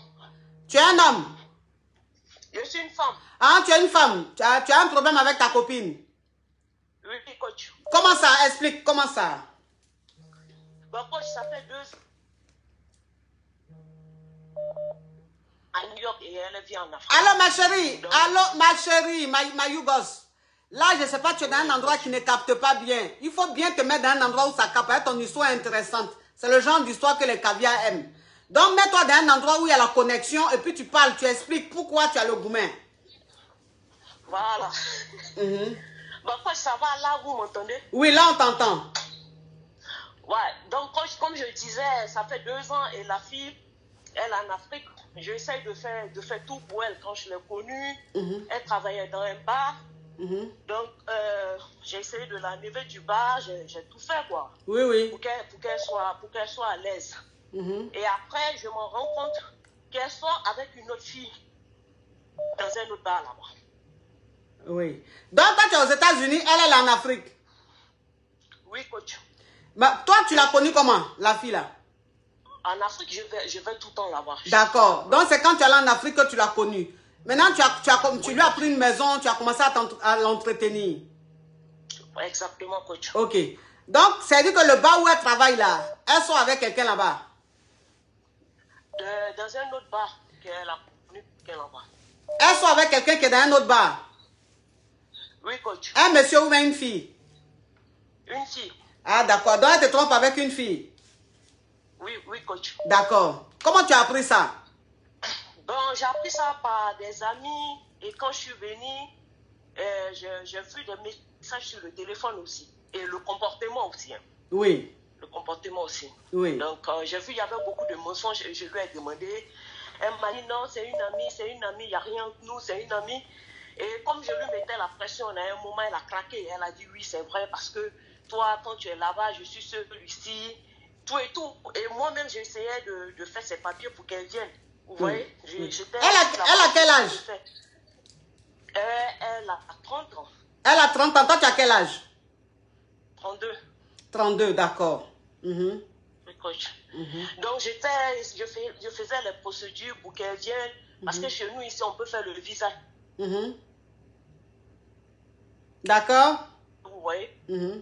Tu es un homme? Je suis une femme. Ah, tu es une femme. Tu as un problème avec ta copine? Oui, coach. Comment ça? Explique, comment ça? Bah, coach, ça fait 2 ans. À New York et elle vient en Afrique. Allô, ma chérie. Allô, ma chérie, ma Yougos. Là, je ne sais pas, tu es dans un endroit qui ne capte pas bien. Il faut bien te mettre dans un endroit où ça capte. Ton histoire est intéressante. C'est le genre d'histoire que les caviars aiment. Donc, mets-toi dans un endroit où il y a la connexion et puis tu parles, tu expliques pourquoi tu as le gourmet. Voilà. Bah, coach, ça va là, vous m'entendez? Oui, là, on t'entend. Ouais, donc, coach, comme je disais, ça fait 2 ans et la fille, elle est en Afrique. J'essaie de faire tout pour elle. Quand je l'ai connue, elle travaillait dans un bar. Donc, j'ai essayé de la lever du bas, j'ai tout fait, quoi. Oui, oui. Pour qu'elle soit à l'aise. Et après, je m'en rends compte qu'elle sort avec une autre fille dans un autre bar là-bas. Oui. Donc, quand tu es aux États-Unis, elle est là en Afrique. Oui, coach. Bah, toi, tu l'as connue comment, la fille là? En Afrique, je vais tout le temps là-bas. D'accord. Donc, c'est quand tu es allé en Afrique que tu l'as connue. Maintenant, tu lui as pris une maison, tu as commencé à l'entretenir. Exactement, coach. Ok. Donc, c'est-à-dire que le bar où elle travaille là, elle sort avec quelqu'un là-bas? Dans un autre bar qu'elle a connu là-bas. Elle sort avec quelqu'un qui est dans un autre bar? Oui, coach. Un monsieur ou bien une fille? Une fille. Ah, d'accord. Donc, elle te trompe avec une fille? Oui, oui, coach. D'accord. Comment tu as appris ça? Bon, j'ai appris ça par des amis. Et quand je suis venue, j'ai vu des messages sur le téléphone aussi. Et le comportement aussi. Hein. Oui. Le comportement aussi. Oui. Donc, j'ai vu, il y avait beaucoup de mensonges. Et je lui ai demandé. Elle m'a dit non, c'est une amie, il n'y a rien entre nous, c'est une amie. Et comme je lui mettais la pression, à un moment, elle a craqué. Elle a dit oui, c'est vrai, parce que toi, quand tu es là-bas, je suis celui-ci, tout et tout. Et moi-même, j'essayais de faire ses papiers pour qu'elle vienne. Vous voyez? Elle a quel âge? Elle a 30 ans. Elle a 30 ans. Toi, tu as quel âge? 32. 32, d'accord. Oui, coach. Donc, je faisais les procédures pour qu'elle vienne. Parce que chez nous, ici, on peut faire le visa. D'accord. Vous voyez?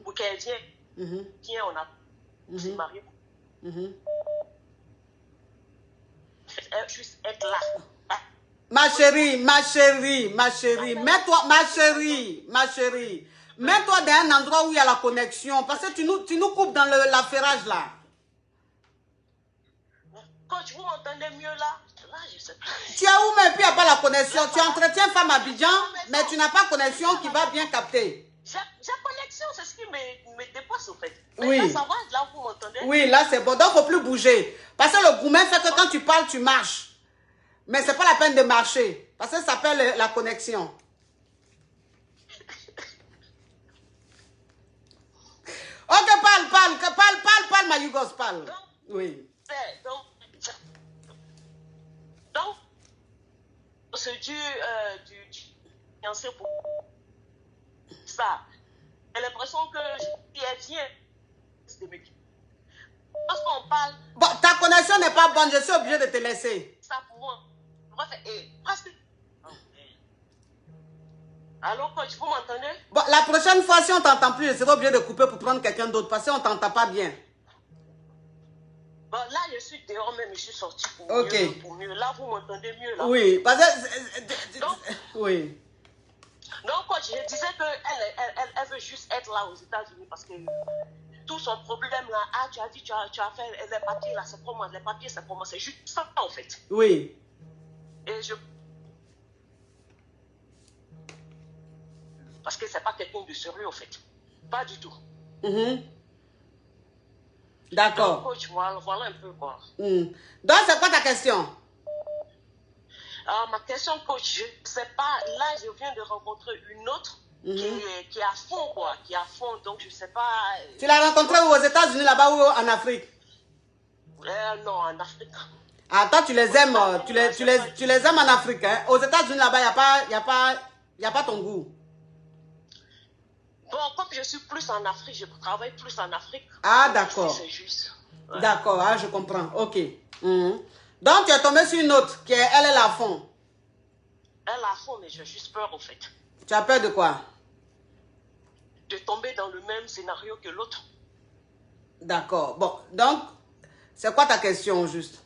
Pour qu'elle vienne. Tiens, on s'est mariés. Juste être là. Ma chérie, mets-toi, ma chérie, mets-toi dans un endroit où il y a la connexion, parce que tu nous coupes dans l'affairage là. Coach, vous m'entendez mieux là? Là, je sais pas. Tu es où, mais puis il n'y a pas la connexion. Tu entretiens femme Abidjan, mais tu n'as pas connexion qui va bien capter. J'ai connexion, c'est ce qui me dépasse au fait. Mais Oui. là, ça va, là, vous m'entendez? Oui, là c'est bon, donc il ne faut plus bouger. Parce que le gourmet fait que quand tu parles, tu marches. Mais ce n'est pas la peine de marcher, parce que ça s'appelle la connexion. Ok, parle, Mayugos, parle. Donc, oui. Donc, procédure du fiancé pour ça. J'ai l'impression que si elle vient, c'est de me quitter. Parce qu'on parle. Bon, ta connexion n'est pas bonne, je suis obligé de te laisser. Ça pour moi. Presque. Allô, coach, vous m'entendez? Bon, la prochaine fois, si on ne t'entend plus, je serai obligé de couper pour prendre quelqu'un d'autre parce qu'on ne t'entend pas bien. Bon, là, je suis dehors même, je suis sortie pour mieux. Là, vous m'entendez mieux, là? Oui, parce que... Donc, oui. Donc, coach, je disais qu'elle veut juste être là aux États-Unis parce que tout son problème là, tu as dit, tu as fait les papiers là, c'est comment? Les papiers, c'est comment? C'est juste ça, en fait. Oui. Et parce que c'est pas quelqu'un de sérieux, en fait. Pas du tout. D'accord. Coach, voilà un peu quoi. Donc, c'est quoi ta question? Ma question, coach, je ne sais pas. Là, je viens de rencontrer une autre qui est à fond, quoi. Qui est à fond, donc je ne sais pas. Tu l'as rencontrée aux États-Unis, là-bas ou en Afrique? Non, en Afrique. Ah, toi, tu les aimes, tu les aimes en Afrique. Hein? Aux États-Unis, là-bas, il n'y a pas ton goût. Bon, comme je suis plus en Afrique, je travaille plus en Afrique. Ah, d'accord. C'est juste. Ouais. D'accord, ah, je comprends. Ok. Donc, tu es tombé sur une autre qui elle est à fond. Elle est à fond, mais j'ai juste peur, en fait. Tu as peur de quoi? De tomber dans le même scénario que l'autre. D'accord. Bon, donc, c'est quoi ta question, juste?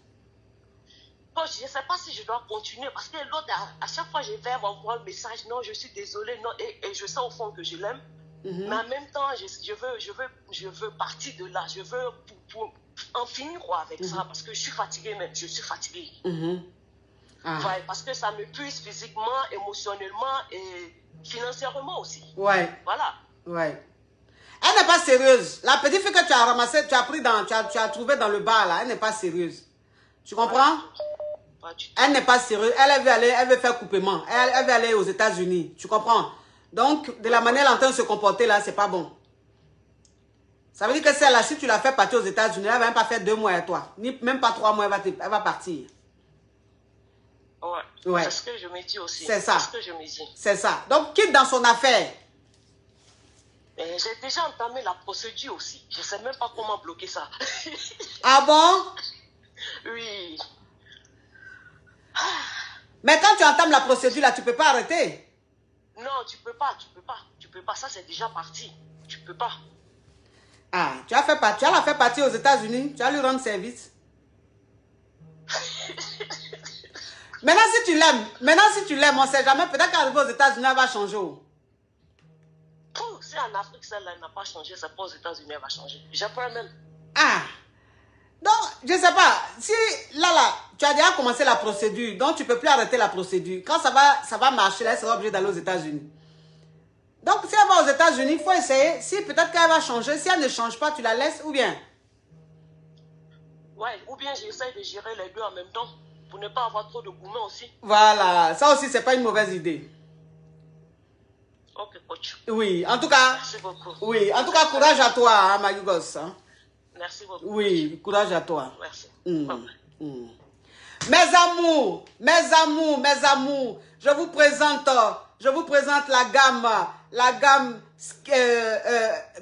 Bon, je ne sais pas si je dois continuer, parce que l'autre, à chaque fois, je vais m'envoyer un message, non, je suis désolée, non, et je sens au fond que je l'aime. Mais en même temps, je veux partir de là. Je veux pour en finir quoi, avec ça, parce que je suis fatiguée même. Je suis fatiguée. Ouais, parce que ça me puise physiquement, émotionnellement et financièrement aussi. Ouais. Voilà. Ouais. Elle n'est pas sérieuse. La petite fille que tu as ramassée, tu as trouvé dans le bar là, elle n'est pas sérieuse. Tu comprends? Pas du tout. Elle n'est pas sérieuse. Elle veut faire coupement. Elle veut aller aux États-Unis. Tu comprends? Donc, de la manière dont elle est en train de se comporter là, c'est pas bon. Ça veut dire que celle-là, si tu la fais partir aux États-Unis, elle va même pas faire 2 mois à toi. Ni même pas 3 mois, elle va partir. Ouais. C'est ce que je me dis aussi. C'est ça. C'est ce que je me dis. C'est ça. Donc, quitte dans son affaire. J'ai déjà entamé la procédure aussi. Je ne sais même pas comment bloquer ça. Ah bon? Oui. Mais quand tu entames la procédure, là, tu peux pas arrêter. Non, tu peux pas. Ça, c'est déjà parti. Tu peux pas. Ah, tu as la fait partir aux États-Unis. Tu vas lui rendre service. Maintenant, si tu l'aimes, on ne sait jamais. Peut-être qu'arriver aux États-Unis, elle va changer. Si en Afrique, celle-là n'a pas changé, c'est pas aux États-Unis, elle va changer. J'ai peur même. Ah. Donc, je ne sais pas. Si là, tu as déjà commencé la procédure, donc tu ne peux plus arrêter la procédure. Quand ça va marcher, là, elle sera obligée d'aller aux États-Unis. Donc, si elle va aux États-Unis, il faut essayer. Si peut-être qu'elle va changer, si elle ne change pas, tu la laisses ou bien? Ouais, ou bien j'essaie de gérer les deux en même temps pour ne pas avoir trop de gourmets aussi. Voilà, ça aussi, c'est pas une mauvaise idée. Ok, coach. Oui, en tout cas. Merci beaucoup. Oui, en tout cas, courage à toi, hein, ma Yougos. Hein. Merci beaucoup. Oui, courage à toi. Merci. Mes amours, je vous présente la gamme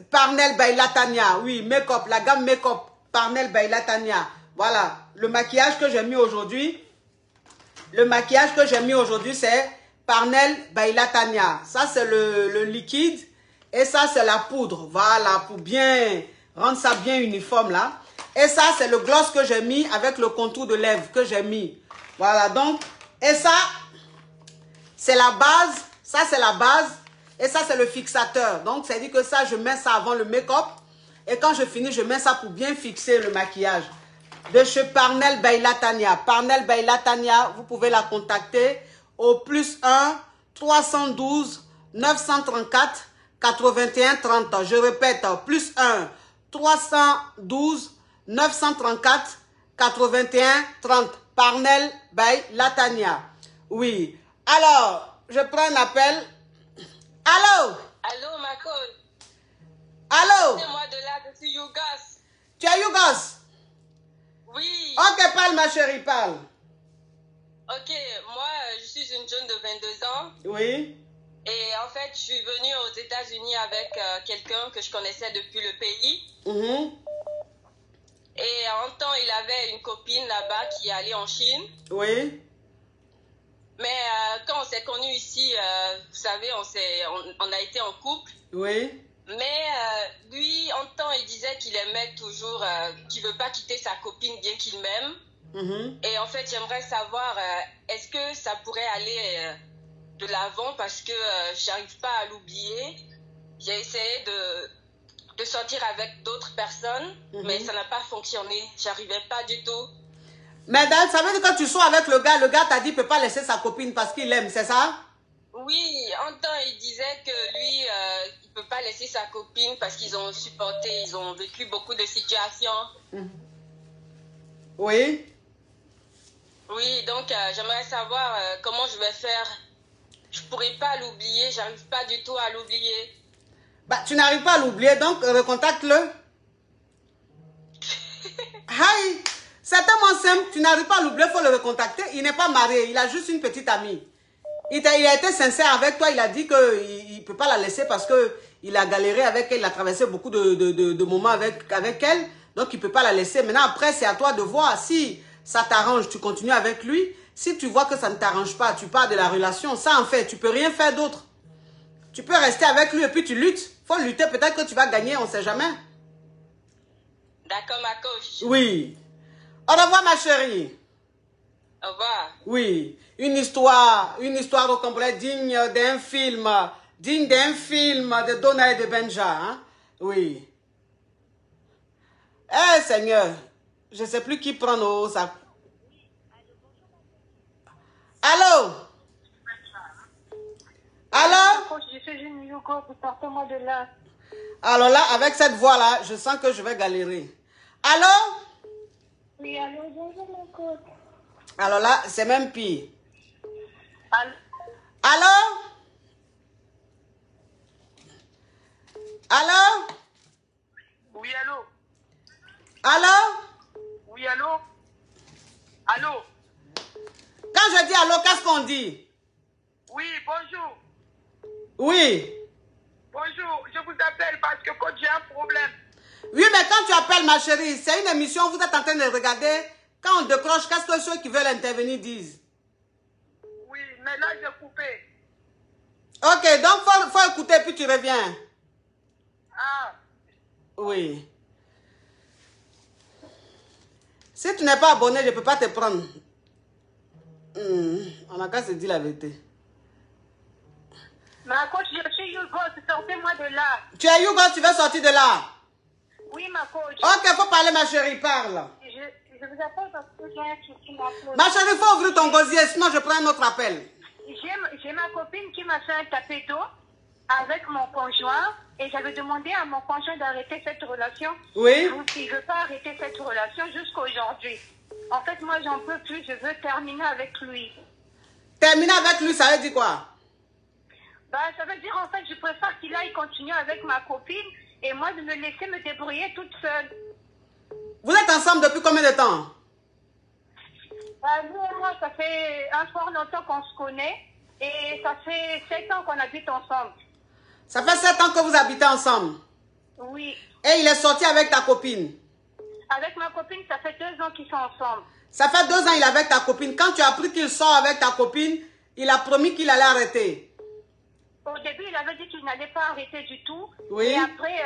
Parnell by Latanya. Oui, make-up, la gamme make-up Parnell by Latanya. Voilà, le maquillage que j'ai mis aujourd'hui. C'est Parnell by Latanya. Ça, c'est le liquide. Et ça, c'est la poudre. Voilà, pour bien rendre ça bien uniforme là. Et ça, c'est le gloss que j'ai mis avec le contour de lèvres que j'ai mis. Voilà, donc. Et ça, c'est la base. Ça, c'est la base. Et ça, c'est le fixateur. Donc, ça dit que ça, je mets ça avant le make-up. Et quand je finis, je mets ça pour bien fixer le maquillage. De chez Parnell by Latanya. Parnell by Latanya, vous pouvez la contacter au +1 312 934 81 30. Je répète, +1 312 934 81 30. Parnell by Latanya. Oui. Alors, je prends un appel. Allô? Allô, ma coach. Allô? C'est moi de là, je suis Yougos. Tu es Yougos? Oui. Ok, parle ma chérie, parle. Ok, moi, je suis une jeune de 22 ans. Oui. Et en fait, je suis venue aux États-Unis avec quelqu'un que je connaissais depuis le pays. Et en temps, il avait une copine là-bas qui est allée en Chine. Oui. Mais quand on s'est connus ici, vous savez, on a été en couple. Oui. Mais lui, en temps, il disait qu'il aimait toujours, qu'il ne veut pas quitter sa copine bien qu'il m'aime. Et en fait, j'aimerais savoir, est-ce que ça pourrait aller de l'avant parce que j'arrive pas à l'oublier. J'ai essayé de sortir avec d'autres personnes, mais ça n'a pas fonctionné. J'arrivais pas du tout. Mais ça veut dire que quand tu sors avec le gars t'a dit qu'il ne peut pas laisser sa copine parce qu'il l'aime, c'est ça? Oui, en temps, il disait que lui, il ne peut pas laisser sa copine parce qu'ils ont supporté, ils ont vécu beaucoup de situations. Oui. Oui, donc j'aimerais savoir comment je vais faire. Je ne pourrais pas l'oublier, j'arrive pas du tout à l'oublier. Bah, tu n'arrives pas à l'oublier, donc recontacte-le. Hi! C'est tellement simple, tu n'arrives pas à l'oublier, il faut le recontacter. Il n'est pas marié, il a juste une petite amie. Il a été sincère avec toi, il a dit qu'il ne peut pas la laisser parce qu'il a galéré avec elle, il a traversé beaucoup de moments avec elle, donc il ne peut pas la laisser. Maintenant, après, c'est à toi de voir si ça t'arrange, tu continues avec lui. Si tu vois que ça ne t'arrange pas, tu pars de la relation, ça en fait, tu ne peux rien faire d'autre. Tu peux rester avec lui et puis tu luttes. Il faut lutter, peut-être que tu vas gagner, on ne sait jamais. D'accord, ma coach. Oui. Au revoir, ma chérie. Au revoir. Oui, une histoire au complet digne d'un film de Donna et de Benja. Hein? Oui. Eh, Seigneur, je ne sais plus qui prend nos sacs. Allô? Allô? Je suis une Yougos, sortez-moi de là. Alors là, avec cette voix-là, je sens que je vais galérer. Allô? Oui, allô, bonjour mon coach. Alors là, c'est même pire. Allô? Allô? Allô? Oui, allô? Allô? Oui, allô? Allô? Quand je dis allô, qu'est-ce qu'on dit? Oui, bonjour. Oui. Bonjour, je vous appelle parce que quand j'ai un problème. Oui, mais quand tu appelles, ma chérie, c'est une émission, vous êtes en train de regarder. Quand on décroche, qu'est-ce que ceux qui veulent intervenir disent? Oui, mais là, j'ai coupé. Ok, donc faut écouter, puis tu reviens. Ah. Oui. Si tu n'es pas abonné, je ne peux pas te prendre. On n'a qu'à se dire la vérité. Ma coach, je suis Hugo, sortez-moi de là. Tu es Hugo, tu veux sortir de là? Oui, ma coach. Ok, faut parler, ma chérie, parle. Je vous appelle parce que j'ai un souci, ma coach. Ma chérie, il faut ouvrir ton gosier, sinon je prends un autre appel. J'ai ma copine qui m'a fait un tapé d'eau avec mon conjoint et j'avais demandé à mon conjoint d'arrêter cette relation. Oui. Donc, il ne veut pas arrêter cette relation jusqu'à aujourd'hui. En fait, moi, j'en peux plus, je veux terminer avec lui. Terminer avec lui, ça veut dire quoi? Bah, ça veut dire, en fait, je préfère qu'il aille continuer avec ma copine et moi de me laisser me débrouiller toute seule. Vous êtes ensemble depuis combien de temps? Bah, nous et moi, ça fait un fort longtemps qu'on se connaît et ça fait 7 ans qu'on habite ensemble. Ça fait 7 ans que vous habitez ensemble? Oui. Et il est sorti avec ta copine? Avec ma copine, ça fait 2 ans qu'ils sont ensemble. Ça fait 2 ans qu'il est avec ta copine. Quand tu as appris qu'il sort avec ta copine, il a promis qu'il allait arrêter. Au début, il avait dit qu'il n'allait pas arrêter du tout. Oui. Et après,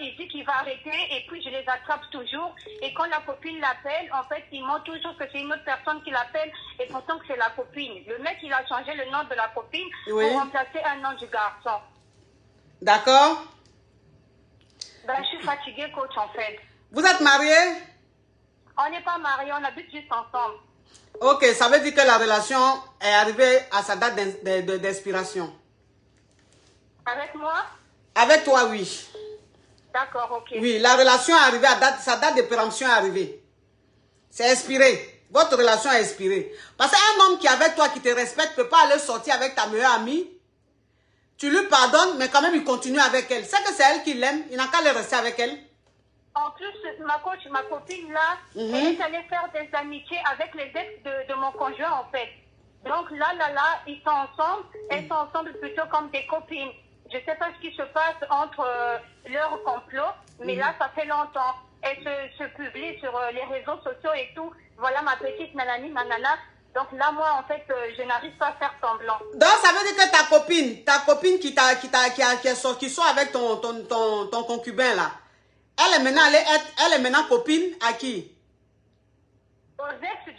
il dit qu'il va arrêter. Et puis, je les attrape toujours. Et quand la copine l'appelle, en fait, il ment toujours que c'est une autre personne qui l'appelle. Et pourtant que c'est la copine. Le mec, il a changé le nom de la copine Oui. pour remplacer un nom du garçon. D'accord. Ben, je suis fatiguée, coach, en fait. Vous êtes mariés? On n'est pas mariés, on habite juste ensemble. Ok, ça veut dire que la relation est arrivée à sa date d'expiration. Avec moi? Avec toi, oui. D'accord, ok. Oui, la relation est arrivée à sa date de péremption est arrivée. C'est expiré. Votre relation est expirée. Parce qu'un homme qui est avec toi, qui te respecte, ne peut pas aller sortir avec ta meilleure amie. Tu lui pardonnes, mais quand même, il continue avec elle. C'est que c'est elle qui l'aime. Il n'a qu'à aller rester avec elle. En plus, ma copine là, elle est allée faire des amitiés avec les ex de mon conjoint, en fait. Donc là, ils sont ensemble. Elles sont ensemble plutôt comme des copines. Je ne sais pas ce qui se passe entre leurs complots, mais là, ça fait longtemps. Elles se publient sur les réseaux sociaux et tout. Voilà ma petite nanani, nanana. Donc là, moi, en fait, je n'arrive pas à faire semblant. Donc, ça veut dire que ta copine qui sort avec ton concubin, là, elle est maintenant copine à qui? Aux ex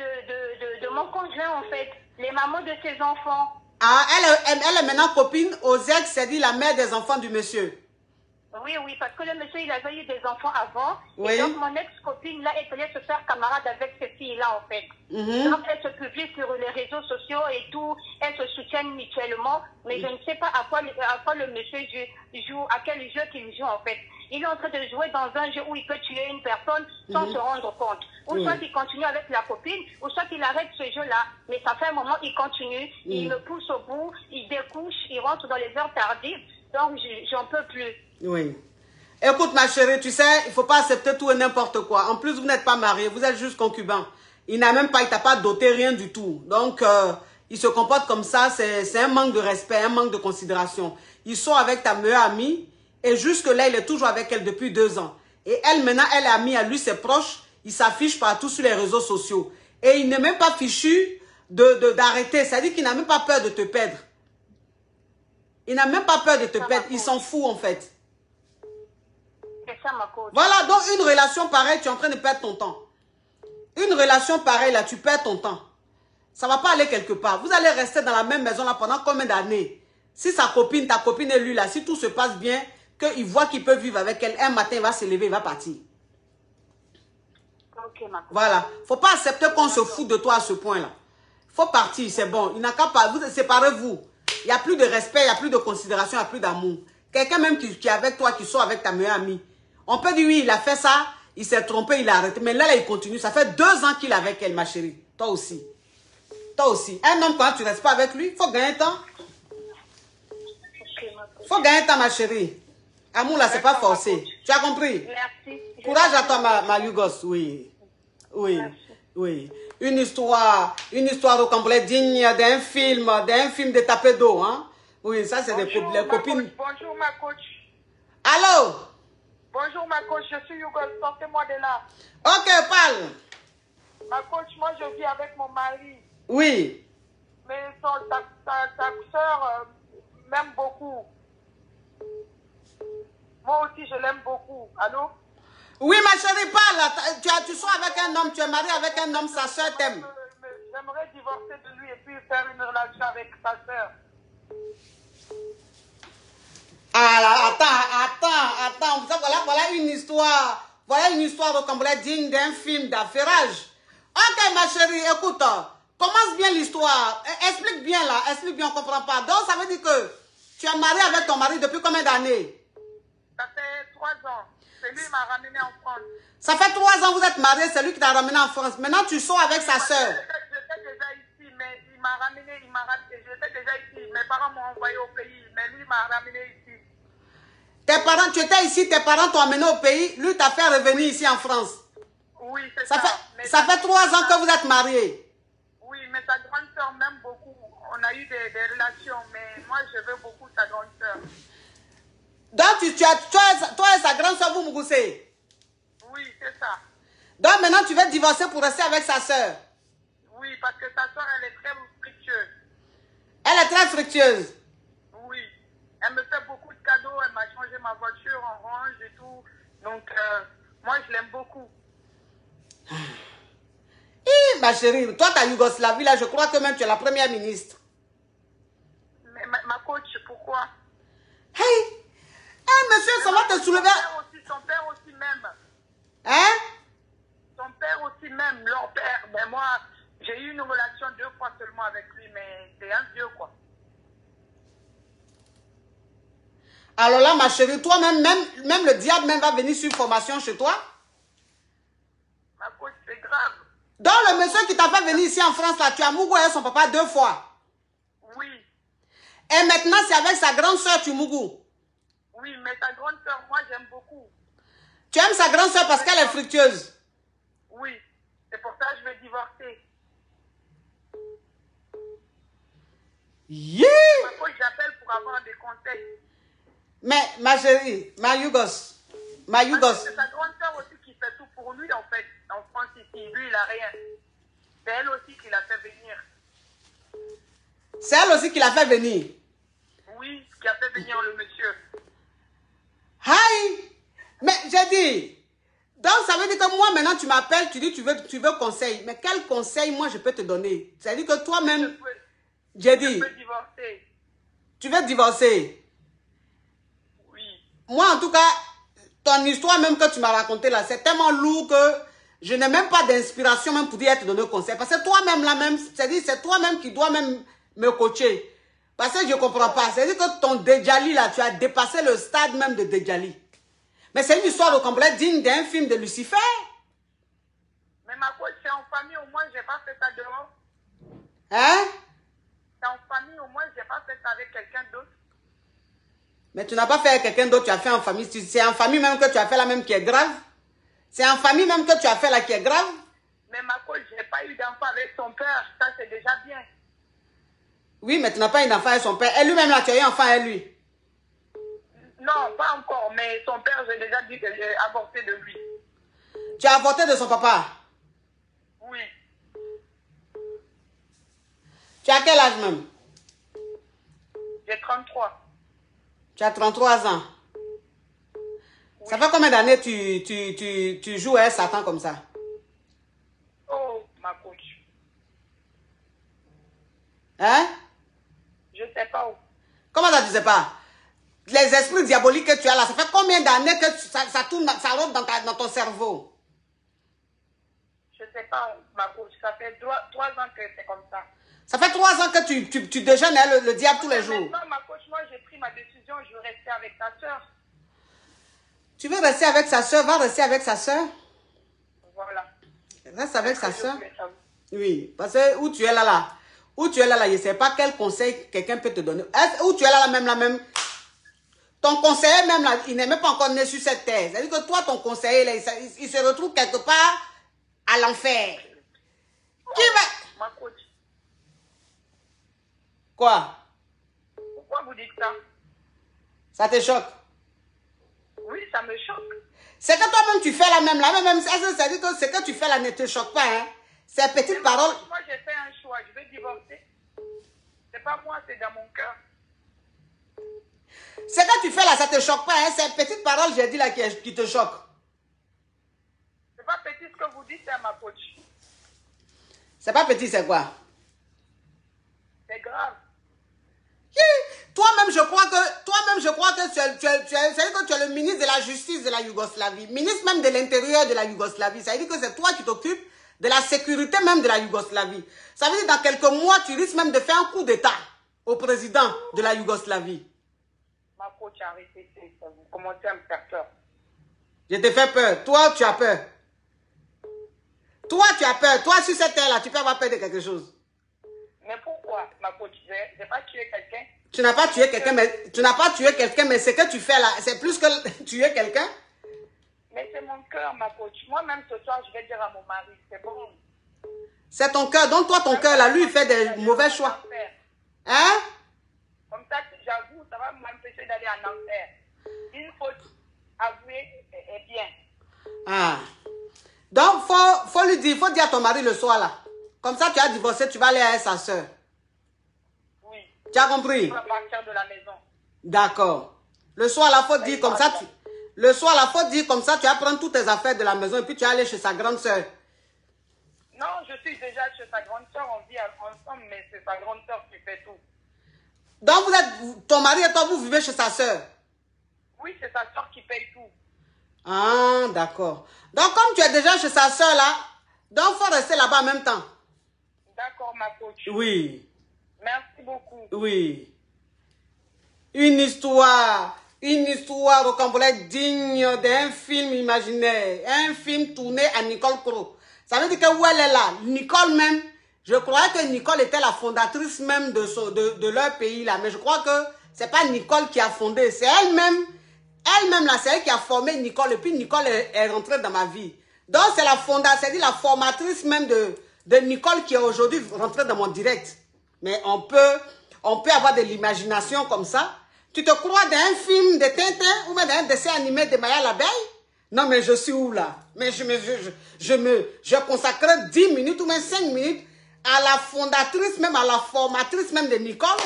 de mon conjoint, en fait. Les mamans de ses enfants. Ah, elle est maintenant copine aux ex, c'est-à-dire la mère des enfants du monsieur. Oui, parce que le monsieur, il avait eu des enfants avant. Oui. Et donc, mon ex-copine, là, elle allait se faire camarade avec ces filles-là, en fait. Donc, elles se publient sur les réseaux sociaux et tout. Elles se soutiennent mutuellement. Mais je ne sais pas à quoi le monsieur joue, à quel jeu qu'il joue, en fait. Il est en train de jouer dans un jeu où il peut tuer une personne sans se rendre compte. Ou soit il continue avec la copine, ou soit il arrête ce jeu-là. Mais ça fait un moment, il continue. Il me pousse au bout, il découche, il rentre dans les heures tardives. Donc, j'en peux plus. Oui. Écoute, ma chérie, tu sais, il ne faut pas accepter tout et n'importe quoi. En plus, vous n'êtes pas mariés, vous êtes juste concubins. Il t'a pas doté rien du tout. Donc, il se comporte comme ça, c'est un manque de respect, un manque de considération. Il sort avec ta meilleure amie, et jusque-là, il est toujours avec elle depuis 2 ans. Et elle, maintenant, elle est amie à lui, c'est proche. Il s'affiche partout sur les réseaux sociaux. Et il n'est même pas fichu d'arrêter. C'est-à-dire qu'il n'a même pas peur de te perdre. Il n'a même pas peur de te perdre. Il s'en fout, en fait. C'est ça, ma coach. Voilà, donc une relation pareille, tu es en train de perdre ton temps. Une relation pareille, là, tu perds ton temps. Ça ne va pas aller quelque part. Vous allez rester dans la même maison, là, pendant combien d'années? Si ta copine et lui, là, si tout se passe bien, qu'il voit qu'il peut vivre avec elle, un matin, il va se lever, il va partir. Ok, ma coach. Voilà. Il ne faut pas accepter qu'on se fout de toi à ce point-là. Il faut partir, c'est bon. Il n'a qu'à pas. Vous séparez-vous. Il n'y a plus de respect, il n'y a plus de considération, il n'y a plus d'amour. Quelqu'un même qui est avec toi, qui sort avec ta meilleure amie. On peut dire, oui, il a fait ça, il s'est trompé, il a arrêté. Mais là, il continue. Ça fait 2 ans qu'il est avec elle, ma chérie. Toi aussi. Toi aussi. Un homme, quand tu ne restes pas avec lui, il faut gagner un temps. Il faut gagner un temps, ma chérie. Amour, là, c'est pas forcé. Tu as compris? Merci. Courage à toi, ma Yougos, oui. Oui, Merci. oui. Une histoire au complet digne d'un film de taper d'eau, hein? Oui, ça, c'est des copines. Bonjour, ma coach. Allô? Bonjour, ma coach. Je suis Yougos. Sortez-moi de là. Ok, parle. Ma coach, moi, je vis avec mon mari. Oui. Mais ta soeur m'aime beaucoup. Moi aussi, je l'aime beaucoup. Allô? Oui, ma chérie, parle. Tu sors avec un homme, tu es marié avec un homme, sa soeur t'aime. J'aimerais divorcer de lui et puis faire une relation avec sa soeur. Ah, attends. Voilà une histoire. Voilà une histoire au complet digne d'un film d'affairage. Ok, ma chérie, écoute. Commence bien l'histoire. Explique bien là. Explique bien, on ne comprend pas. Donc, ça veut dire que tu es marié avec ton mari depuis combien d'années? Ça fait 3 ans. C'est lui qui m'a ramené en France. Ça fait 3 ans que vous êtes mariés, c'est lui qui t'a ramené en France. Maintenant, tu sors avec sa soeur. J'étais déjà ici, mais il m'a ramené, j'étais déjà ici. Mes parents m'ont envoyé au pays, mais lui m'a ramené ici. Tes parents, tu étais ici, tes parents t'ont amené au pays, lui t'a fait revenir ici en France. Oui, c'est ça. Ça fait 3 ans que vous êtes mariés. Oui, mais sa grande soeur m'aime beaucoup. On a eu des relations, mais moi, je veux beaucoup sa grande soeur. Donc, toi et sa grande soeur, vous me goussez? Oui, c'est ça. Donc, maintenant, tu veux divorcer pour rester avec sa soeur? Oui, parce que sa soeur, elle est très fructueuse. Elle est très fructueuse? Oui. Elle me fait beaucoup de cadeaux. Elle m'a changé ma voiture en orange et tout. Donc, moi, je l'aime beaucoup. Ma chérie, toi, ta Yougoslavie, là, je crois que même tu es la première ministre. Mais ma coach, pourquoi? Hey! Monsieur, ça va te soulever. Son père aussi même. Hein? Son père aussi même, leur père. Mais moi, j'ai eu une relation 2 fois seulement avec lui, mais c'est un dieu, quoi. Alors là, ma chérie, toi-même, même le diable même va venir sur formation chez toi? Ma coach, c'est grave. Donc, le monsieur qui t'a fait venir ici en France, là, tu as mougou avec son papa 2 fois? Oui. Et maintenant, c'est avec sa grande soeur, tu mougou? Oui, mais sa grande soeur, moi, j'aime beaucoup. Tu aimes sa grande soeur parce qu'elle est fructueuse? Oui. C'est pour ça que je vais divorcer. Yeah! Ma coach, j'appelle pour avoir des conseils. Mais, ma chérie, ma Yougos. C'est sa grande soeur aussi qui fait tout pour lui, en fait, en France ici. Lui, il n'a rien. C'est elle aussi qui l'a fait venir. C'est elle aussi qui l'a fait venir? Oui, qui a fait venir le monsieur. Hi! Mais j'ai dit, donc ça veut dire que moi maintenant tu m'appelles, tu dis tu veux conseil. Mais quel conseil moi je peux te donner? C'est-à-dire que toi-même, j'ai dit, je peux divorcer. Tu veux divorcer? Oui. Moi en tout cas, ton histoire même que tu m'as racontée là, c'est tellement lourd que je n'ai même pas d'inspiration même pour dire te donner conseil. Parce que toi-même là même, c'est-à-dire c'est toi-même qui dois même me coacher. Parce que je ne comprends pas. C'est-à-dire que ton Dejali là, tu as dépassé le stade même de Dejali. Mais c'est une histoire au complet digne d'un film de Lucifer. Mais ma coach, c'est en famille, au moins, je n'ai pas fait ça dehors. Hein? C'est en famille, au moins, je n'ai pas fait ça avec quelqu'un d'autre. Mais tu n'as pas fait avec quelqu'un d'autre, tu as fait en famille. C'est en famille même que tu as fait la même qui est grave. C'est en famille même que tu as fait la qui est grave. Mais ma coach, je n'ai pas eu d'enfant avec son père. Ça, c'est déjà bien. Oui, mais tu n'as pas eu d'enfant avec son père. Et lui-même, là, tu as eu un enfant avec lui. Non, pas encore. Mais son père, j'ai déjà dit que j'ai avorté de lui. Tu as avorté de son papa? Oui. Tu as quel âge même? J'ai 33. Tu as 33 ans. Oui. Ça fait combien d'années tu joues à Satan comme ça? Oh, ma coach. Hein? Je sais pas où. Comment ça, tu sais pas? Les esprits diaboliques que tu as là, ça fait combien d'années que ça tourne, ça rentre dans ton cerveau? Je sais pas, ma coach. Ça fait 3 ans que c'est comme ça. Ça fait 3 ans que tu déjeunes le diable tous les jours. Maintenant, ma coach, moi, j'ai pris ma décision. Je veux rester avec ta soeur. Tu veux rester avec sa soeur? Va rester avec sa soeur. Voilà. Reste avec sa soeur. Oui, parce que où tu es là, où tu es là, je ne sais pas quel conseil quelqu'un peut te donner. Où tu es là, même, Ton conseiller même là, il n'est même pas encore né sur cette terre. C'est-à-dire que toi, ton conseiller là, il se retrouve quelque part à l'enfer. Qui va... Ma coach. Quoi? Pourquoi vous dites ça? Ça te choque? Oui, ça me choque. C'est que toi-même tu fais la même là, même c'est-à-dire que ce que tu fais là ne te choque pas, hein? Ces petites paroles. Moi, j'ai fait un choix, je vais divorcer. C'est pas moi, c'est dans mon cœur. Ce que tu fais là, ça te choque pas, hein? Ces petites paroles, j'ai dit là, qui te choquent. C'est pas petit ce que vous dites, c'est ma coach. C'est pas petit, c'est quoi? C'est grave. Toi-même, je crois que tu es le ministre de la justice de la Yougoslavie, ministre même de l'intérieur de la Yougoslavie. Ça veut dire que c'est toi qui t'occupes de la sécurité même de la Yougoslavie. Ça veut dire que dans quelques mois, tu risques même de faire un coup d'État au président de la Yougoslavie. Ma coach, arrêtez, vous commencez à me faire peur. Je te fais peur. Toi, tu as peur. Toi, tu as peur. Toi, sur cette terre-là, tu peux avoir peur de quelque chose. Mais pourquoi, ma coach? Je n'ai pas tué quelqu'un. Tu n'as pas tué quelqu'un, mais ce que tu fais là, c'est plus que tuer quelqu'un. Mais c'est mon cœur, ma coach. Moi-même, ce soir, je vais dire à mon mari, c'est bon. C'est ton cœur. Donc, toi, ton cœur, là, lui, il fait des mauvais choix. Hein? Comme ça, j'avoue, ça va m'empêcher d'aller en enfer. Une faute avouée est bien. Ah. Donc, faut lui dire, faut dire à ton mari le soir, là. Comme ça, tu as divorcé, tu vas aller à sa soeur. Oui. Tu as compris? Tu vas partir de la maison. D'accord. Le soir, là, faut dire comme ça, le soir, là, faut dire comme ça, tu vas prendre toutes tes affaires de la maison et puis tu vas aller chez sa grande soeur. Non, je suis déjà chez sa grande soeur, on vit ensemble, mais c'est sa grande soeur qui fait tout. Donc, ton mari et toi, vous vivez chez sa soeur? Oui, c'est sa soeur qui paye tout. Ah, d'accord. Donc, comme tu es déjà chez sa soeur, là, donc, il faut rester là-bas en même temps. D'accord, ma coach. Oui. Merci beaucoup. Oui. Une histoire rocambolesque digne d'un film imaginaire. Un film tourné à Nicole Cros. Ça veut dire que où elle est là, Nicole même, je croyais que Nicole était la fondatrice même de leur pays là. Mais je crois que c'est pas Nicole qui a fondé, c'est elle-même. Elle-même là, c'est elle qui a formé Nicole. Et puis Nicole est rentrée dans ma vie. Donc c'est la fondatrice, c'est-à-dire la formatrice même de Nicole qui est aujourd'hui rentrée dans mon direct. Mais on peut avoir de l'imagination comme ça. Tu te crois dans un film de Tintin ou même dans un dessin animé de Maya l'abeille? Non, mais je suis où là? Mais je consacrerai 10 minutes ou même 5 minutes à la fondatrice, même à la formatrice même de Nicole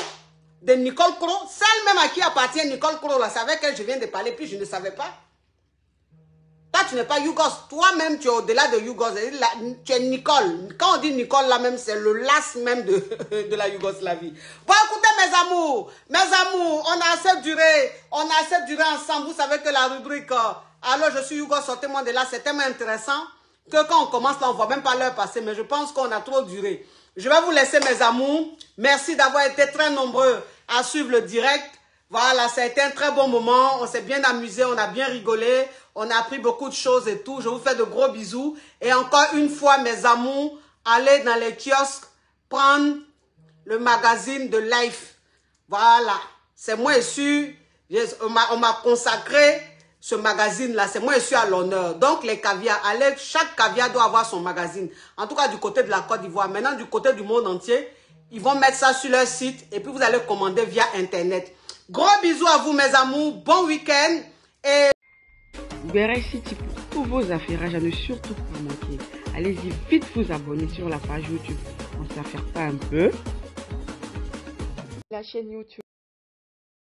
Cros. Celle même à qui appartient Nicole Cros, là, c'est avec elle que je viens de parler, puis je ne savais pas. Toi, tu n'es pas Yougos. Toi-même, tu es au-delà de Yougos. Tu es Nicole. Quand on dit Nicole, là même, c'est le las même de la Yougoslavie. Bon, écoutez, mes amours, on a assez duré ensemble. Vous savez que la rubrique alors je suis Yougos, sortez-moi de là, c'est tellement intéressant que quand on commence là, on ne voit même pas l'heure passer. Mais je pense qu'on a trop duré. Je vais vous laisser, mes amours. Merci d'avoir été très nombreux à suivre le direct. Voilà, ça a été un très bon moment. On s'est bien amusé, on a bien rigolé. On a appris beaucoup de choses et tout. Je vous fais de gros bisous. Et encore une fois, mes amours, allez dans les kiosques, prendre le magazine de Life. Voilà. C'est moi issu. On m'a consacré ce magazine-là. C'est moi issu à l'honneur. Donc, les caviars, allez, chaque caviar doit avoir son magazine. En tout cas, du côté de la Côte d'Ivoire. Maintenant, du côté du monde entier, ils vont mettre ça sur leur site et puis vous allez commander via Internet. Gros bisous à vous, mes amours. Bon week-end. Et Uber City pour tous vos affairages à ne surtout pas manquer. Allez-y vite vous abonner sur la page YouTube. On ne s'affaire pas un peu. La chaîne YouTube.